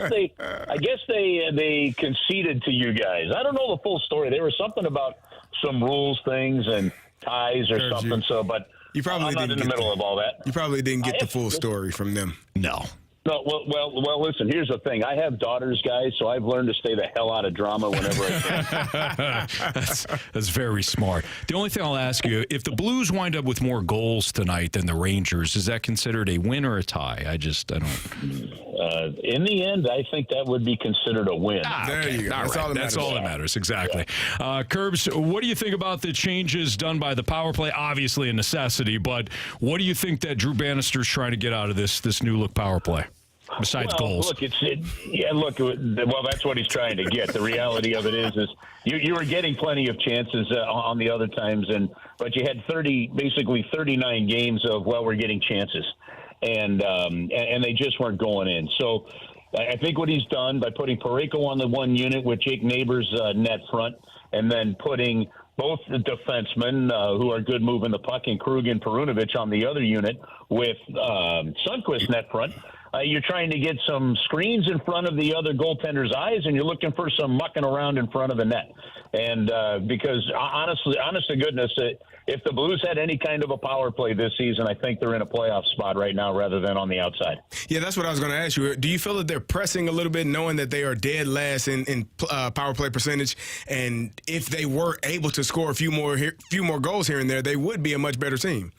they conceded to you guys. I don't know the full story. There was something about some rules things and ties or something. But you probably I'm not in the middle of all that. You probably didn't get the full story from them. No. No, well. Listen. Here's the thing. I have daughters, guys, so I've learned to stay the hell out of drama whenever I can. That's very smart. The only thing I'll ask you: if the Blues wind up with more goals tonight than the Rangers, is that considered a win or a tie? I don't. In the end, I think that would be considered a win. There you go. That's all that matters. Exactly. Yeah. Kerbs, what do you think about the changes done by the power play? Obviously a necessity, but what do you think that Drew Bannister's trying to get out of this new look power play? Besides goals. Look, well, that's what he's trying to get. The reality of it is you were getting plenty of chances on the other times, but you had basically 39 games of, we're getting chances, and they just weren't going in. So I think what he's done by putting Parayko on the one unit with Jake Neighbors net front, and then putting both the defensemen who are good moving the puck, and Krug and Perunovic on the other unit with Sundqvist net front. You're trying to get some screens in front of the other goaltender's eyes, and you're looking for some mucking around in front of the net. And because, honest to goodness, if the Blues had any kind of a power play this season, I think they're in a playoff spot right now rather than on the outside. Yeah, that's what I was going to ask you. Do you feel that they're pressing a little bit, knowing that they are dead last in power play percentage? And if they were able to score a few more goals here and there, they would be a much better team.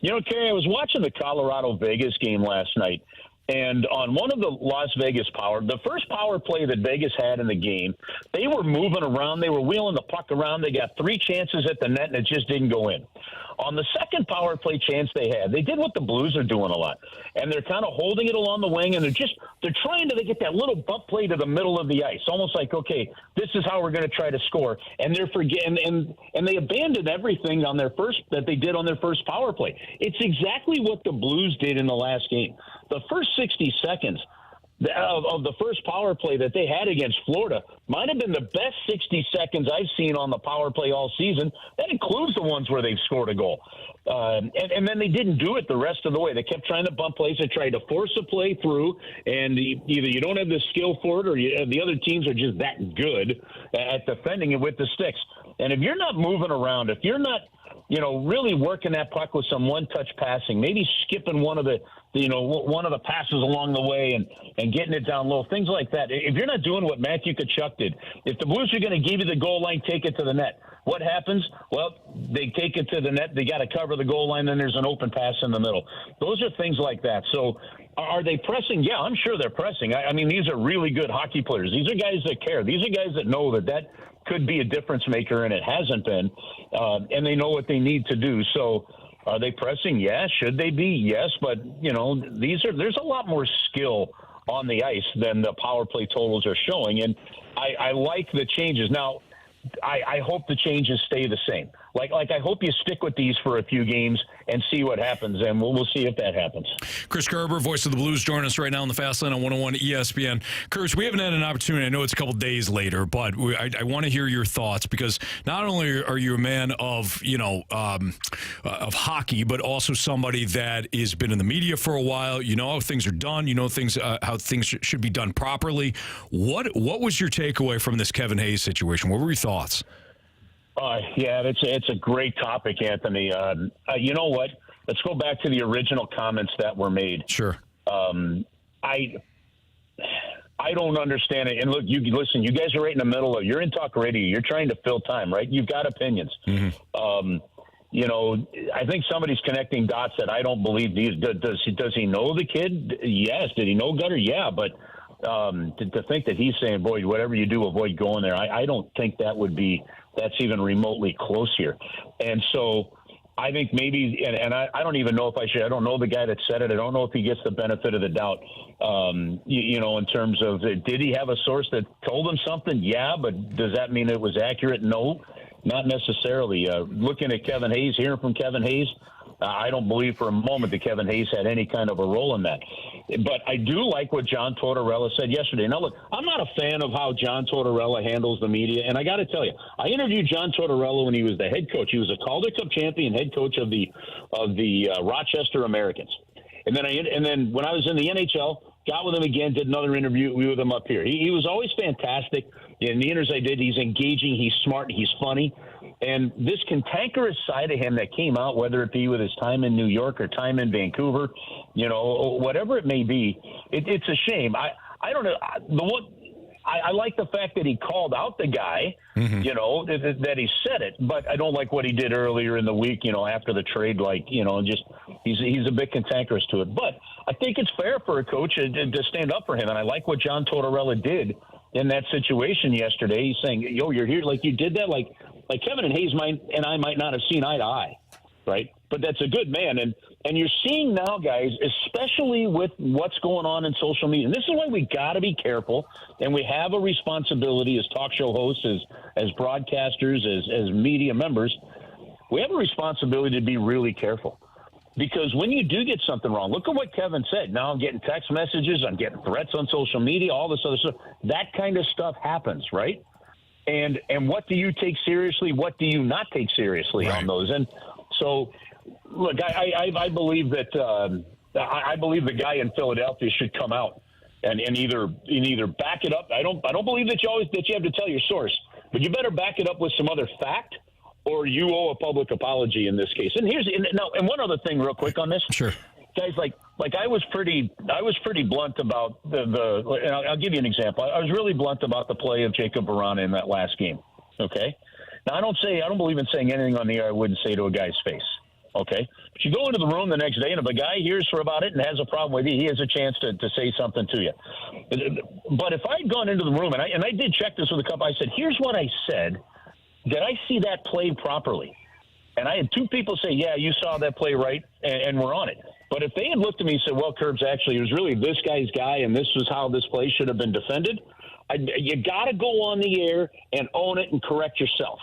You know, Kerry, I was watching the Colorado-Vegas game last night, and on one of the Las Vegas the first power play that Vegas had in the game, they were moving around. They were wheeling the puck around. They got 3 chances at the net, and it just didn't go in. On the second power play chance they had, they did what the Blues are doing a lot, and they're kind of holding it along the wing, and they're trying to get that little bump play to the middle of the ice, almost like, okay, this is how we're going to try to score, and they're forgetting, and they abandoned everything that they did on their first power play. It's exactly what the Blues did in the last game. The first 60 seconds of the first power play that they had against Florida might have been the best 60 seconds I've seen on the power play all season. That includes the ones where they've scored a goal. And then they didn't do it the rest of the way. They kept trying to bump plays. They tried to force a play through, and either you don't have the skill for it or the other teams are just that good at defending it with the sticks. And if you're not moving around, if you're not really working that puck with some one-touch passing, maybe skipping one of the passes along the way and getting it down low, things like that. If you're not doing what Matthew Tkachuk did, if the Blues are going to give you the goal line, take it to the net. What happens? Well, they take it to the net. They got to cover the goal line. Then there's an open pass in the middle. Those are things like that. So are they pressing? Yeah, I'm sure they're pressing. I mean, these are really good hockey players. These are guys that care. These are guys that know that could be a difference maker, and it hasn't been. And they know what they need to do. So are they pressing? Yeah. Should they be? Yes. But, there's a lot more skill on the ice than the power play totals are showing. And I like the changes. Now, I hope the changes stay the same. Like I hope you stick with these for a few games and see what happens, and we'll see if that happens. Chris Kerber, voice of the Blues, joining us right now on the Fast Lane on 101 ESPN. Chris, we haven't had an opportunity. I know it's a couple days later, but I want to hear your thoughts, because not only are you a man of of hockey, but also somebody that has been in the media for a while. You know how things are done. You know how things should be done properly. What was your takeaway from this Kevin Hayes situation? What were your thoughts? Yeah, it's a great topic, Anthony. You know what? Let's go back to the original comments that were made. Sure. I don't understand it. And look, you guys are right in the middle of. You're in talk radio. You're trying to fill time, right? You've got opinions. Mm-hmm. I think somebody's connecting dots that I don't believe. Does he know the kid? Yes. Did he know Gutter? Yeah, but. To think that he's saying, boy, whatever you do, avoid going there. I don't think that's even remotely close here. And so I think maybe, and I don't even know if I don't know the guy that said it. I don't know if he gets the benefit of the doubt, in terms of, did he have a source that told him something? Yeah, but does that mean it was accurate? No. not necessarily. Looking at Kevin Hayes, hearing from Kevin Hayes, I don't believe for a moment that Kevin Hayes had any kind of a role in that. But I do like what John Tortorella said yesterday. Now, look, I'm not a fan of how John Tortorella handles the media, and I got to tell you, I interviewed John Tortorella when he was the head coach. He was a Calder Cup champion, head coach of the Rochester Americans. And then when I was in the NHL, got with him again, did another interview with him up here. He was always fantastic. In the interviews I did, he's engaging, he's smart, he's funny. And this cantankerous side of him that came out, whether it be with his time in New York or time in Vancouver, whatever it may be, it's a shame. I don't know. I like the fact that he called out the guy, that he said it, but I don't like what he did earlier in the week, after the trade, just he's a bit cantankerous to it. But I think it's fair for a coach to stand up for him, and I like what John Tortorella did in that situation yesterday. He's saying, you're here, like you did that, like Kevin and Hayes and I might not have seen eye to eye, right? But that's a good man. And you're seeing now, guys, especially with what's going on in social media. And this is why we got to be careful, and we have a responsibility as talk show hosts, as broadcasters, as media members. We have a responsibility to be really careful. Because when you do get something wrong, look at what Kevin said. Now I'm getting text messages, I'm getting threats on social media, all this other stuff. That kind of stuff happens, right? And what do you take seriously? What do you not take seriously on those? And so, look, I believe that I believe the guy in Philadelphia should come out and either back it up. I don't believe that you have to tell your source, but you better back it up with some other fact, or you owe a public apology in this case. And one other thing, real quick on this. Sure, guys, like I was pretty blunt about the. And I'll give you an example. I was really blunt about the play of Jacob Verana in that last game. Okay. Now I don't believe in saying anything on the air I wouldn't say to a guy's face. Okay. But you go into the room the next day, and if a guy hears about it and has a problem with you, he has a chance to say something to you. But if I'd gone into the room and I did check this with a couple, I said, here's what I said. Did I see that play properly? And I had two people say, yeah, you saw that play right, and we're on it. But if they had looked at me and said, well, Kerbs, actually, it was really this guy's guy, and this was how this play should have been defended, you got to go on the air and own it and correct yourself,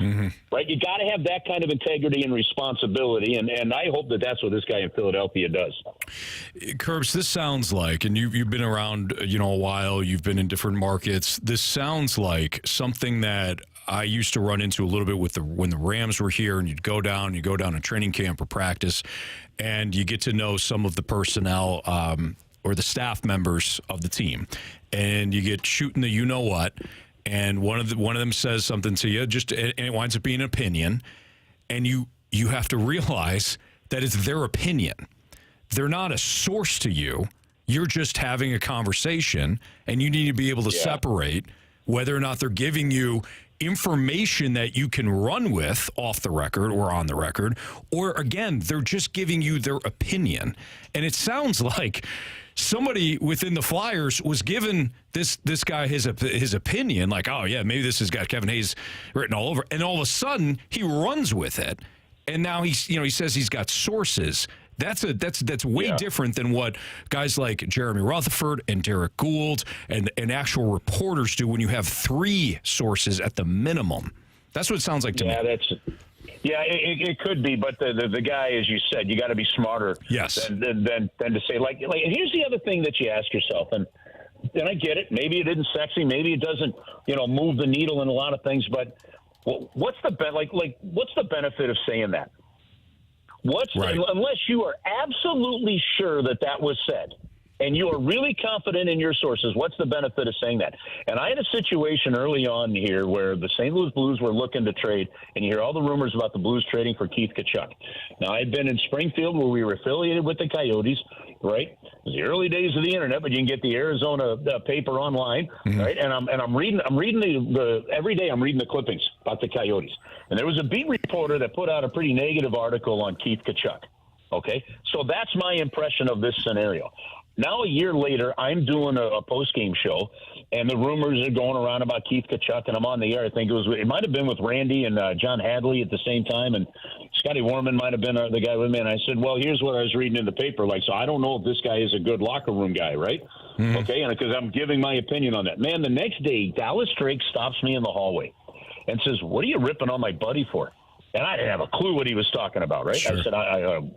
right? You got to have that kind of integrity and responsibility, and I hope that that's what this guy in Philadelphia does. Kerbs, this sounds like, and you've been around, a while, you've been in different markets. This sounds like something that I used to run into a little bit when the Rams were here, and you go down to training camp or practice, and you get to know some of the personnel or the staff members of the team, and you get shooting the you-know-what, and one of them says something to you, and it winds up being an opinion, and you have to realize that it's their opinion. They're not a source to you. You're just having a conversation, and you need to be able to separate whether or not they're giving you information that you can run with off the record or on the record, or again, they're just giving you their opinion. And it sounds like somebody within the Flyers was giving this guy his opinion, like, oh yeah, maybe this has got Kevin Hayes written all over, and all of a sudden he runs with it, and now he says he's got sources. That's way different than what guys like Jeremy Rutherford and Derek Gould and actual reporters do when you have three sources at the minimum. That's what it sounds like to me. It could be, but the guy, as you said, you got to be smarter than to say, like. And here's the other thing that you ask yourself, and I get it. Maybe it isn't sexy. Maybe it doesn't, move the needle in a lot of things. But what's the benefit of saying that? Unless you are absolutely sure that was said, and you are really confident in your sources, what's the benefit of saying that? And I had a situation early on here where the St. Louis Blues were looking to trade, and you hear all the rumors about the Blues trading for Keith Tkachuk. Now, I'd been in Springfield where we were affiliated with the Coyotes, right? It was the early days of the internet, but you can get the Arizona paper online, right? And I'm reading every day I'm reading the clippings about the Coyotes. And there was a beat reporter that put out a pretty negative article on Keith Tkachuk. Okay, so that's my impression of this scenario. Now, a year later, I'm doing a post-game show, and the rumors are going around about Keith Tkachuk, and I'm on the air. I think it might have been with Randy and John Hadley at the same time, and Scotty Warman might have been the guy with me. And I said, well, here's what I was reading in the paper. So I don't know if this guy is a good locker room guy, right? Okay, and because I'm giving my opinion on that. Man, the next day, Dallas Drake stops me in the hallway. and says, "What are you ripping on my buddy for?" And I didn't have a clue what he was talking about, right? Sure. I said,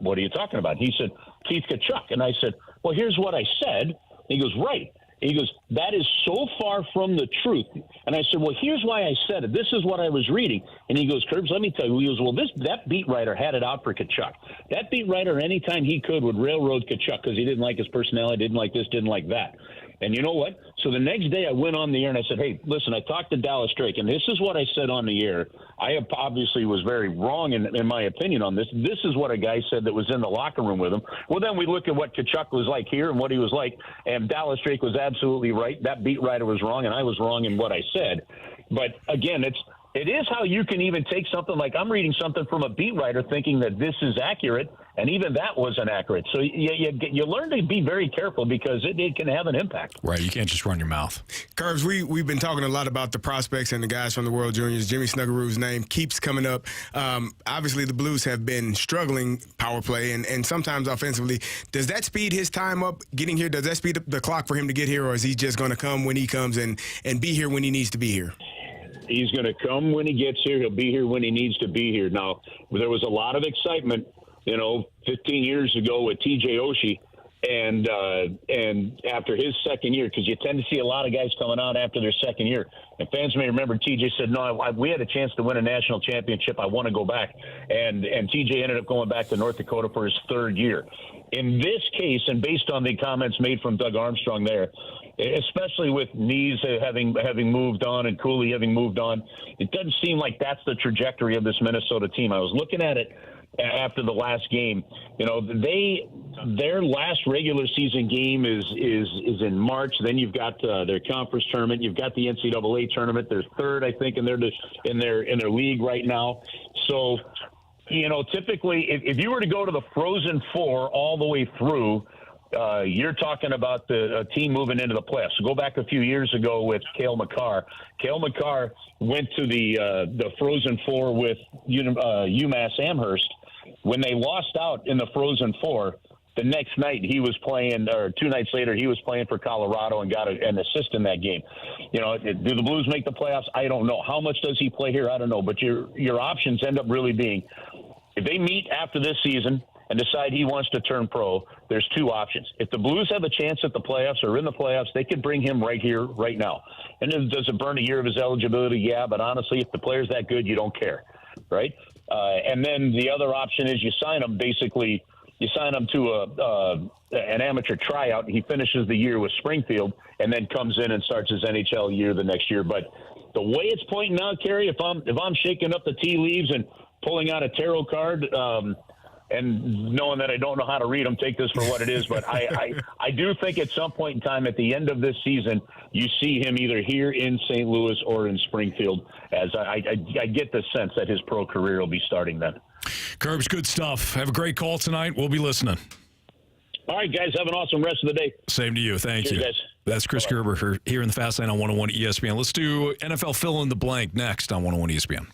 "What are you talking about?" He said, "Keith Kachuk." And I said, "Well, here's what I said." He goes, "Right." He goes, "That is so far from the truth." And I said, "Well, here's why I said it. This is what I was reading." And he goes, "Curbs, let me tell you." He goes, "Well, that beat writer had it out for Kachuk. That beat writer, anytime he could, would railroad Kachuk because he didn't like his personality, didn't like this, didn't like that." And you know what? So the next day I went on the air and I said, "Hey, listen, I talked to Dallas Drake, and this is what I said on the air. I obviously was very wrong in my opinion on this. This is what a guy said that was in the locker room with him." Well, then we look at what Kachuk was like here and what he was like, and Dallas Drake was absolutely right. That beat writer was wrong, and I was wrong in what I said. But again, it is how you can even take something like I'm reading something from a beat writer thinking that this is accurate, and even that wasn't accurate. So you learn to be very careful because it can have an impact. Right, you can't just run your mouth. Curbs, we've been talking a lot about the prospects and the guys from the World Juniors. Jimmy Snuggaru's name keeps coming up. Obviously, the Blues have been struggling power play and sometimes offensively. Does that speed his time up getting here? Does that speed up the clock for him to get here, or is he just going to come when he comes and be here when he needs to be here? He's going to come when he gets here. He'll be here when he needs to be here. Now, there was a lot of excitement, 15 years ago with T.J. Oshie, and after his second year, because you tend to see a lot of guys coming out after their second year. And fans may remember T.J. said, "No, we had a chance to win a national championship. I want to go back." And T.J. ended up going back to North Dakota for his third year. In this case, and based on the comments made from Doug Armstrong there, especially with Knees having moved on and Cooley having moved on, it doesn't seem like that's the trajectory of this Minnesota team. I was looking at it after the last game. Their last regular season game is in March. Then you've got their conference tournament. You've got the NCAA tournament. They're third, I think, in their league right now. So, typically, if you were to go to the Frozen Four all the way through, you're talking about a team moving into the playoffs. So go back a few years ago with Cale Makar. Cale Makar went to the Frozen Four with UMass Amherst. When they lost out in the Frozen Four, the next night he was playing, or 2 nights later, he was playing for Colorado and got an assist in that game. Do the Blues make the playoffs? I don't know. How much does he play here? I don't know. But your options end up really being, if they meet after this season and decide he wants to turn pro, there's 2 options. If the Blues have a chance at the playoffs or in the playoffs, they could bring him right here, right now. And does it burn a year of his eligibility? Yeah, but honestly, if the player's that good, you don't care, right? And then the other option is you sign him, basically, you sign him to an amateur tryout, and he finishes the year with Springfield and then comes in and starts his NHL year the next year. But the way it's pointing out, Kerry, if I'm shaking up the tea leaves and pulling out a tarot card, and knowing that I don't know how to read them, take this for what it is. But I do think at some point in time at the end of this season, you see him either here in St. Louis or in Springfield, as I get the sense that his pro career will be starting then. Curbs, good stuff. Have a great call tonight. We'll be listening. All right, guys, have an awesome rest of the day. Same to you. Thank Cheers, you. guys. That's Chris Kerber here in the Fast Lane on 101 ESPN. Let's do NFL fill in the blank next on 101 ESPN.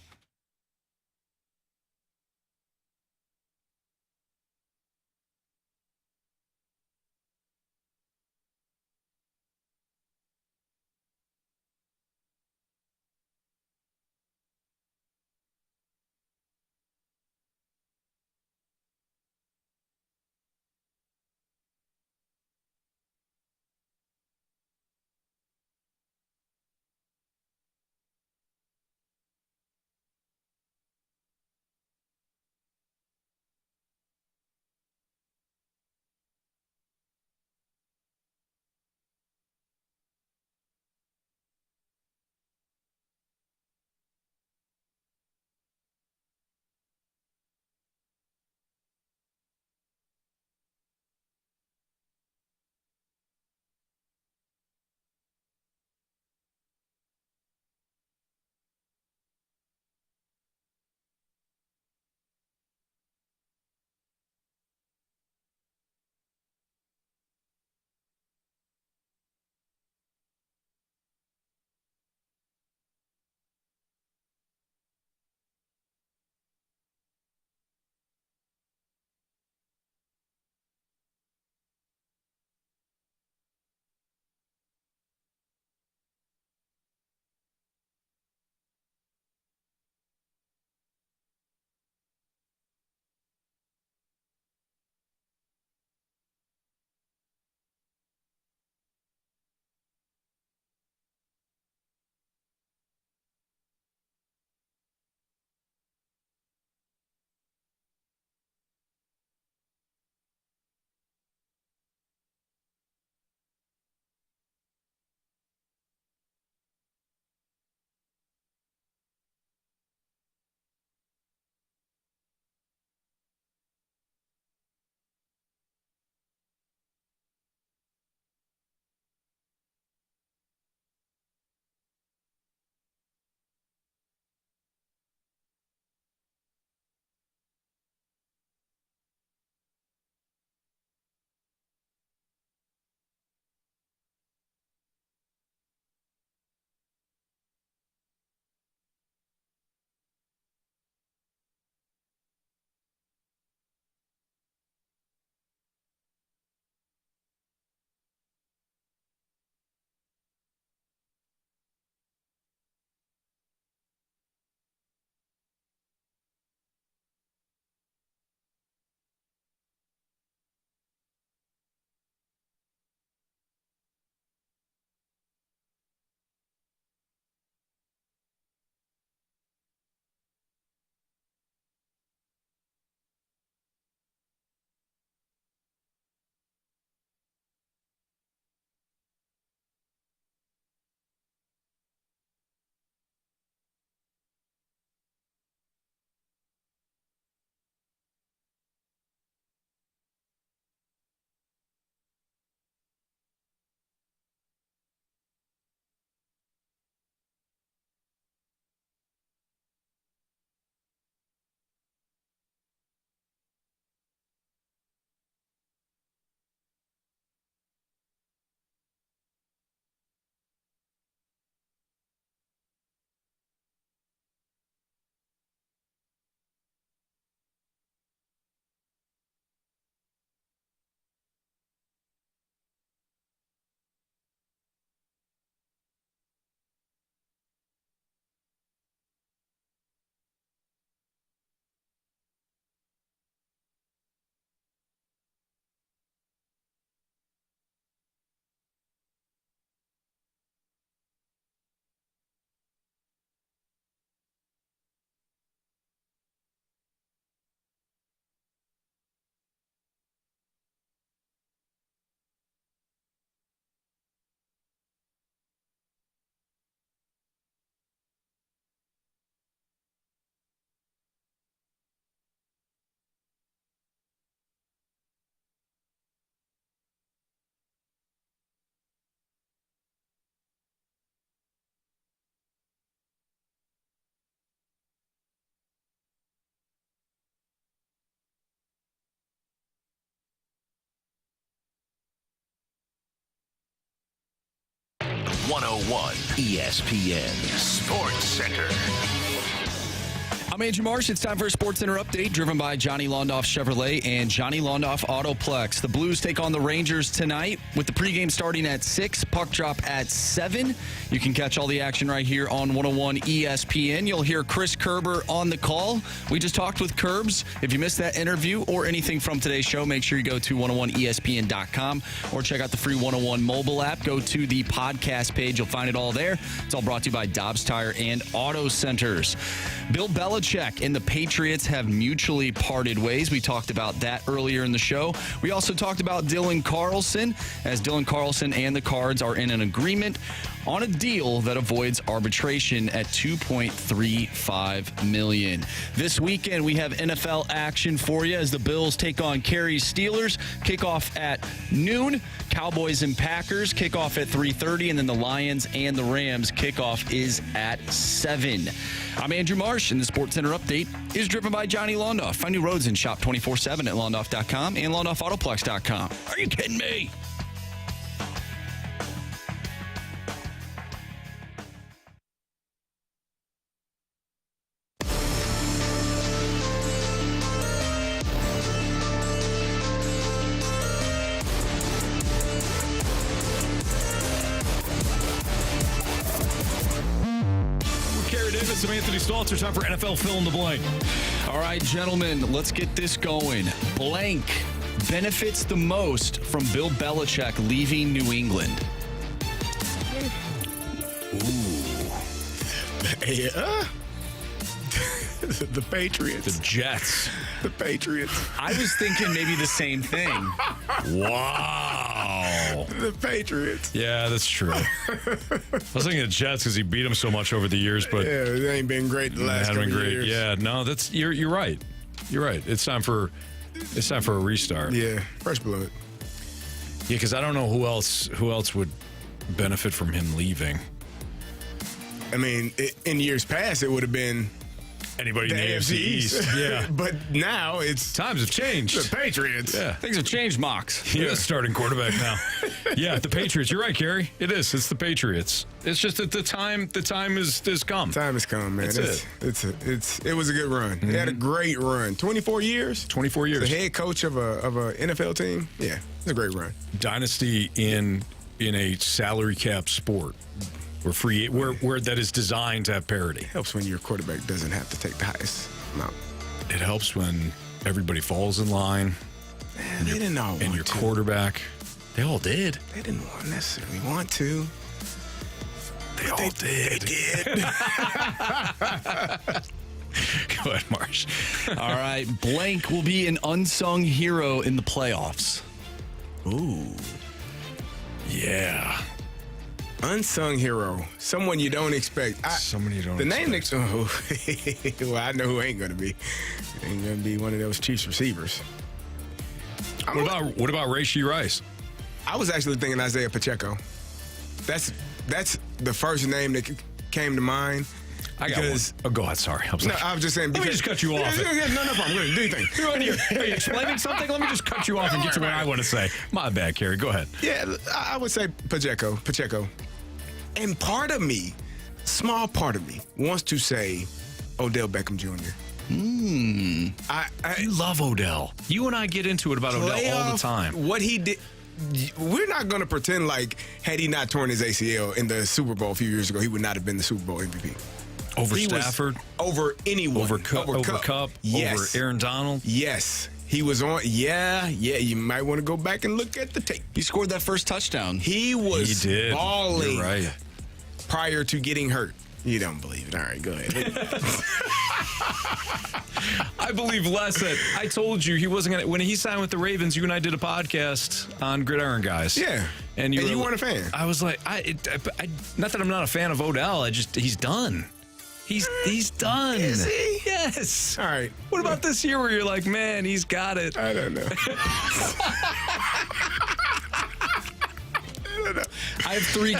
101 ESPN Sports Center. I'm Andrew Marsh. It's time for a Sports Center update driven by Johnny Londoff Chevrolet and Johnny Londoff Autoplex. The Blues take on the Rangers tonight with the pregame starting at 6, puck drop at 7. You can catch all the action right here on 101 ESPN. You'll hear Chris Kerber on the call. We just talked with Kerbs. If you missed that interview or anything from today's show, make sure you go to 101ESPN.com or check out the free 101 mobile app. Go to the podcast page. You'll find it all there. It's all brought to you by Dobbs Tire and Auto Centers. Bill Belichick and the Patriots have mutually parted ways. We talked about that earlier in the show. We also talked about Dylan Carlson, as Dylan Carlson and the Cards are in an agreement on a deal that avoids arbitration at $2.35 million. This weekend, we have NFL action for you as the Bills take on Carey's Steelers. Kickoff at noon. Cowboys and Packers kickoff at 3:30, and then the Lions and the Rams kickoff is at 7. I'm Andrew Marsh, and the Sports Center update is driven by Johnny Londoff. Find new roads and shop 24/7 at londoff.com and londoffautoplex.com. Are you kidding me? I'm Anthony Stalter. Time for NFL Fill in the Blank. All right, gentlemen, let's get this going. Blank benefits the most from Bill Belichick leaving New England. The Patriots. The Jets. The Patriots. I was thinking maybe the same thing. Wow. The Patriots. Yeah, that's true. I was thinking the Jets because he beat them so much over the years, but yeah, it ain't been great the last couple of years. Yeah, no, that's you're right. You're right. It's time for a restart. Yeah, fresh blood. Yeah, because I don't know who else would benefit from him leaving. I mean, in years past, it would have been anybody in the AFC East. Yeah. But now it's times have changed. The Patriots. Yeah. Things have changed, Mox. You're the starting quarterback now. Yeah, the Patriots. You're right, Carey. It is. It's the Patriots. It's just that the time has come. Time has come, man. That's it was a good run. They had a great run. 24 years. 24 years. The head coach of a NFL team. Yeah, it's a great run. Dynasty in a salary cap sport. Where that is designed to have parity. It helps when your quarterback doesn't have to take the highest amount. It helps when everybody falls in line. Man, they didn't all and your quarterback. They all did. They didn't necessarily want to. They all did. They did. Go ahead, Marsh. All right. Blank will be an unsung hero in the playoffs. Ooh. Yeah. Unsung hero. Someone you don't expect. Someone you don't expect. The name next to well, I know who ain't going to be. Ain't going to be one of those Chiefs receivers. What about Rashee Rice? I was actually thinking Isaiah Pacheco. That's the first name that came to mind. I got one. Oh, go ahead. Sorry. No, I was just saying. Let me just cut you off. No problem. Do you think? Are you explaining something? Let me just cut you off and get to what I want to say. My bad, Carey. Go ahead. Yeah, I would say Pacheco. And small part of me, wants to say Odell Beckham Jr. I love Odell. You and I get into it about Odell all the time. What he did. We're not going to pretend like had he not torn his ACL in the Super Bowl a few years ago, he would not have been the Super Bowl MVP. Over Stafford? Over anyone. Over Cup? Yes. Over Aaron Donald? Yes. He was on. Yeah. You might want to go back and look at the tape. He scored that first touchdown. He was balling. You're right. Prior to getting hurt. You don't believe it. All right, go ahead. I believe less that I told you he wasn't going to. When he signed with the Ravens, you and I did a podcast on Gridiron Guys. Yeah. And you weren't a fan. I was like, not that I'm not a fan of Odell. He's done. He's done. Is he? Yes. All right. What about this year where you're like, man, he's got it? I don't know. I have three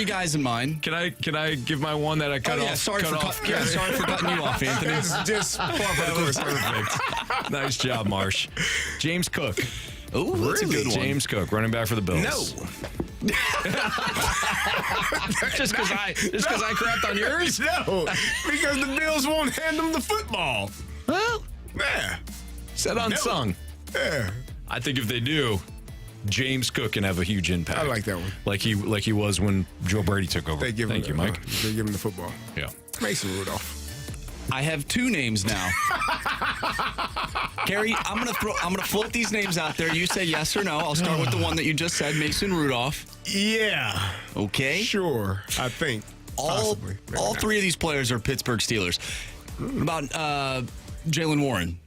guys in mind. Can I give my one that I cut off? Sorry for cutting you off, Anthony. Just perfect. Nice job, Marsh. James Cook. Oh, that's a good one. James Cook, running back for the Bills. No. Just because I crapped on yours? No, because the Bills won't hand them the football. Well, yeah. Said unsung. No. Yeah. I think if they do, James Cook can have a huge impact. I like that one. Like he was when Joe Brady took over. Thank you, Mike. They give him the football. Yeah. Mason Rudolph. I have two names now. Kerry, I'm gonna float these names out there. You say yes or no. I'll start with the one that you just said, Mason Rudolph. Yeah. Okay. Sure. I think. All not. three of these players are Pittsburgh Steelers. What about Jalen Warren?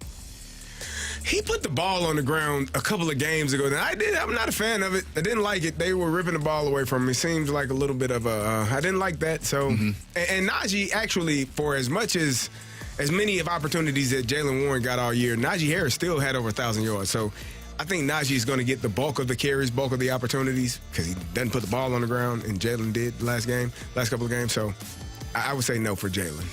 He put the ball on the ground a couple of games ago. Now, I'm not a fan of it. I didn't like it. They were ripping the ball away from me. Seems like a little bit of a. I didn't like that. So, and Najee actually, for as many of opportunities that Jalen Warren got all year, Najee Harris still had over 1,000 yards. So, I think Najee is going to get the bulk of the carries, bulk of the opportunities because he doesn't put the ball on the ground, and Jalen did last couple of games. So, I would say no for Jalen.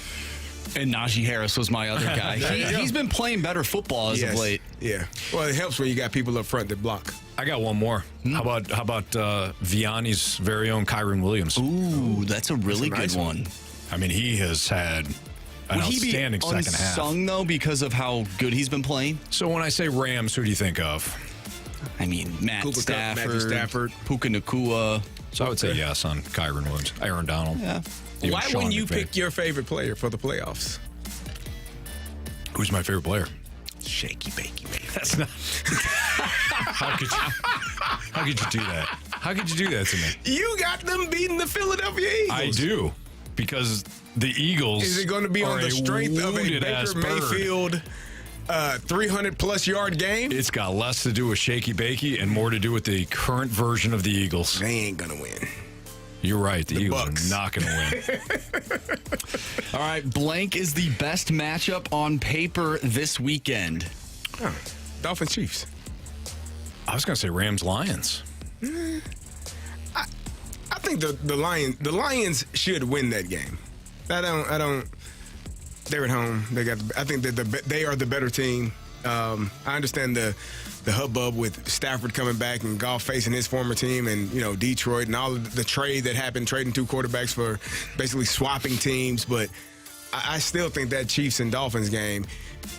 And Najee Harris was my other guy. He's been playing better football as of late. Yeah. Well, it helps when you got people up front that block. I got one more. How about Vianney's very own Kyron Williams? Ooh, that's a really good one. I mean, he has had an outstanding second half. Unsung though because of how good he's been playing. So when I say Rams, who do you think of? I mean, Matthew Stafford, Puka Nacua. So I would say yes on Kyron Williams, Aaron Donald. Yeah. Why wouldn't you pick your favorite player for the playoffs? Who's my favorite player? Shaky Bakey, man. That's not. How could you do that? How could you do that to me? You got them beating the Philadelphia Eagles. I do, because the Eagles. Is it going to be on the strength of a Baker Mayfield 300-plus yard game? It's got less to do with Shaky Bakey and more to do with the current version of the Eagles. They ain't going to win. You're right. The Eagles Bucks are not going to win. All right. Blank is the best matchup on paper this weekend. Oh, Dolphins Chiefs. I was going to say Rams Lions. I think the Lions should win that game. I don't. They're at home. I think that they are the better team. I understand the hubbub with Stafford coming back and Goff facing his former team and, Detroit and all of the trade that happened, trading two quarterbacks for basically swapping teams. But I still think that Chiefs and Dolphins game,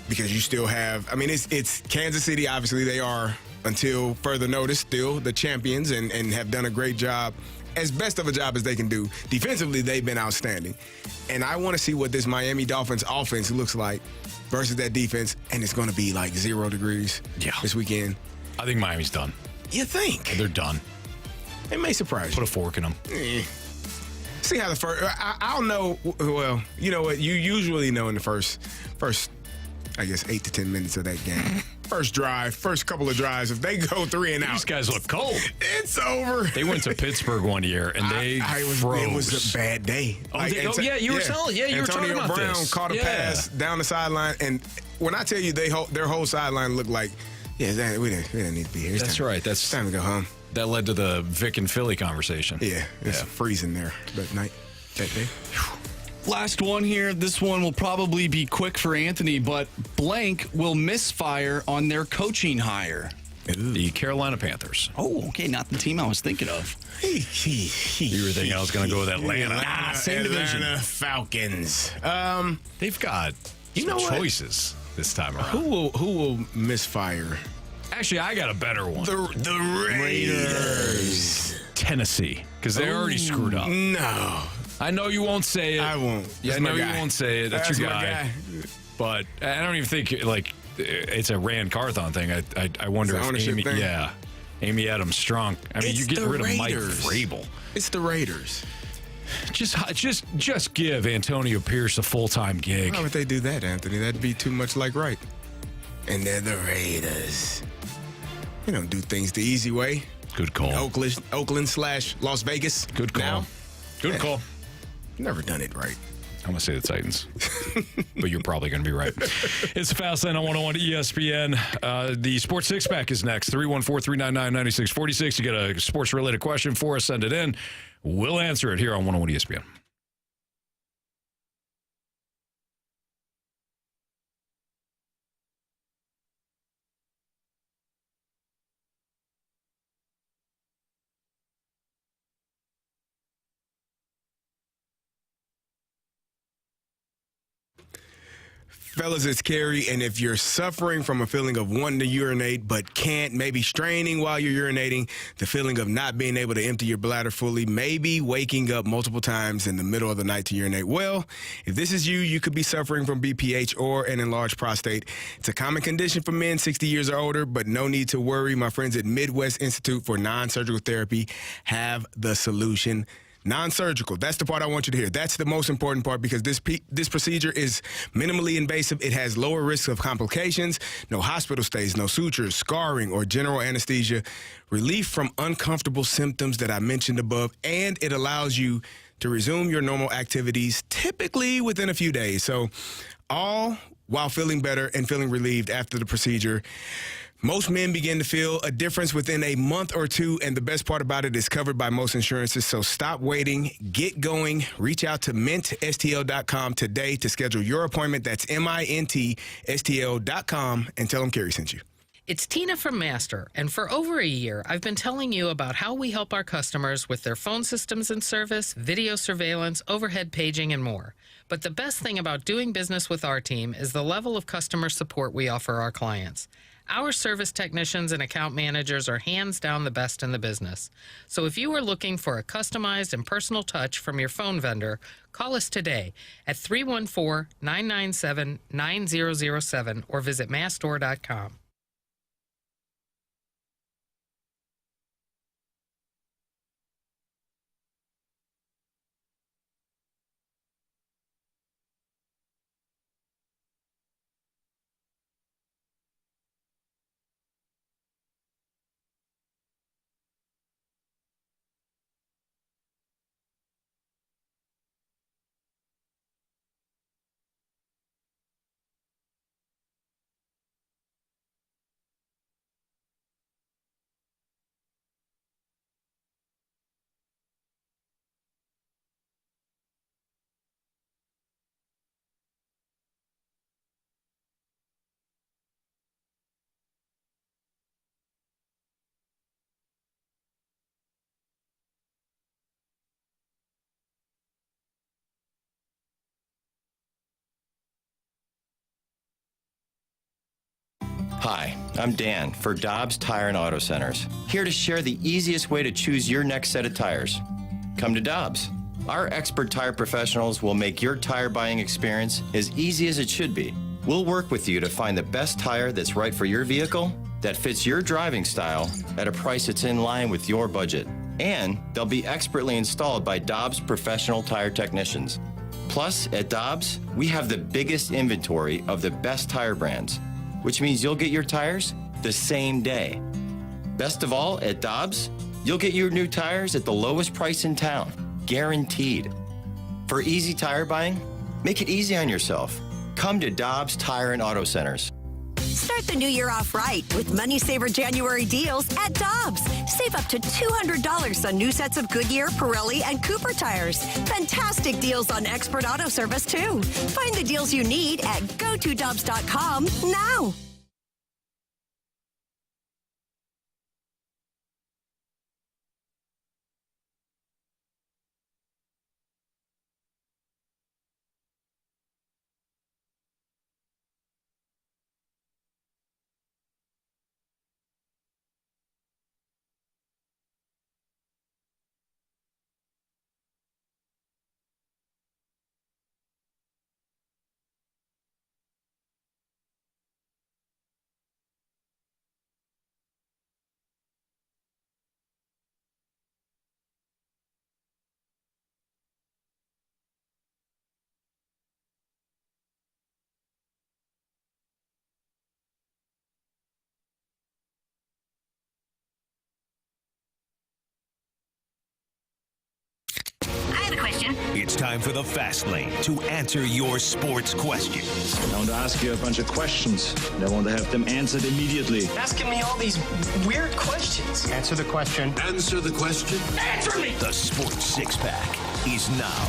because you still have, it's Kansas City. Obviously, they are, until further notice, still the champions and have done a great job, as best of a job as they can do. Defensively, they've been outstanding. And I want to see what this Miami Dolphins offense looks like versus that defense, and it's going to be like 0 degrees this weekend. I think Miami's done. You think? They're done. It may surprise you. Put a fork in them. See how the first... I'll know... Well, you know what? You usually know in the first, I guess, 8 to 10 minutes of that game. First couple of drives, if they go 3 and out. These guys look cold. It's over. They went to Pittsburgh one year, and they froze. It was a bad day. You were telling. Yeah, you were talking about Antonio Brown this. caught a pass down the sideline, and when I tell you their whole sideline looked like, we didn't need to be here. That's right. It's time to go home. That led to the Vic and Philly conversation. Yeah, it's freezing there that night, that day. Last one here. This one will probably be quick for Anthony, but blank will misfire on their coaching hire. The Carolina Panthers. Oh, okay. Not the team I was thinking of. You were thinking I was going to go with Atlanta. Same division. Atlanta Falcons. They've got choices this time around. Who will misfire? Actually, I got a better one. The Raiders. Tennessee, because they already screwed up. No. I know you won't say it. I won't. Yeah, I know you won't say it. That's your guy. But I don't even think it's a Rand Carthon thing. I wonder if Amy Adams Strong. You get rid of Mike Vrabel. It's the Raiders. Just give Antonio Pierce a full-time gig. Why would they do that, Anthony? That'd be too much like right. And they're the Raiders. They don't do things the easy way. Good call. Oakland/Las Vegas. Good call. Now. Good call. Never done it right. I'm going to say the Titans, but you're probably going to be right. It's Fast Lane on 101 ESPN. The Sports Six-Pack is next, 314-399-9646. You get a sports-related question for us, send it in. We'll answer it here on 101 ESPN. Fellas, it's Carey, and if you're suffering from a feeling of wanting to urinate but can't, maybe straining while you're urinating, the feeling of not being able to empty your bladder fully, maybe waking up multiple times in the middle of the night to urinate, well, if this is you, you could be suffering from BPH or an enlarged prostate. It's a common condition for men 60 years or older, but no need to worry. My friends at Midwest Institute for Non-Surgical Therapy have the solution. Non-surgical. That's the part I want you to hear. That's the most important part because this procedure is minimally invasive. It has lower risk of complications, no hospital stays, no sutures, scarring, or general anesthesia, relief from uncomfortable symptoms that I mentioned above, and it allows you to resume your normal activities typically within a few days. So all while feeling better and feeling relieved after the procedure. Most men begin to feel a difference within a month or two, and the best part about it is covered by most insurances. So stop waiting, get going, reach out to mintstl.com today to schedule your appointment. That's mintstl.com, and tell them Carey sent you. It's Tina from Master, and for over a year, I've been telling you about how we help our customers with their phone systems and service, video surveillance, overhead paging, and more. But the best thing about doing business with our team is the level of customer support we offer our clients. Our service technicians and account managers are hands down the best in the business. So if you are looking for a customized and personal touch from your phone vendor, call us today at 314-997-9007 or visit massstore.com. Hi, I'm Dan for Dobbs Tire and Auto Centers, here to share the easiest way to choose your next set of tires. Come to Dobbs. Our expert tire professionals will make your tire buying experience as easy as it should be. We'll work with you to find the best tire that's right for your vehicle, that fits your driving style, at a price that's in line with your budget. And they'll be expertly installed by Dobbs professional tire technicians. Plus, at Dobbs, we have the biggest inventory of the best tire brands, which means you'll get your tires the same day. Best of all, at Dobbs, you'll get your new tires at the lowest price in town, guaranteed. For easy tire buying, make it easy on yourself. Come to Dobbs Tire and Auto Centers. Start the new year off right with Money Saver January deals at Dobbs. Save up to $200 on new sets of Goodyear, Pirelli, and Cooper tires. Fantastic deals on expert auto service, too. Find the deals you need at gotodobbs.com now. It's time for the Fast Lane to answer your sports questions. I want to ask you a bunch of questions, and I want to have them answered immediately. Asking me all these weird questions. Answer the question. Answer the question. Answer me! The Sports Six Pack is now.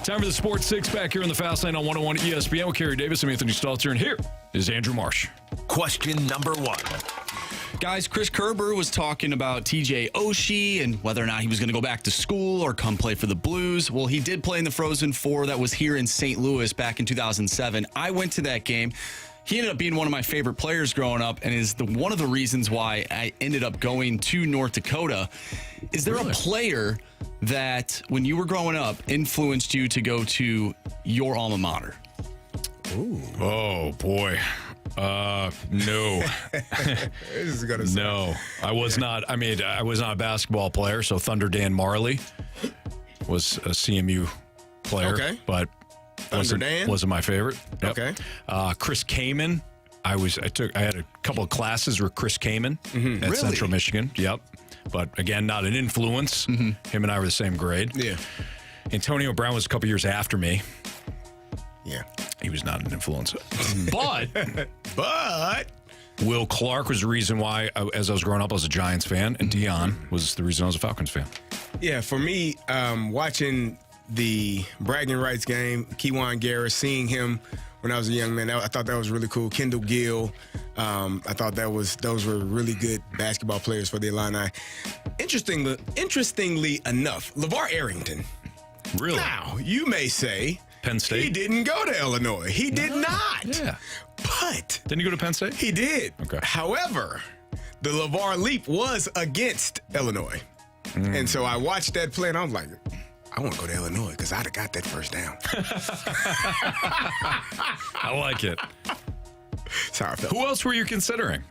Time for the Sports Six Pack here on the Fast Lane on 101 ESPN with Kerry Davis. I'm Anthony Stalter, and here is Andrew Marsh. Question number one. Guys, Chris Kerber was talking about TJ Oshie and whether or not he was going to go back to school or come play for the Blues. Well, he did play in the Frozen Four that was here in St. Louis back in 2007. I went to that game. He ended up being one of my favorite players growing up and is one of the reasons why I ended up going to North Dakota. Is there a player that, when you were growing up, influenced you to go to your alma mater? Ooh. Oh, boy. No. This is gonna suck. No, I was not. I mean, I was not a basketball player, so Thunder Dan Marley was a CMU player. Okay. But wasn't my favorite. Yep. Okay. Chris Kaman. I had a couple of classes with Chris Kaman at Central Michigan. Yep. But again, not an influence. Him and I were the same grade. Yeah. Antonio Brown was a couple years after me. Yeah. He was not an influence. But Will Clark was the reason why, as I was growing up, I was a Giants fan, and Dion was the reason I was a Falcons fan. Yeah, for me, watching the bragging rights game, Kejuan Garris, seeing him when I was a young man, I thought that was really cool. Kendall Gill, I thought those were really good basketball players for the Illini. Interestingly enough, LeVar Arrington. Really? Now, you may say Penn State? He didn't go to Illinois. He did not. Yeah. But didn't he go to Penn State? He did. Okay. However, the LeVar leap was against Illinois. And so I watched that play and I was like, I want to go to Illinois because I'd have got that first down. I like it. Sorry, I felt Who else were you considering?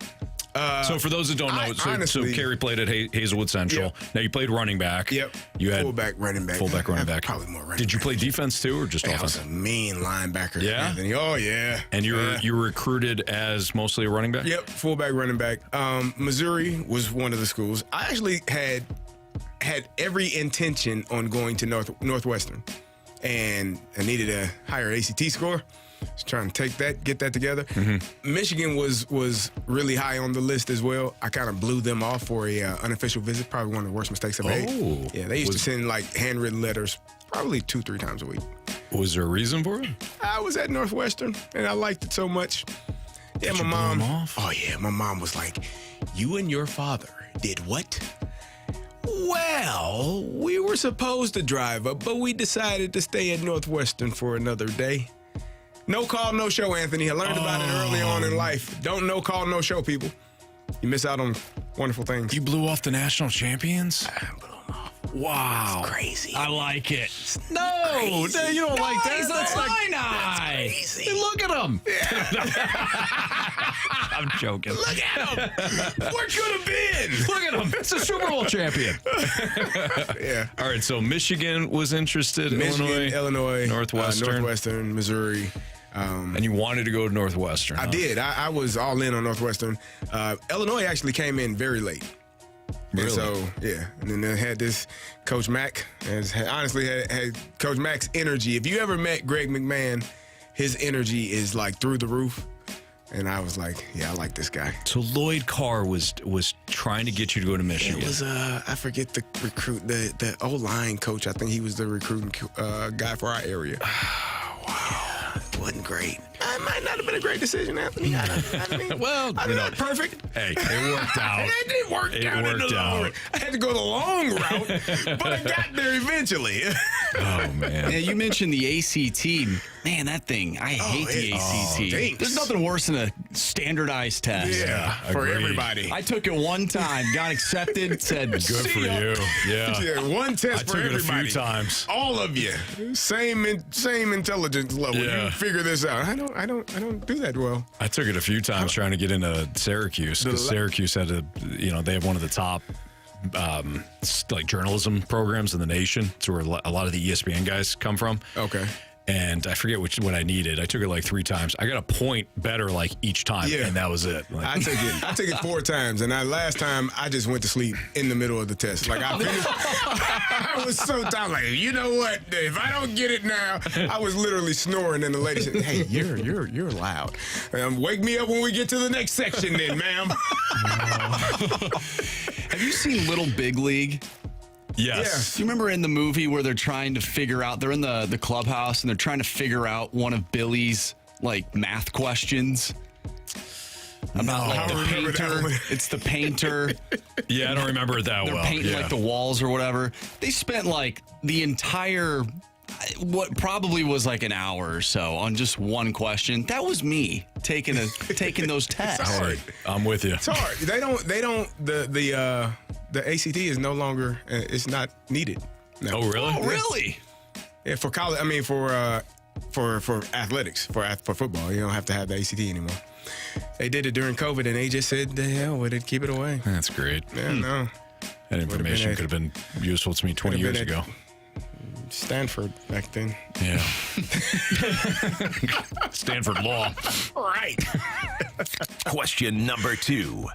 So for those that don't know, so Carey played at Hazelwood Central. Yep. Now you played running back. Yep. You had fullback, running back. Fullback, running back. Probably more running Did you back. play defense too, or just I offense? was a mean linebacker. Yeah? Anthony. Oh, yeah. And you were recruited as mostly a running back? Yep, fullback, running back. Missouri was one of the schools. I actually had every intention on going to Northwestern, and I needed a higher ACT score. I was trying to get that together. Michigan was really high on the list as well. I kind of blew them off for a unofficial visit. Probably one of the worst mistakes I've made. Yeah, they used to send like handwritten letters probably 2-3 times a week. Was there a reason for it? I was at Northwestern, and I liked it so much. Yeah, Did my you mom. blow 'em off? Oh yeah, my mom was like, "You and your father did what?" Well, we were supposed to drive up, but we decided to stay at Northwestern for another day. No call, no show, Anthony. I learned about it early on in life. Don't no call, no show, people. You miss out on wonderful things. You blew off the national champions? I blew them off. Wow. It's crazy. I like it. No, you don't like that. That's crazy. Hey, look at him. I'm joking. Look at him. What could have been? Look at him. It's a Super Bowl champion. Yeah. All right, so Michigan was interested. Michigan, Illinois, Northwestern. Missouri. And you wanted to go to Northwestern. I did. I was all in on Northwestern. Illinois actually came in very late. Really? And so, yeah. And then they had this Coach Mack. Honestly, had Coach Mack's energy. If you ever met Greg McMahon, his energy is like through the roof. And I was like, yeah, I like this guy. So Lloyd Carr was trying to get you to go to Michigan. It was, I forget the recruit, the O-line coach. I think he was the recruiting guy for our area. Wow. It wasn't great. It might not have been a great decision, Anthony. I mean, well, I'm not perfect. Hey, it worked out. It did work out. It worked out. I had to go the long route, but I got there eventually. Oh, man. Yeah, you mentioned the ACT. Man, that thing, I hate the ACT. There's nothing worse than a standardized test. Yeah, for everybody. I took it one time, got accepted, said, good for you. Yeah. One test for everybody. I took it a few times. All of you. Same intelligence level. Yeah. You figure this out. I don't do that well. I took it a few times trying to get into Syracuse because Syracuse had they have one of the top like journalism programs in the nation. It's where a lot of the ESPN guys come from. Okay. And I forget what I needed. I took it like 3 times. I got a point better like each time, and that was it. Like, I took it 4 times, and last time I just went to sleep in the middle of the test. Like I finished, I was so tired. Like, you know what? If I don't get it now, I was literally snoring, and the lady said, "Hey, you're loud. Wake me up when we get to the next section, then, ma'am." Have you seen Little Big League? Yes. Do you remember in the movie where they're trying to figure out, they're in the clubhouse and they're trying to figure out one of Billy's like math questions? About like the I remember that painter. one. It's the painter. Yeah, I don't remember it that They're well. painting Yeah. like the walls or whatever. They spent like the entire, what probably was like an hour or so on just one question. That was me taking those tests. All right, I'm with you. It's hard. They don't. The ACT is no longer. It's not needed. No. Oh, really? Oh, really? Yeah, for college. I mean, for athletics, for football, you don't have to have the ACT anymore. They did it during COVID, and they just said, "The hell with it, keep it away." That's great. Yeah, no. That information could have been useful to me 20 years ago. Stanford back then. Yeah. Stanford Law. Right. Question number 2.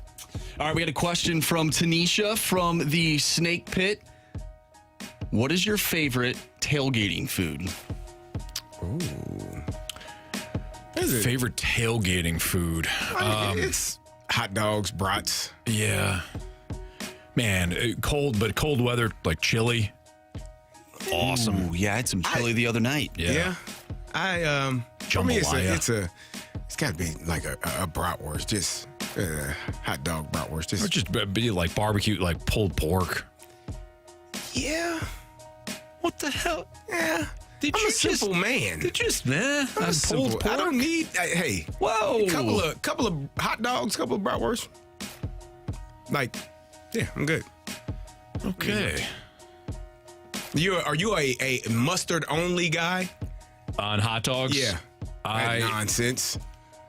All right, we had a question from Tanisha from the Snake Pit. What is your favorite tailgating food? Ooh. Favorite tailgating food? It's hot dogs, brats. Yeah. Man, cold weather, like chili. Awesome. Ooh, yeah, I had some chili the other night. Yeah. For me, Jambalaya. it's got to be like a bratwurst, just hot dog bratwurst. Or just be like barbecue, like pulled pork. Yeah. What the hell? Yeah. I'm a simple man. I'm simple. I don't need. Hey, whoa, couple of hot dogs, couple of bratwurst. Like, yeah, I'm good. Okay. Are you a mustard only guy On hot dogs? Yeah. That nonsense.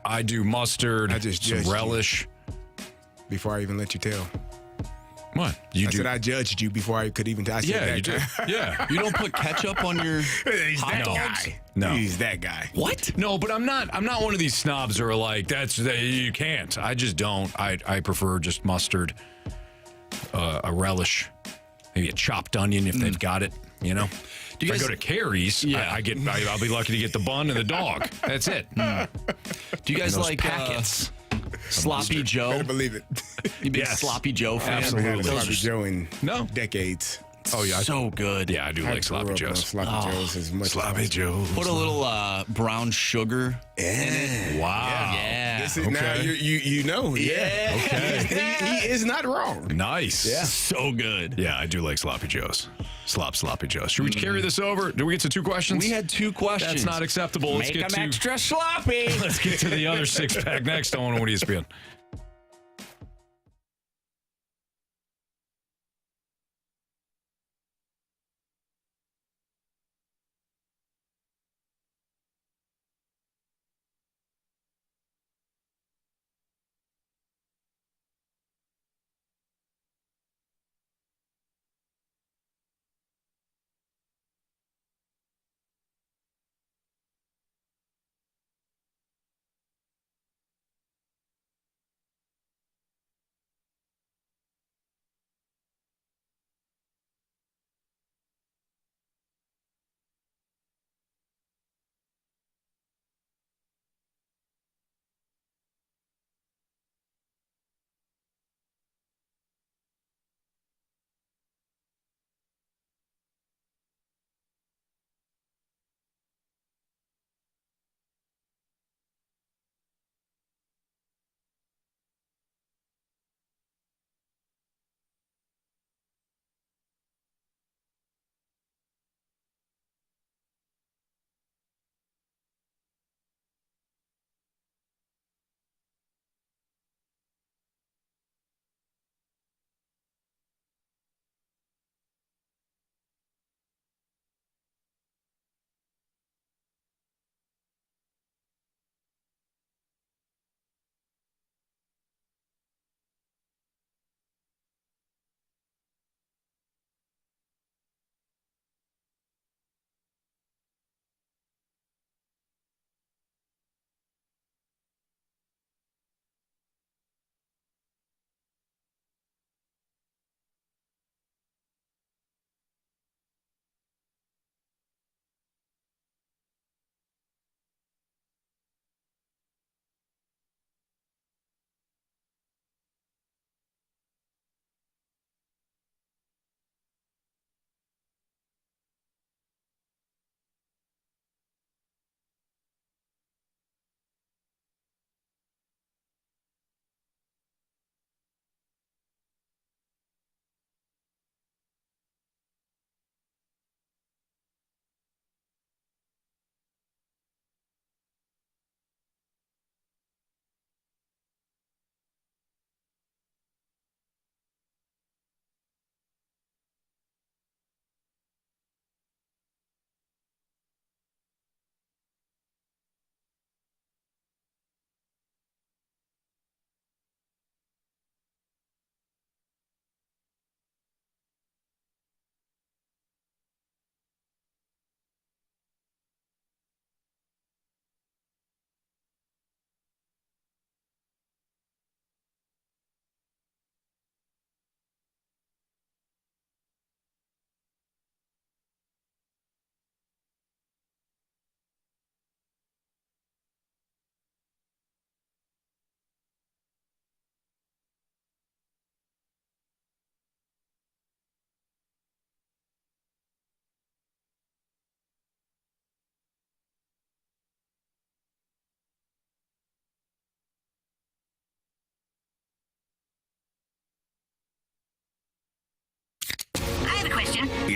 I do mustard, I just some judged you. relish. Before I even let you tell. What? I said I judged you before I could even tell. Yeah, you did. Yeah. You don't put ketchup on your He's hot that dogs? guy. No. He's that guy. What? No, but I'm not one of these snobs who are like, you can't. I just don't. I prefer just mustard, a relish, maybe a chopped onion if they've got it, you know? Do you if guys- I go to Carey's, Yeah. I'll be lucky to get the bun and the dog. That's it. Do you guys And those like packets? Sloppy Joe? Better believe it. You big Yes. Sloppy Joe fan? I haven't had a Those Sloppy are- Joe in No. decades. Oh, yeah. So good. Yeah, I do like sloppy joes. Sloppy Joes as much. Sloppy Joes. Put a little brown sugar. Wow. Yeah. This is now you know. Yeah. Okay. He is not wrong. Nice. Yeah. So good. Yeah, I do like sloppy joes. Sloppy joes. Should we carry this over? Did we get to 2 questions? We had 2 questions. That's not acceptable. Let's Make get them to extra sloppy. Let's get to the other 6-pack next on ESPN.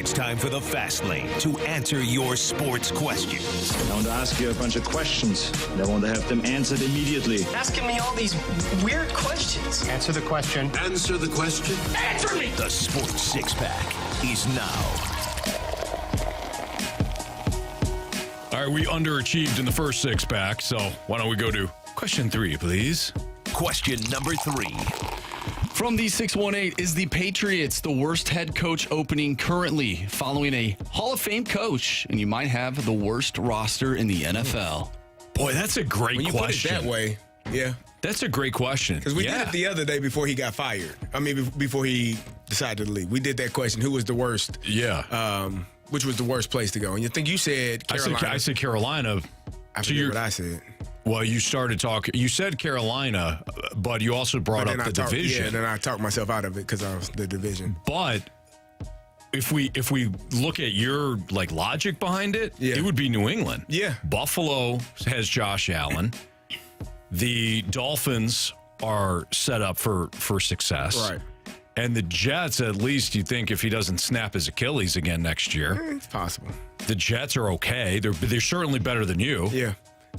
It's time for the Fast Lane to answer your sports questions. I want to ask you a bunch of questions, and I want to have them answered immediately. Asking me all these weird questions. Answer the question. Answer the question. Answer me! The Sports Six-Pack is now. All right, we underachieved in the first six-pack, so why don't we go to question 3, please? Question number 3. From the 618, is the Patriots the worst head coach opening currently, following a Hall of Fame coach, and you might have the worst roster in the NFL? Boy, that's a great when you question. Put it that way, yeah. That's a great question. Because we did it the other day before he got fired. I mean, before he decided to leave. We did that question, who was the worst? Yeah. Which was the worst place to go? And you think you said Carolina. I said Carolina. I forget what I said. Well, you started talking. You said Carolina, but you also brought up the division. Yeah, then I talked myself out of it because I was the division. But if we look at your logic behind it, it would be New England. Yeah. Buffalo has Josh Allen. The Dolphins are set up for success. Right. And the Jets, at least you think if he doesn't snap his Achilles again next year. It's possible. The Jets are okay. They're certainly better than you. Yeah.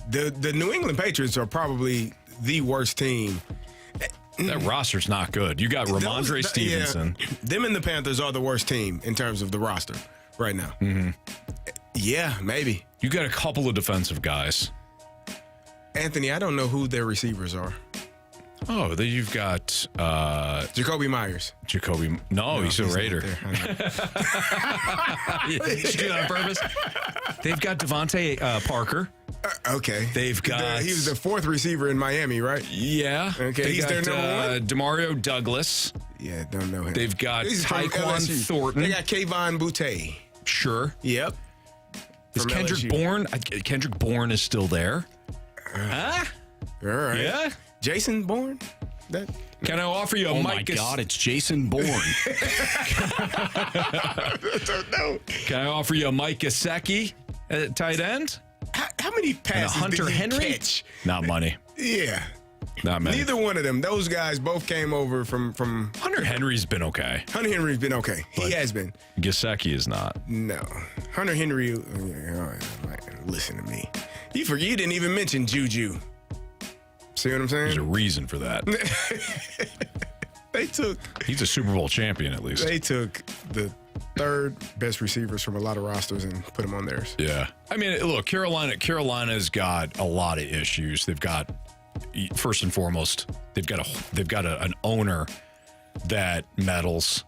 The New England Patriots are probably the worst team. That roster's not good. You got Ramondre Stevenson. Yeah, them and the Panthers are the worst team in terms of the roster right now. Mm-hmm. Yeah, maybe. You got a couple of defensive guys. Anthony, I don't know who their receivers are. Oh, then you've got Jacoby Myers. No, he's a Raider. Did you do that on purpose? They've got Devontae Parker. Okay. They've got. He was the fourth receiver in Miami, right? Yeah. Okay. He's their number one. Demario Douglas. Yeah, don't know him. They've got Tyquan Thornton. They got Kayvon Boutte. Sure. Yep. Is Kendrick LSU. Bourne? Kendrick Bourne is still there. All right. Yeah. Jason Bourne? Can I offer you a my God, it's Jason Bourne. No. Can I offer you a Mike Gesicki at tight end? How many passes and a Hunter did he Henry? catch? Not money. Yeah. Not many. Neither one of them. Those guys both came over from Hunter Henry's been okay. Hunter Henry's been okay. He has been. Gesicki is not. No. Hunter Henry, listen to me. You didn't even mention Juju. See what I'm saying? There's a reason for that. He's a Super Bowl champion, at least. They took the third best receivers from a lot of rosters and put them on theirs. Yeah. I mean, look, Carolina's got a lot of issues. They've got, first and foremost, they've got an owner that meddles.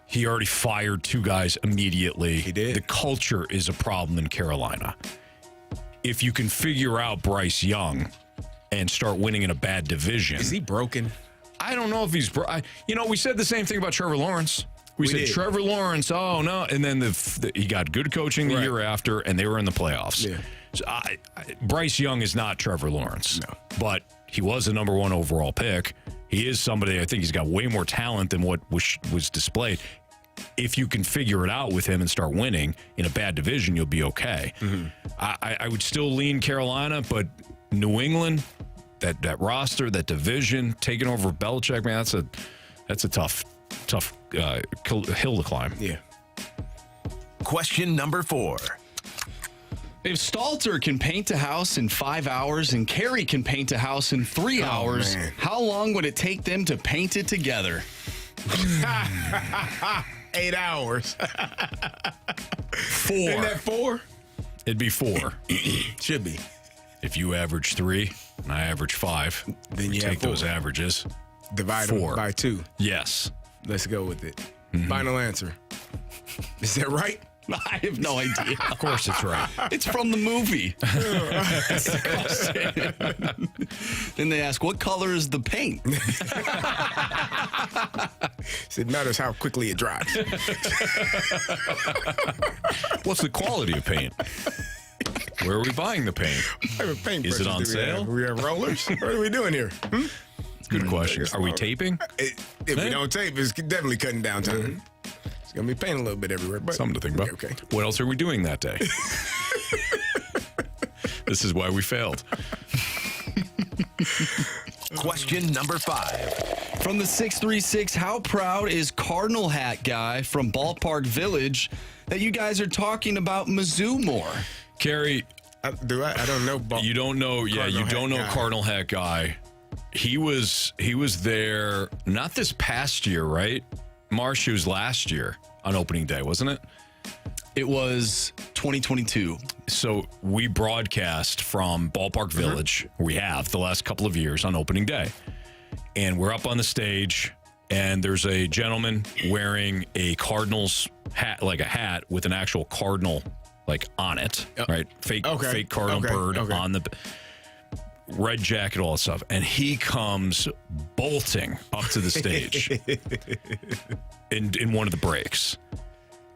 He already fired 2 guys immediately. He did. The culture is a problem in Carolina. If you can figure out Bryce Young and start winning in a bad division. Is he broken? I don't know if he's we said the same thing about Trevor Lawrence. We said did. Trevor Lawrence, oh no, and then he got good coaching the year after, and they were in the playoffs. Yeah. So Bryce Young is not Trevor Lawrence, no, but he was the number 1 overall pick. He is somebody, I think he's got way more talent than what was displayed. If you can figure it out with him and start winning in a bad division, you'll be okay. Mm-hmm. I would still lean Carolina, but New England, that roster, that division, taking over Belichick, man, that's a tough hill to climb. Yeah. Question number 4. If Stalter can paint a house in 5 hours and Carey can paint a house in 3 hours, man. how long would it take them to paint it together? 8 hours. 4. Isn't that 4? It'd be 4. Should be. If you average 3 and I average 5, then you take have 4. those averages. Divide 4 them by 2. Yes. Let's go with it. Mm-hmm. Final answer. Is that right? I have no idea. Of course it's right. It's from the movie. Then they ask, what color is the paint? It matters how quickly it dries. What's the quality of paint? Where are we buying the paint? Is it on sale? We have rollers? What are we doing here? Good question. Are we taping? If we don't tape, it's definitely cutting down time. It's going to be paint a little bit everywhere. But something to think about. Okay. What else are we doing that day? This is why we failed. Question number 5. From the 636, how proud is Cardinal hat guy from Ballpark Village that you guys are talking about Mizzou more? Carey, I don't know. You don't know. Yeah, you don't know Cardinal hat guy. He was there not this past year, right? Marsh, was last year on opening day, wasn't it? It was 2022. So we broadcast from Ballpark Village. We have the last couple of years on opening day. And we're up on the stage, and there's a gentleman wearing a Cardinals hat, like a hat with an actual Cardinal like on it, right? Fake Cardinal bird on the red jacket, all that stuff. And he comes bolting up to the stage in one of the breaks.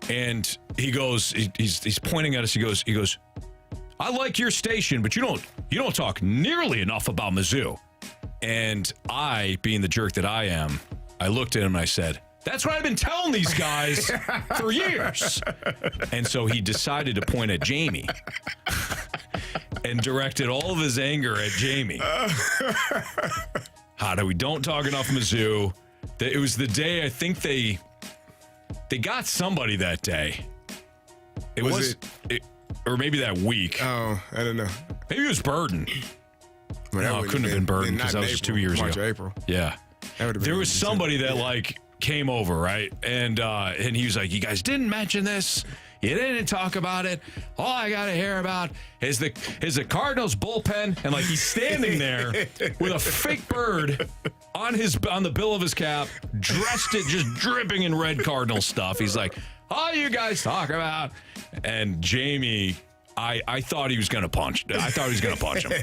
And he goes, he's pointing at us. He goes, I like your station, but you don't talk nearly enough about Mizzou. And I, being the jerk that I am, I looked at him and I said, that's what I've been telling these guys for years. And so he decided to point at Jamie and directed all of his anger at Jamie. We don't talk enough Mizzou. It was the day I think they got somebody that day. It was or maybe that week. Oh, I don't know. Maybe it was Burden. No, it couldn't have been Burden because that was just 2 years March ago. Or April. Yeah. There was somebody that came over, right? And he was like, you guys didn't mention this. You didn't talk about it. All I got to hear about is the Cardinals bullpen. And he's standing there with a fake bird on the bill of his cap, just dripping in red Cardinal stuff. He's like, all you guys talk about. And Jamie, I thought he was going to punch. I thought he was going to punch him.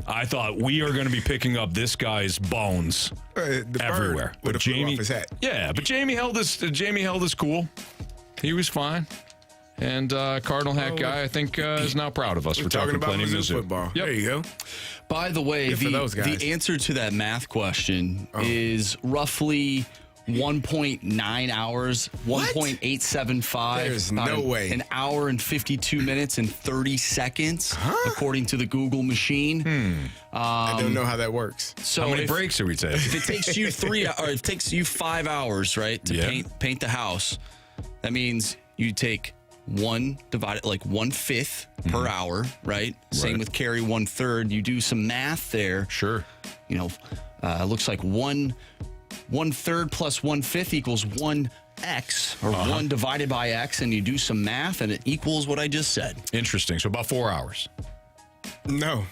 I thought we are going to be picking up this guy's bones everywhere. But Jamie, off his hat. Yeah, but Jamie held his cool. He was fine. And Cardinal hat guy, I think, is now proud of us for talking about Mizzou football. Yep. There you go. By the way, the answer to that math question is roughly 1.9 hours, 1.875. There's no way. An hour and 52 minutes and 30 seconds, according to the Google machine. I don't know how that works. So how many breaks are we taking? If it takes you 3 or it takes you 5 hours, right, to paint the house, that means you take 1/5 per hour, right? Same with Carey, 1/3. You do some math there. Sure. Looks like 1/3 plus 1/5 equals 1x, or 1 divided by x, and you do some math, and it equals what I just said. Interesting. So about 4 hours. No.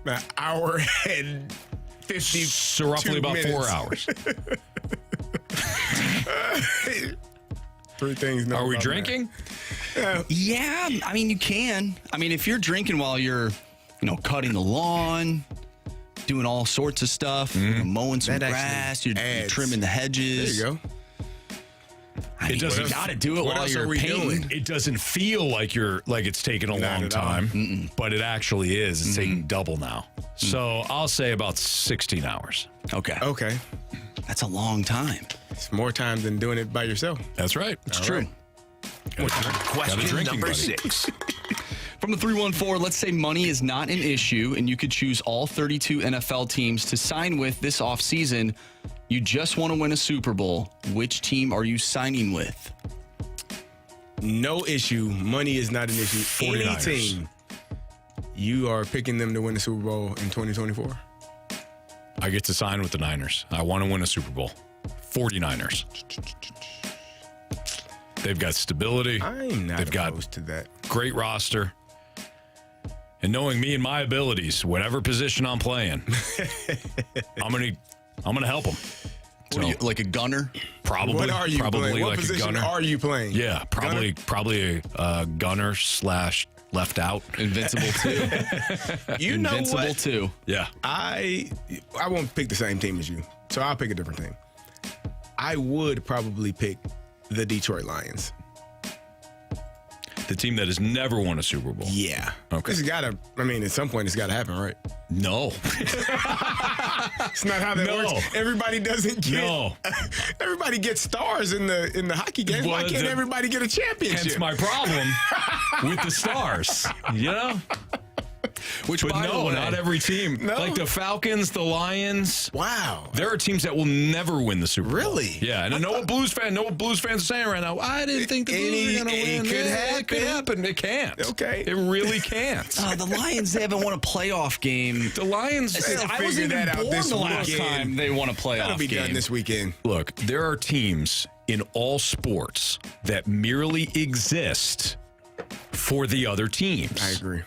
An hour and 50. So roughly about minutes. 4 hours. 3 things. Are we drinking? Yeah, I mean, you can. I mean, if you're drinking while you're, cutting the lawn, doing all sorts of stuff, mowing some grass, you're trimming the hedges. There you go. You got to do it while you're painting. It doesn't feel like it's taken a long time, but it actually is. It's taking double now. So I'll say about 16 hours. Okay. That's a long time. It's more time than doing it by yourself. That's right. It's true. Question number 6. From the 314, let's say money is not an issue and you could choose all 32 NFL teams to sign with this offseason. You just want to win a Super Bowl. Which team are you signing with? No issue. Money is not an issue. 49ers. Any team, you are picking them to win the Super Bowl in 2024? I get to sign with the Niners. I want to win a Super Bowl. 49ers. They've got stability. I'm not They've opposed to that. Great roster. And knowing me and my abilities, whatever position I'm playing, I'm gonna help them. So, like a gunner? Probably. What are you probably playing? What like position a gunner. are you playing? Yeah, probably a gunner / left out. Invincible too. You know Invincible what? too. Yeah. I won't pick the same team as you, so I'll pick a different team. I would probably pick the Detroit Lions. The team that has never won a Super Bowl. Yeah. Okay. At some point it's gotta happen, right? No. It's not how that works. Everybody doesn't get. No. Everybody gets stars in the hockey games. Why can't everybody get a championship? Hence my problem with the stars. But not every team. No? Like the Falcons, the Lions. Wow. There are teams that will never win the Super Bowl. Really? Yeah, and I know what Blues fans are saying right now. I didn't think the Blues were going to win. It could happen. It can't. Okay. It really can't. The Lions, they haven't won a playoff game. The Lions, I wasn't even born the last time they won a playoff That'll be game. done this weekend. Look, there are teams in all sports that merely exist for the other teams. I agree.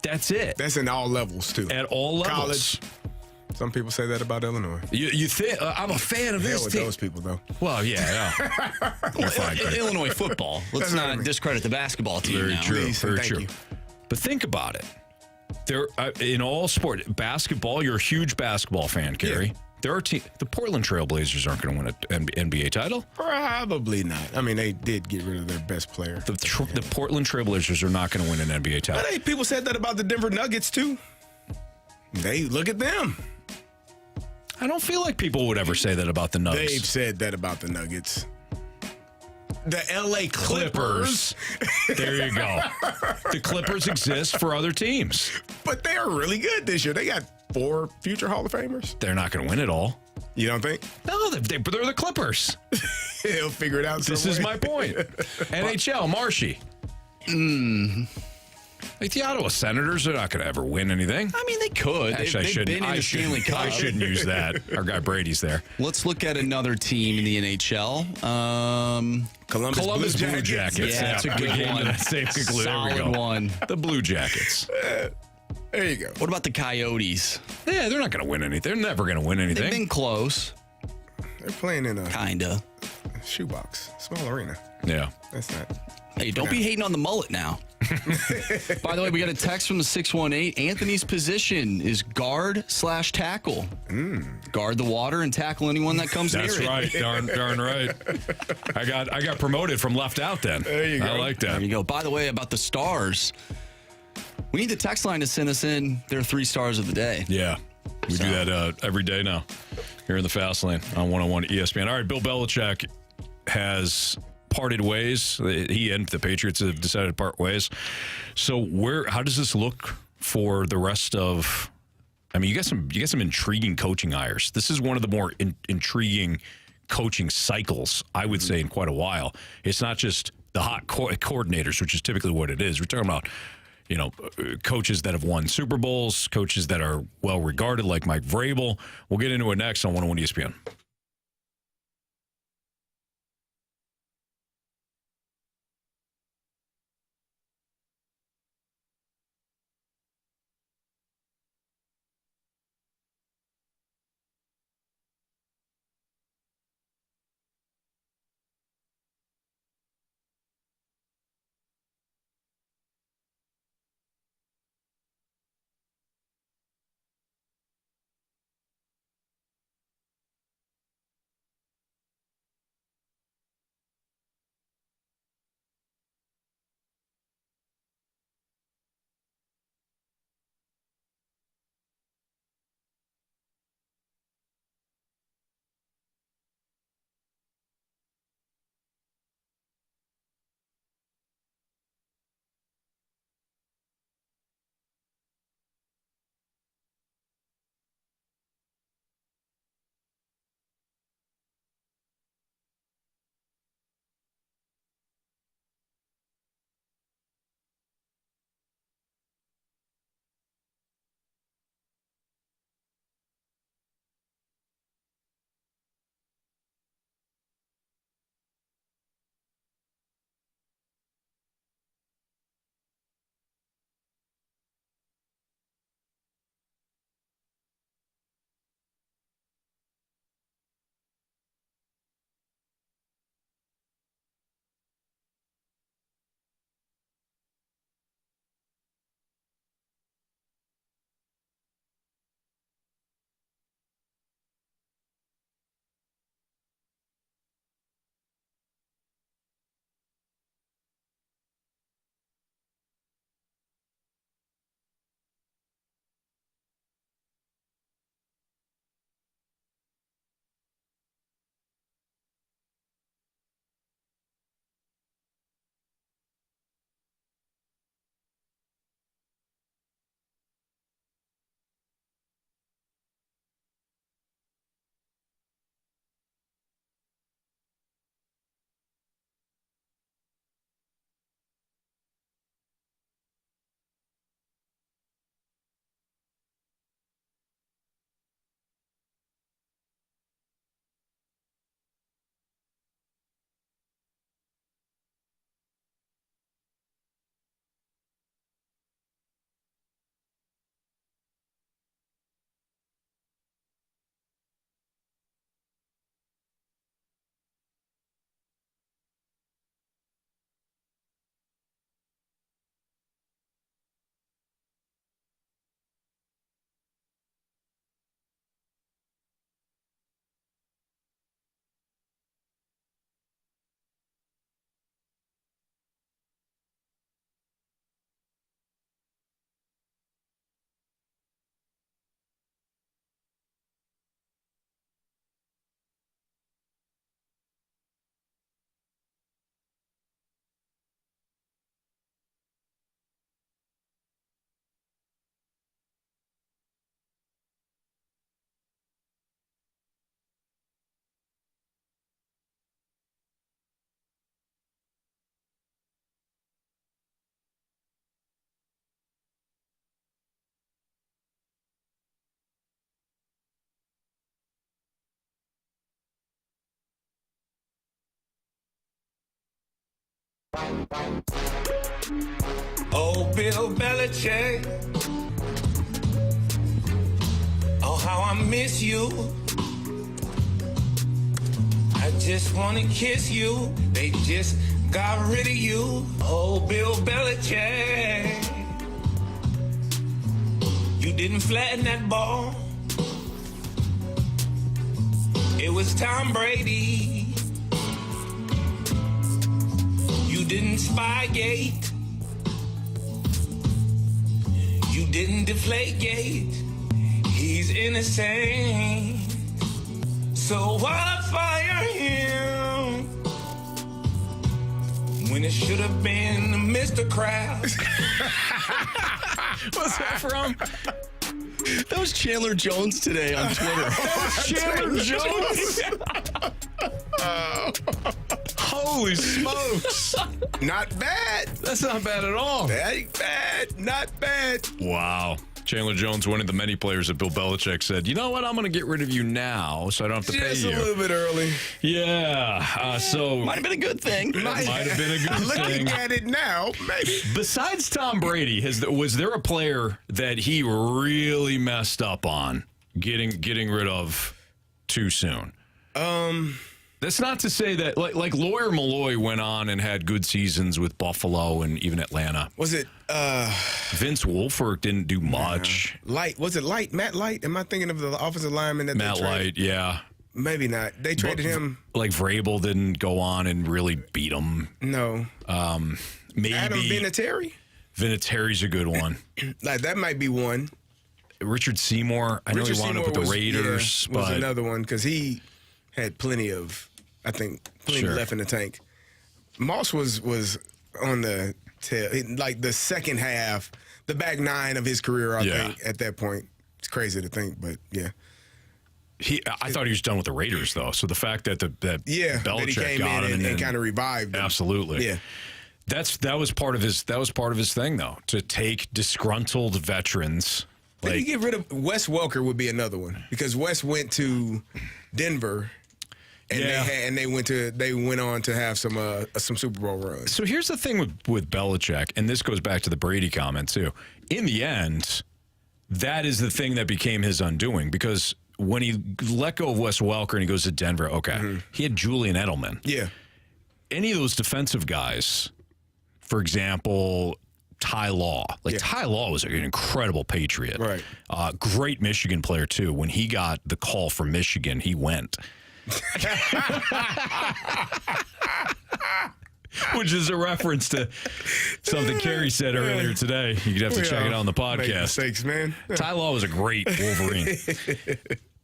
That's it. That's in all levels, too. At all levels. College. Some people say that about Illinois. You think I'm a fan of this with team? those people, though. Well, yeah. You're fine, Craig. Illinois football. Let's not discredit the basketball team Very now. true. Very Thank true. you. But think about it. There, in all sport, basketball. You're a huge basketball fan, Carey. Yeah. There are the Portland Trailblazers aren't going to win an NBA title. Probably not. I mean, they did get rid of their best player. The Portland Trailblazers are not going to win an NBA title. But hey, people said that about the Denver Nuggets, too. They look at them. I don't feel like people would ever say that about the Nuggets. They've said that about the Nuggets. The LA Clippers. There you go. The Clippers exist for other teams. But they are really good this year. They got 4 future Hall of Famers. They're not going to win it all. You don't think? No, they're the Clippers. He'll figure it out This is my point. NHL, Marshy. Like the Ottawa Senators, they're not going to ever win anything. I mean, they could. Actually, They've been in the Stanley Cup. I shouldn't use that. Our guy Brady's there. Let's look at another team in the NHL. Columbus Blue Jackets. Yeah, that's a good one. That same conclusion. Solid There we go. one. The Blue Jackets. There you go. What about the Coyotes? Yeah, they're not going to win anything. They're never going to win anything. They've been close. They're playing in a Kinda. shoebox, small arena. Yeah. That's not. Hey, don't be hating on the mullet now. By the way, we got a text from the 618. Anthony's position is guard/tackle. Guard the water and tackle anyone that comes near it. That's right. Darn right. I got promoted from left out then. There you go. I like that. There you go. By the way, about the stars, we need the text line to send us in their 3 stars of the day. Yeah. We do that every day now here in the Fast Lane on 101 ESPN. All right, Bill Belichick has parted ways. He and the Patriots have decided to part ways. So how does this look for the rest of? I mean, you got some intriguing coaching hires. This is one of the more intriguing coaching cycles, I would say, in quite a while. It's not just the hot coordinators, which is typically what it is. We're talking about, coaches that have won Super Bowls, coaches that are well regarded, like Mike Vrabel. We'll get into it next on 101 ESPN. Oh, Bill Belichick. Oh, how I miss you. I just want to kiss you. They just got rid of you. Oh, Bill Belichick. You didn't flatten that ball. It was Tom Brady. You didn't Spygate. You didn't Deflategate. He's innocent. So why fire him when it should have been Mr. Krabs? What's that from? That was Chandler Jones today on Twitter. Chandler Jones? Holy smokes. Not bad. That's not bad at all. That ain't bad. Not bad. Wow. Chandler Jones, one of the many players that Bill Belichick said, you know what, I'm going to get rid of you now so I don't have to pay you. Just a little bit early. Yeah. So might have been a good thing. Might have been a good thing. Looking at it now, maybe. Besides Tom Brady, was there a player that he really messed up on getting rid of too soon? That's not to say that, like Lawyer Malloy went on and had good seasons with Buffalo and even Atlanta. Was it Vince Wilfork didn't do much. Light? Was it Light? Matt Light? Am I thinking of the offensive lineman that Matt they traded? Light, yeah. Maybe not. They traded him. Like Vrabel didn't go on and really beat him. No. Maybe Adam Vinatieri? Vinatieri's a good one. Like that might be one. Richard Seymour. I know he wound up with the Raiders, was but another one because he had plenty left in the tank. Moss was on the tail, like the second half, the back nine of his career. I think at that point, it's crazy to think, but yeah. I thought he was done with the Raiders though. So the fact that Belichick that he came got in him and kind of revived him. Absolutely. Yeah. That was part of his thing though, to take disgruntled veterans. Did he get rid of Wes Welker? Would be another one because Wes went to Denver. And they went on to have some Super Bowl runs. So here's the thing with Belichick, and this goes back to the Brady comment too. In the end, that is the thing that became his undoing because when he let go of Wes Welker and he goes to Denver, he had Julian Edelman. Yeah. Any of those defensive guys, for example, Ty Law. Ty Law was an incredible Patriot. Right. Great Michigan player too. When he got the call from Michigan, he went. Which is a reference to something Carey said earlier today. You'd have to check it out on the podcast. Make mistakes, man. Ty Law was a great Wolverine.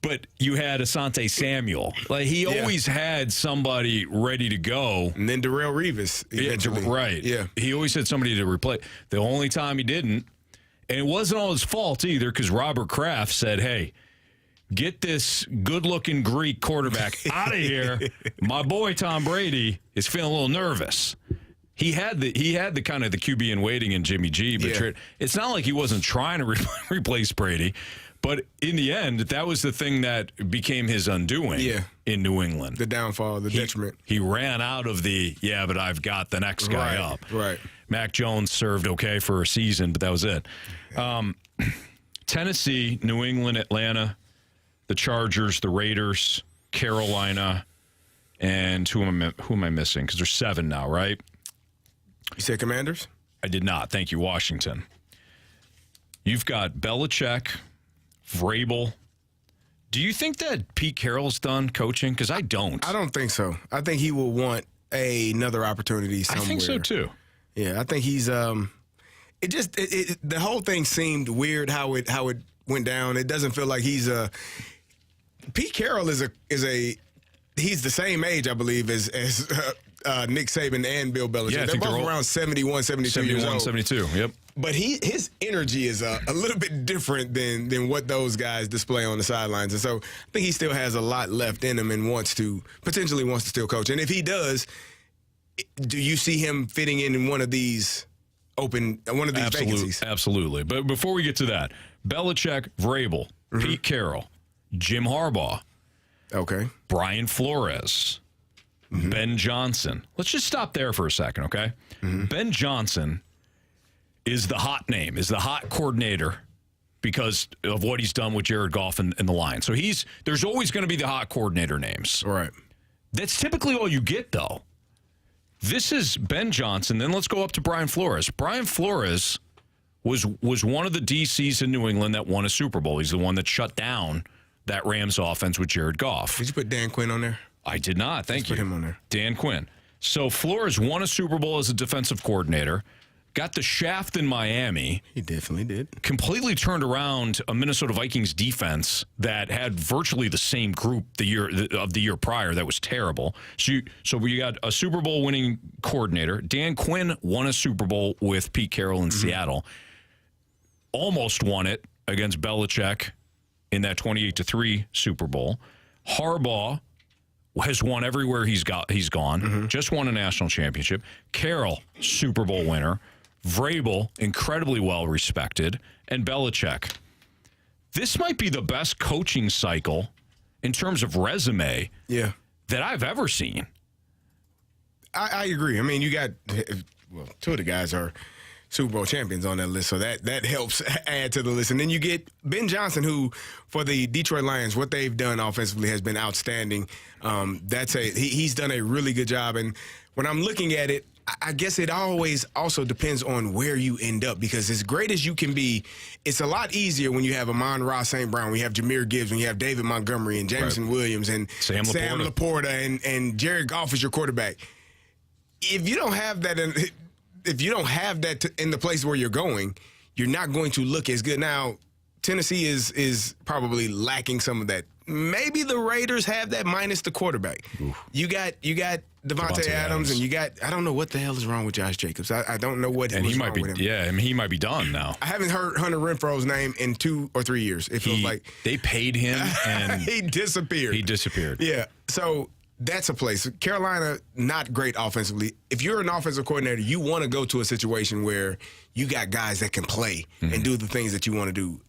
But you had Asante Samuel. Like he always had somebody ready to go. And then Darrelle Revis eventually. Right. Yeah. He always had somebody to replace. The only time he didn't, and it wasn't all his fault either, because Robert Kraft said, hey, get this good-looking Greek quarterback out of here. My boy Tom Brady is feeling a little nervous. He had the kind of the QB in waiting in Jimmy G, but it's not like he wasn't trying to replace Brady. But in the end, that was the thing that became his undoing in New England. The downfall, the detriment. He ran out of but I've got the next guy up. Right. Mac Jones served okay for a season, but that was it. Tennessee, New England, Atlanta, the Chargers, the Raiders, Carolina, and who am I missing? Because there's 7 now, right? You said Commanders? I did not. Thank you, Washington. You've got Belichick, Vrabel. Do you think that Pete Carroll's done coaching? Because I don't. I don't think so. I think he will want another opportunity somewhere. I think so too. Yeah, I think he's. The whole thing seemed weird how it went down. It doesn't feel like he's a. Pete Carroll is he's the same age, I believe, as Nick Saban and Bill Belichick. Yeah, they're both around 71, 72 years old. 72, yep. But his energy is a little bit different than what those guys display on the sidelines. And so I think he still has a lot left in him and potentially wants to still coach. And if he does, do you see him fitting in one of these vacancies? Absolutely. But before we get to that, Belichick, Vrabel, Pete Carroll, Jim Harbaugh, okay, Brian Flores, Ben Johnson. Let's just stop there for a second, okay? Ben Johnson is the hot name, is the hot coordinator because of what he's done with Jared Goff and the Lions. So there's always going to be the hot coordinator names. Right. That's typically all you get, though. This is Ben Johnson. Then let's go up to Brian Flores. Brian Flores was one of the DCs in New England that won a Super Bowl. He's the one that shut down that Rams offense with Jared Goff. Did you put Dan Quinn on there? I did not. Thank you. Put him on there. Dan Quinn. So Flores won a Super Bowl as a defensive coordinator, got the shaft in Miami. He definitely did. Completely turned around a Minnesota Vikings defense that had virtually the same group the year prior that was terrible. So we got a Super Bowl winning coordinator. Dan Quinn won a Super Bowl with Pete Carroll in Seattle. Almost won it against Belichick in that 28-3 Super Bowl. Harbaugh has won everywhere he's gone. Just won a national championship. Carroll, Super Bowl winner. Vrabel, incredibly well respected. And Belichick. This might be the best coaching cycle in terms of resume that I've ever seen. I agree. I mean, you got, two of the guys are Super Bowl champions on that list, so that helps add to the list. And then you get Ben Johnson, who, for the Detroit Lions, what they've done offensively has been outstanding. He's done a really good job. And when I'm looking at it, I guess it always also depends on where you end up, because as great as you can be, it's a lot easier when you have Amon-Ra St. Brown, when you have Jameer Gibbs, when you have David Montgomery and Jameson Williams and Sam Laporta and Jared Goff as your quarterback. If you don't have that in the place where you're going, you're not going to look as good. Now, Tennessee is probably lacking some of that. Maybe the Raiders have that minus the quarterback. Oof. You got Devontae Adams, and you got, I don't know what the hell is wrong with Josh Jacobs. I don't know what was wrong with him. Yeah, I mean, he might be done now. I haven't heard Hunter Renfro's name in 2 or 3 years. It feels like they paid him and he disappeared. Yeah. So that's a place. Carolina, not great offensively. If you're an offensive coordinator, you want to go to a situation where you got guys that can play and do the things that you want to do.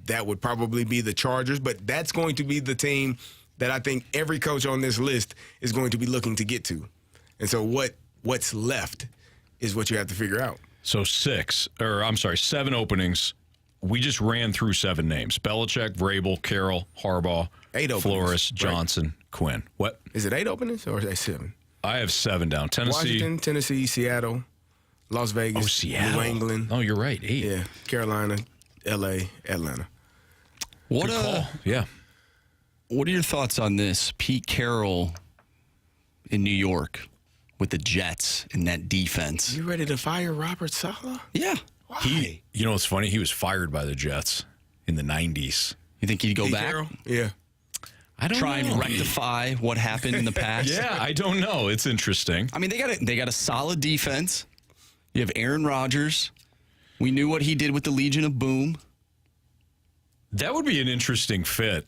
That would probably be the Chargers, but that's going to be the team that I think every coach on this list is going to be looking to get to. And so what's left is what you have to figure out. So 7 openings. We just ran through 7 names. Belichick, Vrabel, Carroll, Harbaugh, 8 openings, Flores, Johnson, right? Quinn. What? Is it 8 openings or is it 7? I have 7 down. Washington, Tennessee, Seattle, Las Vegas, Seattle. New England. Oh, you're right. 8. Yeah, Carolina, L.A., Atlanta. Good call. Yeah. What are your thoughts on this? Pete Carroll in New York with the Jets in that defense. You ready to fire Robert Saleh? Yeah. Why? You know what's funny? He was fired by the Jets in the 90s. You think he'd go back? Carroll? Yeah. I don't try know. and rectify what happened in the past. Yeah, I don't know. It's interesting. I mean, they got a solid defense. You have Aaron Rodgers. We knew what he did with the Legion of Boom. That would be an interesting fit.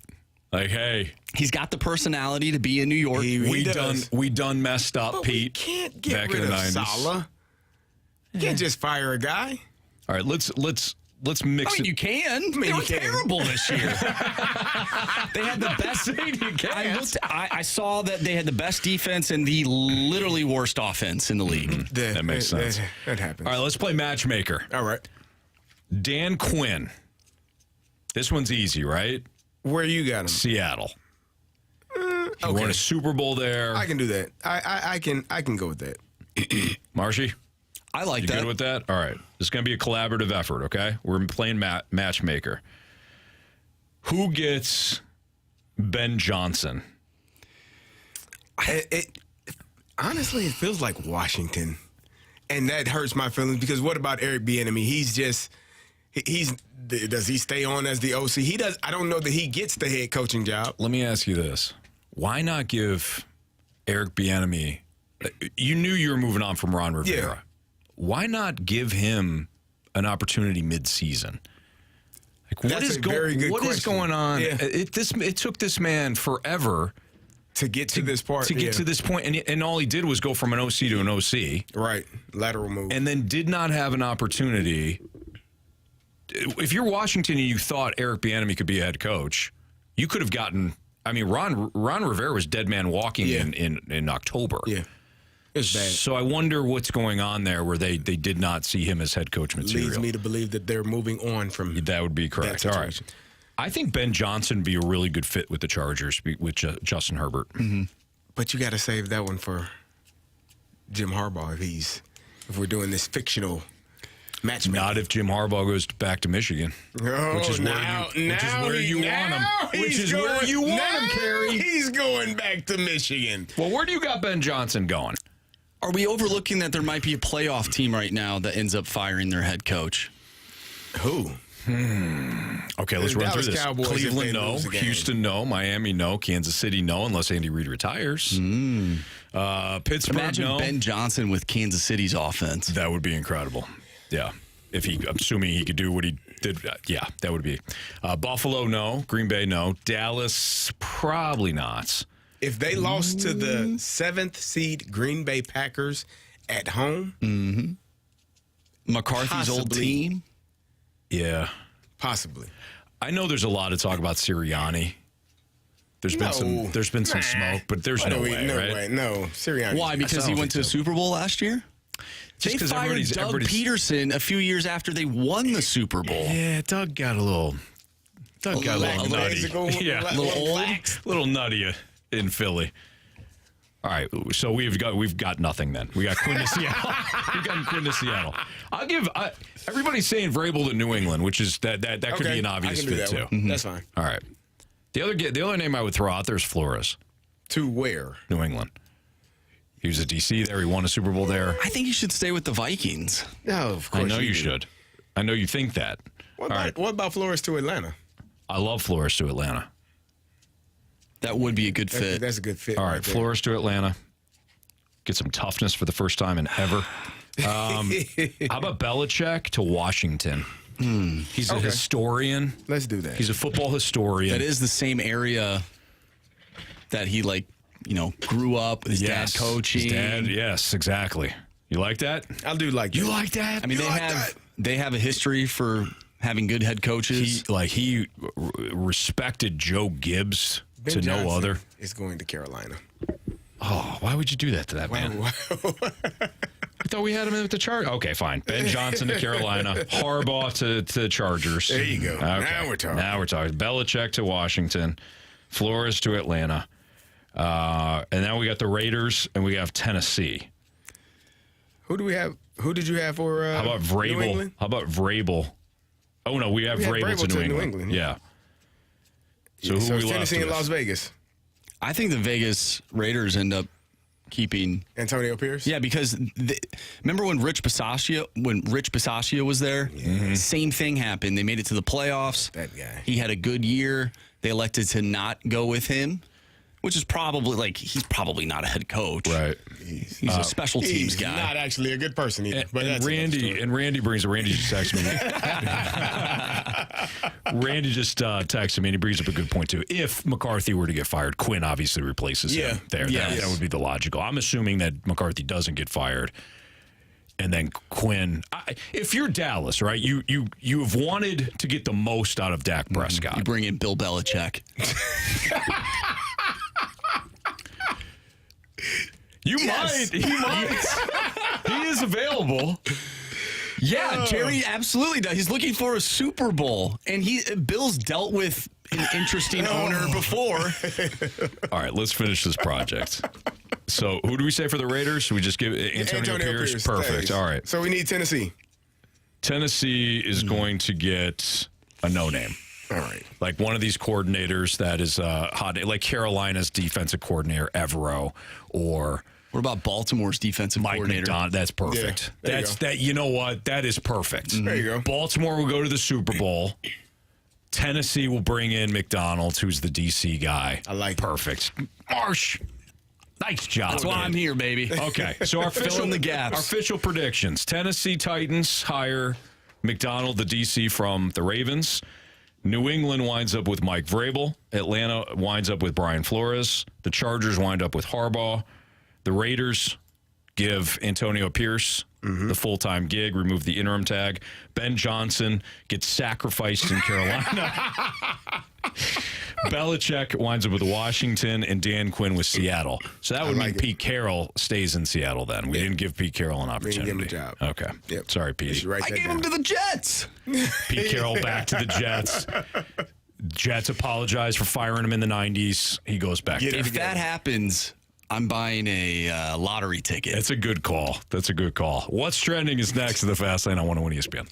Like, hey, he's got the personality to be in New York. We done messed up, but Pete. We can't get back rid in the of 90s. Saleh. You can't just fire a guy. All right, let's mix it. You can. They were terrible this year. They had the best. I saw that they had the best defense and the literally worst offense in the league. That makes sense. That happens. All right, let's play matchmaker. All right. Dan Quinn. This one's easy, right? Where you got him? Seattle. He won a Super Bowl there. I can do that. I can go with that. Marshy? I like you that. Good with that? All right. This is going to be a collaborative effort, okay? We're playing matchmaker. Who gets Ben Johnson? Honestly, it feels like Washington. And that hurts my feelings because what about Eric Bieniemy? Does he stay on as the OC? I don't know that he gets the head coaching job. Let me ask you this. Why not give Eric Bieniemy, you knew you were moving on from Ron Rivera. Yeah. Why not give him an opportunity mid-season? Like, what is going on? Yeah. It took this man forever to get to this part. To get to this point, and all he did was go from an OC to an OC. Right, lateral move. And then did not have an opportunity. If you're Washington and you thought Eric Bieniemy could be a head coach, you could have gotten I mean, Ron Rivera was dead man walking in October. Yeah. It was bad. So I wonder what's going on there where they did not see him as head coach material. Leads me to believe that they're moving on from that would be correct. All right. I think Ben Johnson would be a really good fit with the Chargers, with Justin Herbert. Mm-hmm. But you got to save that one for Jim Harbaugh if we're doing this fictional match. Not if Jim Harbaugh goes back to Michigan, which is where you want him. Which is where you want him, Carey. He's going back to Michigan. Well, where do you got Ben Johnson going? Are we overlooking that there might be a playoff team right now that ends up firing their head coach? Who? Okay, let's run through this. Cowboys, Cleveland, no. Houston, no. Miami, no. Kansas City, no, unless Andy Reid retires. Pittsburgh, Imagine no. Ben Johnson with Kansas City's offense. That would be incredible. Yeah. Assuming he could do what he did. Yeah, that would be. Buffalo, no. Green Bay, no. Dallas, probably not. If they lost to the 7th seed Green Bay Packers at home, McCarthy's old team. Yeah. Possibly. I know there's a lot of talk about Sirianni. There's been some smoke, but there's no way, right? No, Sirianni. Why? Because he went to the Super Bowl last year? They fired Doug Peterson a few years after they won the Super Bowl. Yeah, Doug got a little nutty. Yeah, a little old. A little nutty in Philly. All right, so we've got nothing then. We got Quinn to Seattle. We've gotten Quinn to Seattle. I'll give everybody's saying Vrabel to New England, which is that could be an obvious fit too. Mm-hmm. That's fine. All right. The other name I would throw out there is Flores. To where? New England. He was a DC there. He won a Super Bowl there. I think you should stay with the Vikings. No, of course. I know you should. I know you think that. What about Flores to Atlanta? I love Flores to Atlanta. That would be a good fit. That's a good fit. All right, Flores to Atlanta. Get some toughness for the first time in ever. How about Belichick to Washington? He's a historian. Let's do that. He's a football historian. That is the same area that he grew up with his dad coaching. His dad, yes, exactly. You like that? I do like that. You like that? I mean, they have a history for having good head coaches. He respected Joe Gibbs to no other. Is going to Carolina. Oh, why would you do that to that man? I thought we had him at the Chargers. Okay, fine. Ben Johnson to Carolina. Harbaugh to Chargers. There you go. Okay. Now we're talking. Belichick to Washington. Flores to Atlanta. And now we got the Raiders, and we have Tennessee. Who do we have? Who did you have for How about Vrabel? New England? How about Vrabel? Oh, no, we have Vrabel to New England. Yeah. So who so we Tennessee and Las Vegas. I think the Vegas Raiders end up keeping Antonio Pierce. Yeah, because remember when Rich Bisaccia was there? Yeah. Same thing happened. They made it to the playoffs. That guy. He had a good year. They elected to not go with him, which is probably he's probably not a head coach. Right. He's a special teams guy. He's not actually a good person either. Randy just texted me. Randy just texted me, and he brings up a good point too. If McCarthy were to get fired, Quinn obviously replaces him there. Yes. That would be the logical. I'm assuming that McCarthy doesn't get fired, and then Quinn. If you're Dallas, right, you have wanted to get the most out of Dak Prescott. You bring in Bill Belichick. You might. He is available. Yeah, Jerry absolutely does. He's looking for a Super Bowl, and Bill's dealt with an interesting owner before. All right, let's finish this project. So, who do we say for the Raiders? Should we just give Antonio Pierce? Perfect. Thanks. All right. So we need Tennessee. Tennessee is going to get a no-name. All right. Like one of these coordinators that is hot, like Carolina's defensive coordinator, Evero, or what about Baltimore's defensive coordinator? McDonald. That's perfect. Yeah, you know what? That is perfect. There you go. Baltimore will go to the Super Bowl. Tennessee will bring in McDonald, who's the DC guy. I like perfect. Marsh. Nice job. That's why I'm here, baby. Okay, so our fill in the gaps. Our official predictions: Tennessee Titans hire McDonald, the DC from the Ravens. New England winds up with Mike Vrabel. Atlanta winds up with Brian Flores. The Chargers wind up with Harbaugh. The Raiders give Antonio Pierce the full-time gig, remove the interim tag. Ben Johnson gets sacrificed in Carolina. Belichick winds up with Washington, and Dan Quinn with Seattle. So that would mean Pete Carroll stays in Seattle then. We didn't give Pete Carroll an opportunity. We didn't give him a job. Okay. Yep. Sorry, Pete. I gave him to the Jets. Pete Carroll back to the Jets. Jets apologize for firing him in the 90s. He goes back there. If that happens, I'm buying a lottery ticket. That's a good call. That's a good call. What's trending is next to the Fast Lane on 101 ESPN.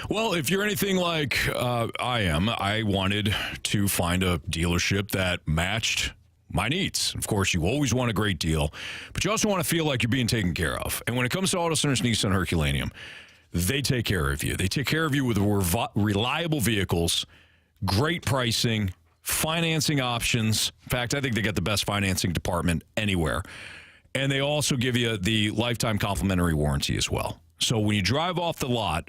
Well, if you're anything like I am, I wanted to find a dealership that matched my needs. Of course, you always want a great deal, but you also want to feel like you're being taken care of. And when it comes to Auto Centers Nissan Herculaneum, they take care of you. They take care of you with reliable vehicles, great pricing, financing options. In fact, I think they got the best financing department anywhere. And they also give you the lifetime complimentary warranty as well. So when you drive off the lot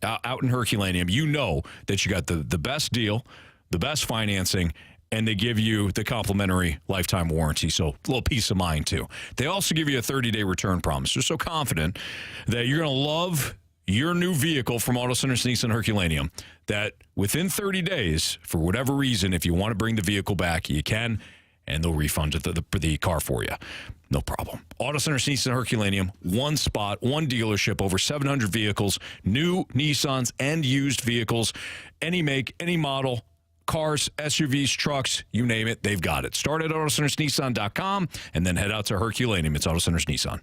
out in Herculaneum, you know that you got the best deal, the best financing, and they give you the complimentary lifetime warranty. So a little peace of mind, too. They also give you a 30-day return promise. They're so confident that you're going to love your new vehicle from Auto Centers Nissan Herculaneum that within 30 days, for whatever reason, if you want to bring the vehicle back, you can, and they'll refund the car for you. No problem. Auto Centers Nissan Herculaneum, one spot, one dealership, over 700 vehicles, new Nissans and used vehicles, any make, any model, cars, SUVs, trucks, you name it, they've got it. Start at AutoCentersNissan.com and then head out to Herculaneum. It's Auto Centers Nissan.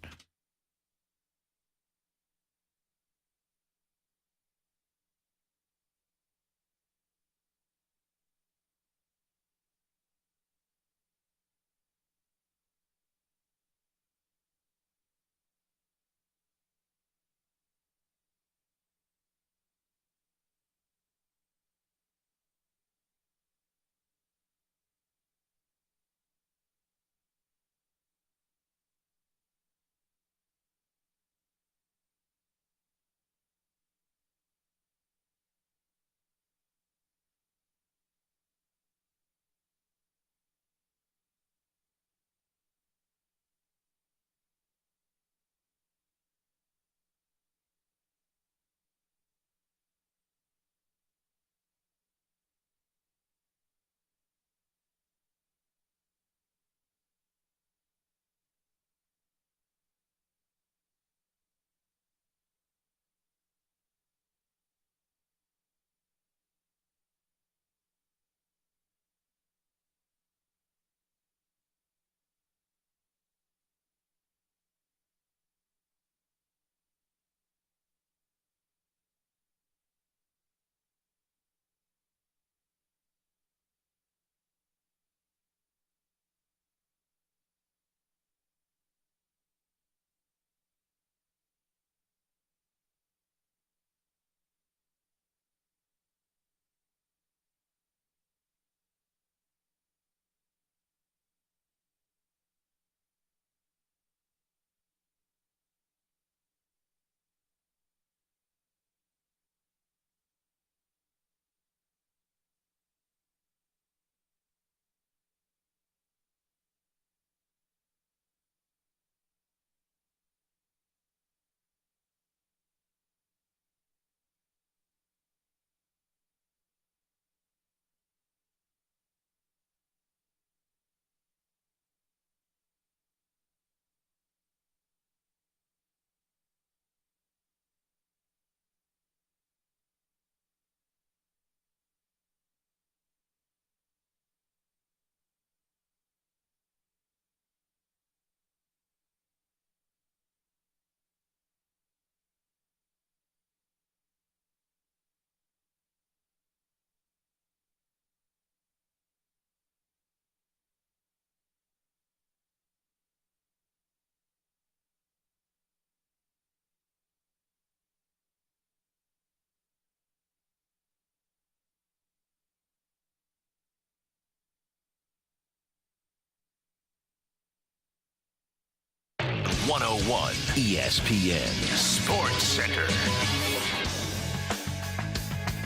101 ESPN Sports Center.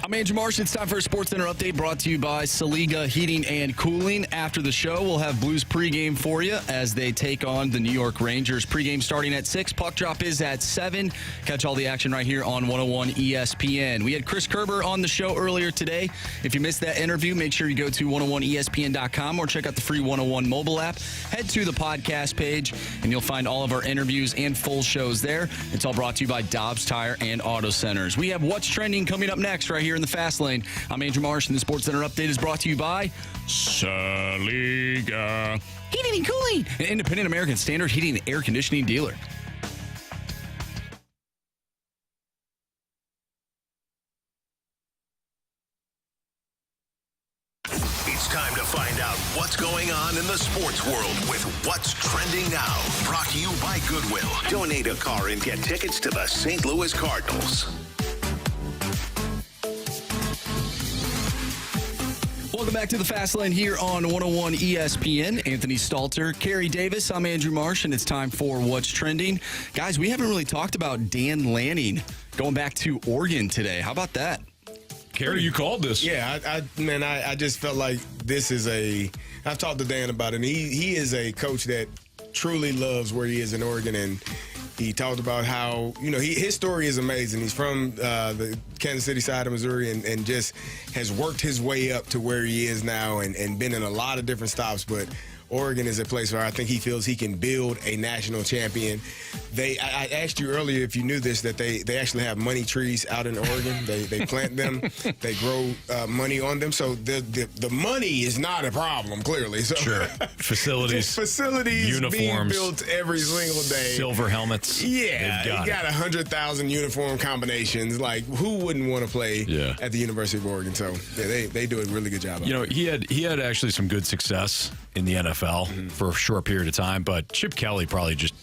I'm Andrew Marsh. It's time for a Sports Center update brought to you by Saliga Heating and Cooling. After the show, we'll have Blues pregame for you as they take on the New York Rangers. Pregame starting at 6. Puck drop is at 7. Catch all the action right here on 101 ESPN. We had Chris Kerber on the show earlier today. If you missed that interview, make sure you go to 101ESPN.com or check out the free 101 mobile app. Head to the podcast page, and you'll find all of our interviews and full shows there. It's all brought to you by Dobbs Tire and Auto Centers. We have What's Trending coming up next right here in the Fast Lane. I'm Andrew Marsh, and the Sports Center update is brought to you by Saliga Heating and Cooling, an independent American Standard heating and air conditioning dealer. It's time to find out what's going on in the sports world with What's Trending Now. Brought to you by Goodwill. Donate a car and get tickets to the St. Louis Cardinals. Welcome back to the Fast Lane here on 101 ESPN. Anthony Stalter, Carey Davis. I'm Andrew Marsh, and it's time for What's Trending. Guys, we haven't really talked about Dan Lanning going back to Oregon today. How about that? Carey, you called this. Yeah, I just felt like this is I've talked to Dan about it, and he is a coach that truly loves where he is in Oregon, and he talked about how, his story is amazing. He's from the Kansas City side of Missouri and just has worked his way up to where he is now and been in a lot of different stops. But Oregon is a place where I think he feels he can build a national champion. I asked you earlier if you knew this, that they actually have money trees out in Oregon. They plant them. They grow money on them. So the money is not a problem, clearly. So, sure. Facilities uniforms, being built every single day. Silver helmets. Yeah. You got 100,000 uniform combinations. Like, who wouldn't want to play at the University of Oregon? So, yeah, they do a really good job. He had actually some good success in the NFL for a short period of time, but Chip Kelly probably just,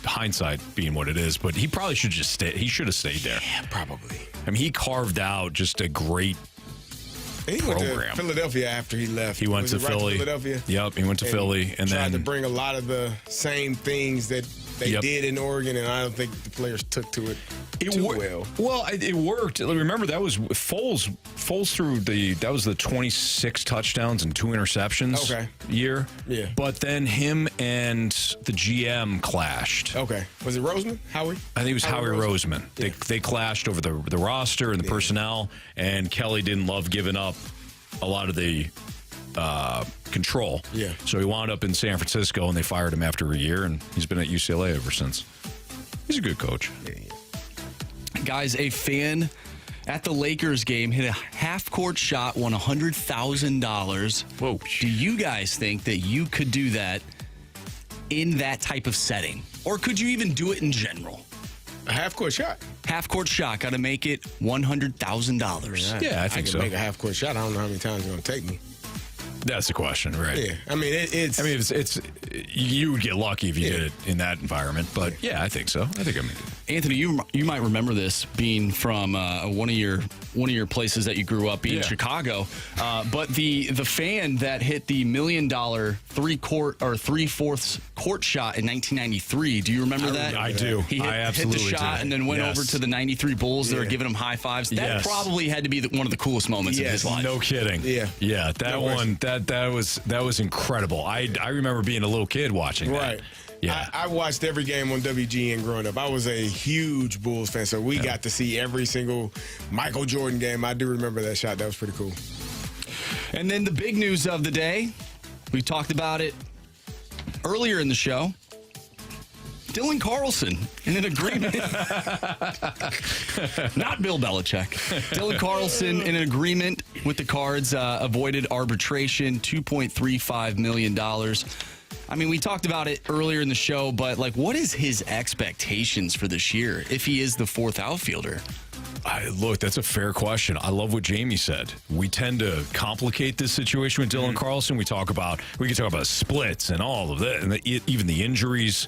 hindsight being what it is, but he probably should just stay. He should have stayed there. Yeah, probably. He carved out just a great program. Went to Philadelphia after he left. He went to Philly. Philadelphia. Yep, he went to Philly and tried then to bring a lot of the same things that they did in Oregon, and I don't think the players took to it too well. Well, it worked. Remember, that was Foles threw that was the 26 touchdowns and 2 interceptions year. Yeah. But then him and the GM clashed. Okay. Was it Roseman? Howie? I think it was Howie Roseman. Yeah. They clashed over the roster and the personnel, and Kelly didn't love giving up a lot of the control. Yeah. So he wound up in San Francisco, and they fired him after a year, and he's been at UCLA ever since. He's a good coach. Yeah. Guys, a fan at the Lakers game hit a half-court shot, won $100,000. Whoa. Do you guys think that you could do that in that type of setting? Or could you even do it in general? A half-court shot? Half-court shot. Got to make it $100,000. Yeah, I think so. I can make a half-court shot. I don't know how many times it's going to take me. That's the question, right? Yeah, it's. You would get lucky if you did it in that environment, but yeah, I think so. I think I'm. Anthony, you might remember this being from one of your places that you grew up in Chicago, but the fan that hit the $1 million 3/4 court shot in 1993. Do you remember that? I do. He hit the shot and then went over to the '93 Bulls. They were giving him high fives. That probably had to be one of the coolest moments of his life. No kidding. Yeah. That one. That was incredible. I remember being a little kid watching that. Right. Yeah. I watched every game on WGN growing up. I was a huge Bulls fan, so we got to see every single Michael Jordan game. I do remember that shot. That was pretty cool. And then the big news of the day, we talked about it earlier in the show. Dylan Carlson in an agreement. Not Bill Belichick. Dylan Carlson in an agreement with the Cards, avoided arbitration, $2.35 million. We talked about it earlier in the show, but what is his expectations for this year if he is the fourth outfielder? Look, that's a fair question. I love what Jamie said. We tend to complicate this situation with Dylan Carlson. We can talk about splits and all of that, and even the injuries.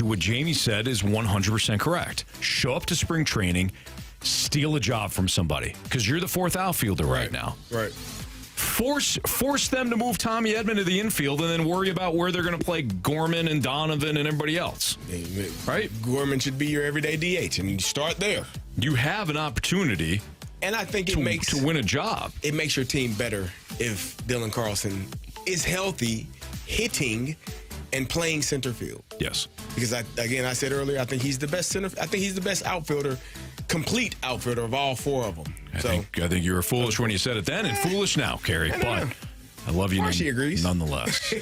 What Jamie said is 100% correct. Show up to spring training, steal a job from somebody, because you're the fourth outfielder right now. Right. Force them to move Tommy Edman to the infield and then worry about where they're going to play Gorman and Donovan and everybody else. Right? Gorman should be your everyday DH, and you start there. You have an opportunity. And I think to win a job. It makes your team better if Dylan Carlson is healthy, hitting, and playing center field. Yes. Because I said earlier, I think he's the best outfielder, complete outfielder of all four of them. I think you were foolish when you said it then, and foolish now, Kerry. But I love you Marshy agrees. Nonetheless.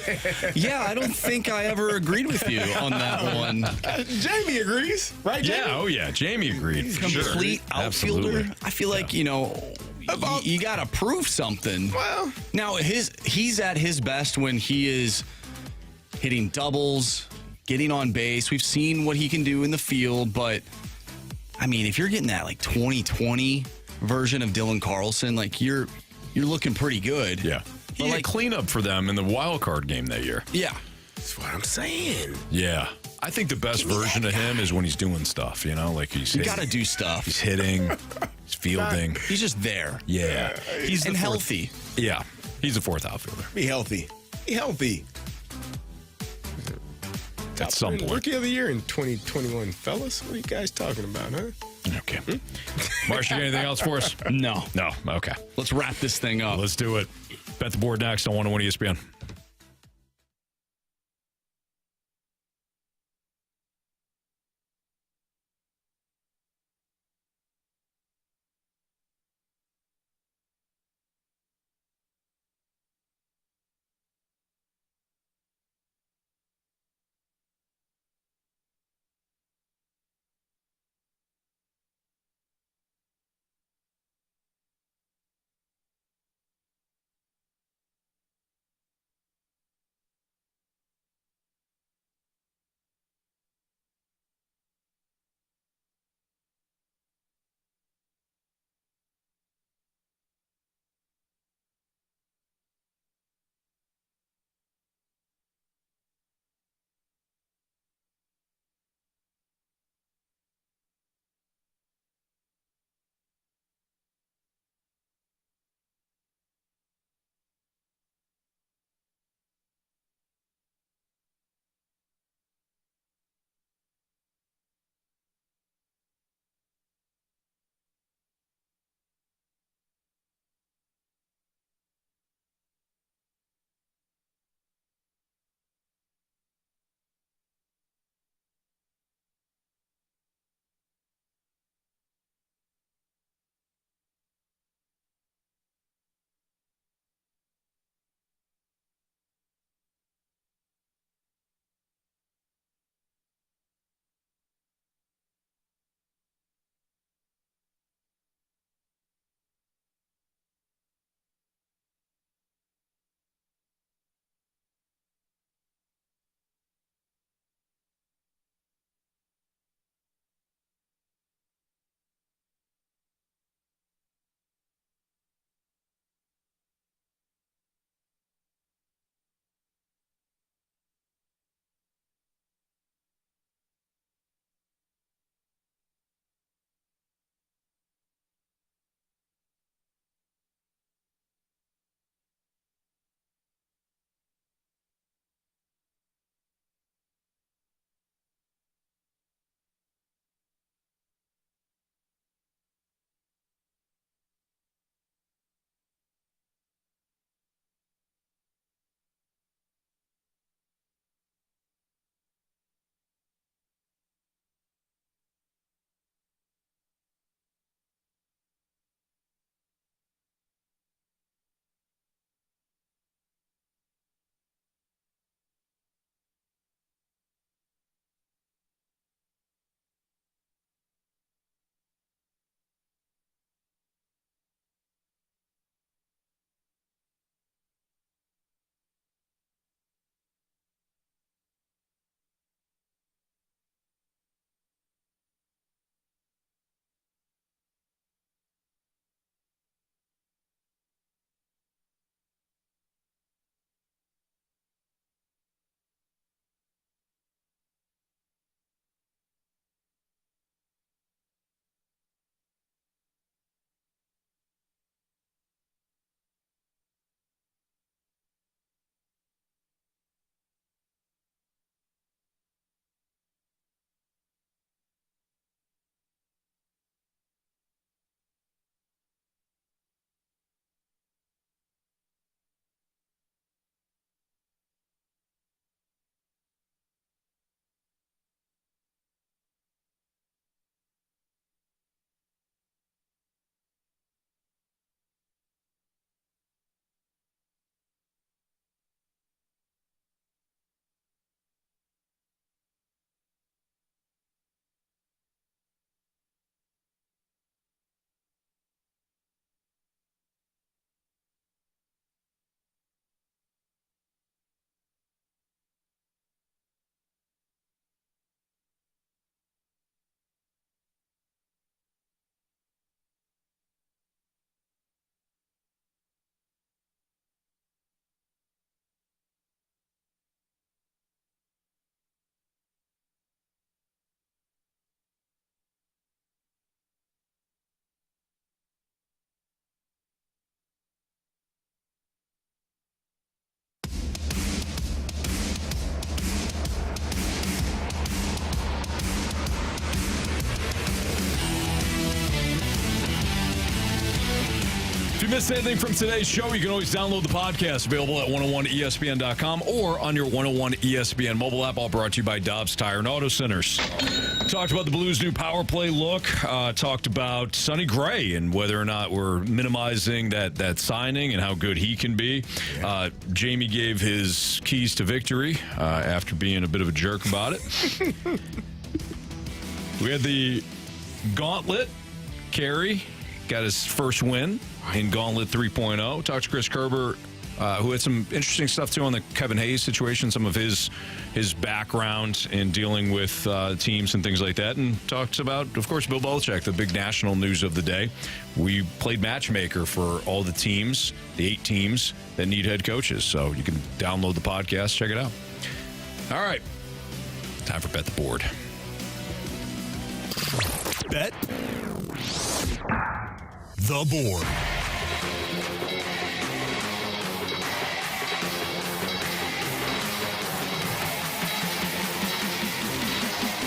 Yeah, I don't think I ever agreed with you on that one. Jamie agrees, right, Jamie? Yeah, oh yeah, Jamie agreed. For complete sure. outfielder. Absolutely. I feel like, you got to prove something. Well. Now, he's at his best when he is hitting doubles, getting on base. We've seen what he can do in the field, but, I mean, if you're getting that, 2020 version of Dylan Carlson, you're looking pretty good. Yeah. He had cleanup for them in the wild card game that year. Yeah. That's what I'm saying. Yeah. I think the best version of him is when he's doing stuff, he's you got to do stuff. He's hitting, he's fielding. He's just there. Yeah. He's healthy. Yeah. He's a fourth outfielder. Be healthy. Be healthy. At some point. Rookie of the year in 2021, fellas. What are you guys talking about, huh? Okay. Marsh, you got anything else for us? No. No. Okay. Let's wrap this thing up. Let's do it. Bet the board next on 101 ESPN. missed anything from today's show, you can always download the podcast, available at 101ESPN.com or on your 101 ESPN mobile app, all brought to you by Dobbs Tire and Auto Centers. Talked about the Blues' new power play look. Talked about Sonny Gray and whether or not we're minimizing that signing and how good he can be. Jamie gave his keys to victory after being a bit of a jerk about it. We had the Gauntlet. Carey got his first win in Gauntlet 3.0. Talked to Chris Kerber, who had some interesting stuff too on the Kevin Hayes situation, some of his background in dealing with teams and things like that, and talks about, of course, Bill Belichick, the big national news of the day. We played matchmaker for all the teams, the 8 teams that need head coaches, so you can download the podcast, check it out. All right, time for Bet the Board. Bet the Board.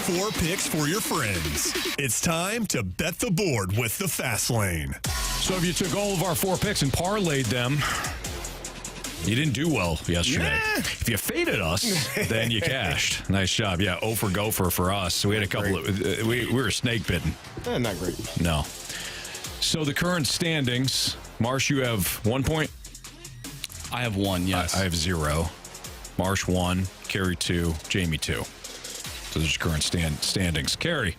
Four picks for your friends. It's time to bet the board with the Fast Lane. So if you took all of our 4 picks and parlayed them, you didn't do well yesterday. If you faded us, then you cashed. Nice job. Yeah, 0 for gopher for us. We had a couple of, we were snake bitten. Not great. No. So the current standings, Marsh, you have 1 point. I have 1, yes. I have 0. Marsh 1, Carey 2, Jamie 2. So there's current standings. Carey.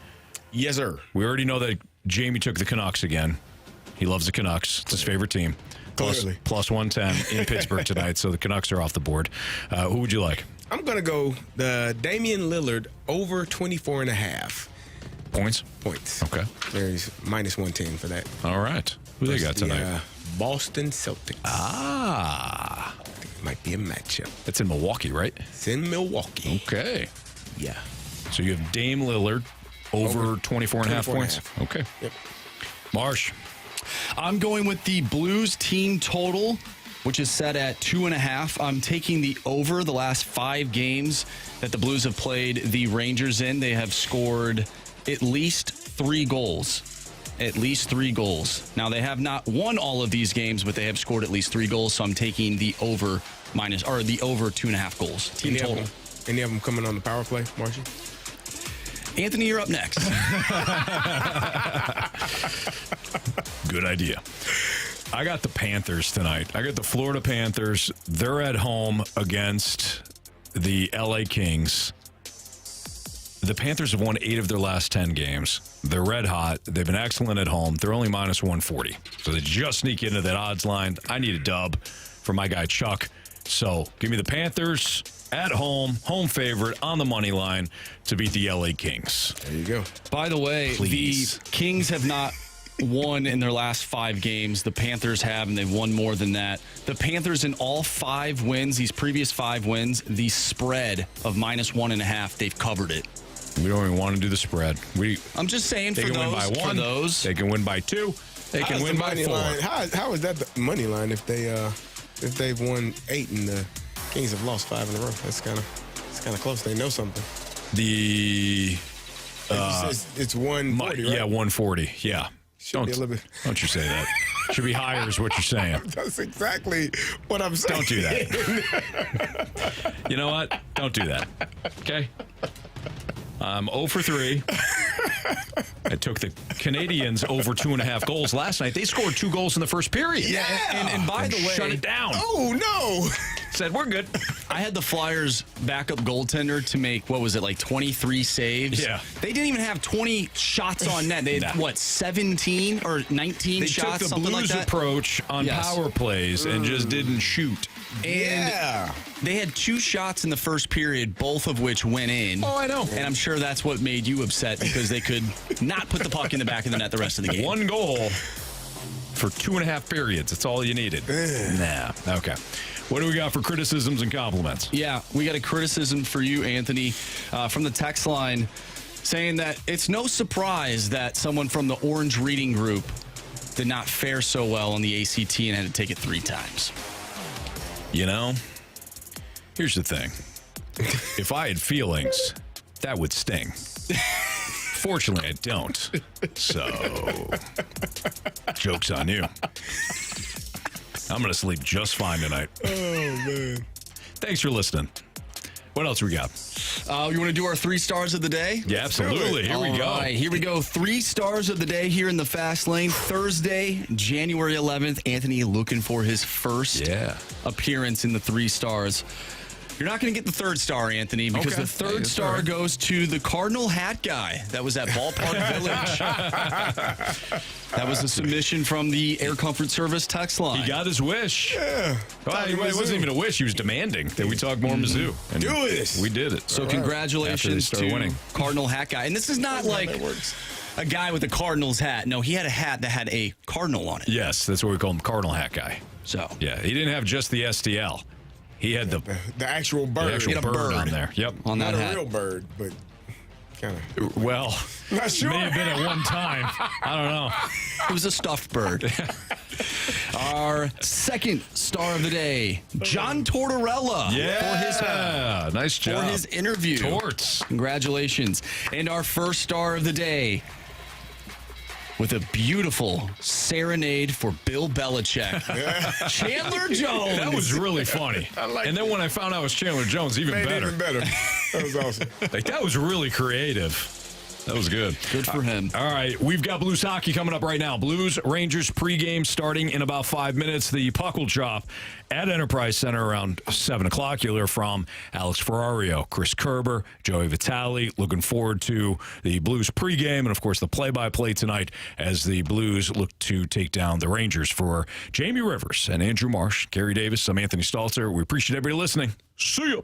Yes, sir. We already know that Jamie took the Canucks again. He loves the Canucks. It's his favorite team. Plus 110 in Pittsburgh tonight, so the Canucks are off the board. Who would you like? I'm going to go the Damian Lillard over 24.5. Points? Okay. There's minus 110 for that. All right. Who they got tonight? The, Boston Celtics. I think it might be a matchup. That's in Milwaukee, right? It's in Milwaukee. Okay. Yeah. So you have Dame Lillard over 24.5 points. Okay. Yep. Marsh. I'm going with the Blues team total, which is set at 2.5. I'm taking the over the last 5 games that the Blues have played the Rangers in. They have scored at least 3 goals. At least 3 goals. Now, they have not won all of these games, but they have scored at least 3 goals, so I'm taking the over the over 2.5 goals. Team total. Any of them coming on the power play, Marcy? Anthony, you're up next. Good idea. I got the Panthers tonight. I got the Florida Panthers. They're at home against the LA Kings. The Panthers have won 8 of their last 10 games. They're red hot. They've been excellent at home. They're only minus 140. So they just sneak into that odds line. I need a dub for my guy Chuck. So give me the Panthers at home favorite on the money line to beat the LA Kings. There you go. By the way, Please. The Kings have not won in their last 5 games. The Panthers have, and they've won more than that. The Panthers in all 5 wins, these previous 5 wins, the spread of minus 1.5, they've covered it. We don't even want to do the spread. I'm just saying they for can those, win by 1. for those. They can win by 2. They can win by 4. How is that the money line if they've won 8 and the Kings have lost 5 in a row? It's kind of close. They know something. The it's 140, right? Yeah, 140. Yeah. Should be a little bit. Don't you say that. Should be higher is what you're saying. That's exactly what I'm saying. Don't do that. You know what? Don't do that. Okay? I'm 0 for 3. I took the Canadians over 2.5 goals last night. They scored 2 goals in the first period. Yeah. And by the way, shut it down. Oh, no. Said, we're good. I had the Flyers backup goaltender to make, 23 saves? Yeah. They didn't even have 20 shots on net. They had, 17 or 19 they shots, took the something Blues like that? approach on power plays and just didn't shoot. And they had 2 shots in the first period, both of which went in. Oh, I know. And I'm sure that's what made you upset because they could not put the puck in the back of the net the rest of the game. 1 goal for 2.5 periods. That's all you needed. Nah. Okay. What do we got for criticisms and compliments? Yeah, we got a criticism for you, Anthony, from the text line saying that it's no surprise that someone from the Orange Reading Group did not fare so well on the ACT and had to take it 3 times. You know, here's the thing. If I had feelings, that would sting. Unfortunately, I don't. So, joke's on you. I'm going to sleep just fine tonight. Oh, man. Thanks for listening. What else we got? You want to do our 3 stars of the day? Yeah, absolutely. Here we go. All right, here we go. 3 stars of the day here in the Fast Lane. Thursday, January 11th. Anthony looking for his first appearance in the 3 stars. You're not going to get the 3rd star, Anthony, because the 3rd star goes to the Cardinal hat guy that was at Ballpark Village. That was a submission from the Air Comfort Service text line. He got his wish. Yeah. Well, it wasn't even a wish. He was demanding that we talk more Mizzou. And do this. We did it. So congratulations to winning. Cardinal hat guy. And this is not like a guy with a Cardinals hat. No, he had a hat that had a Cardinal on it. Yes, that's what we call him, Cardinal hat guy. So yeah, he didn't have just the STL. He had the actual bird. The actual bird on there. Yep. On that Not hat. a real bird, but kind of. Well, not sure. May have been at one time. I don't know. It was a stuffed bird. Our 2nd star of the day, John Tortorella. Yeah. Nice job. For his interview. Torts. Congratulations. And our 1st star of the day, with a beautiful serenade for Bill Belichick. Chandler Jones. That was really funny. And then when I found out it was Chandler Jones, even better. Even better. That was awesome. Like, that was really creative. That was good. Good for him. All right, we've got Blues hockey coming up right now. Blues Rangers pregame starting in about 5 minutes. The puck will drop at Enterprise Center around 7 o'clock. You'll hear from Alex Ferrario, Chris Kerber, Joey Vitale. Looking forward to the Blues pregame and, of course, the play-by-play tonight as the Blues look to take down the Rangers. For Jamie Rivers and Andrew Marsh, Gary Davis, I'm Anthony Stalter. We appreciate everybody listening. See ya.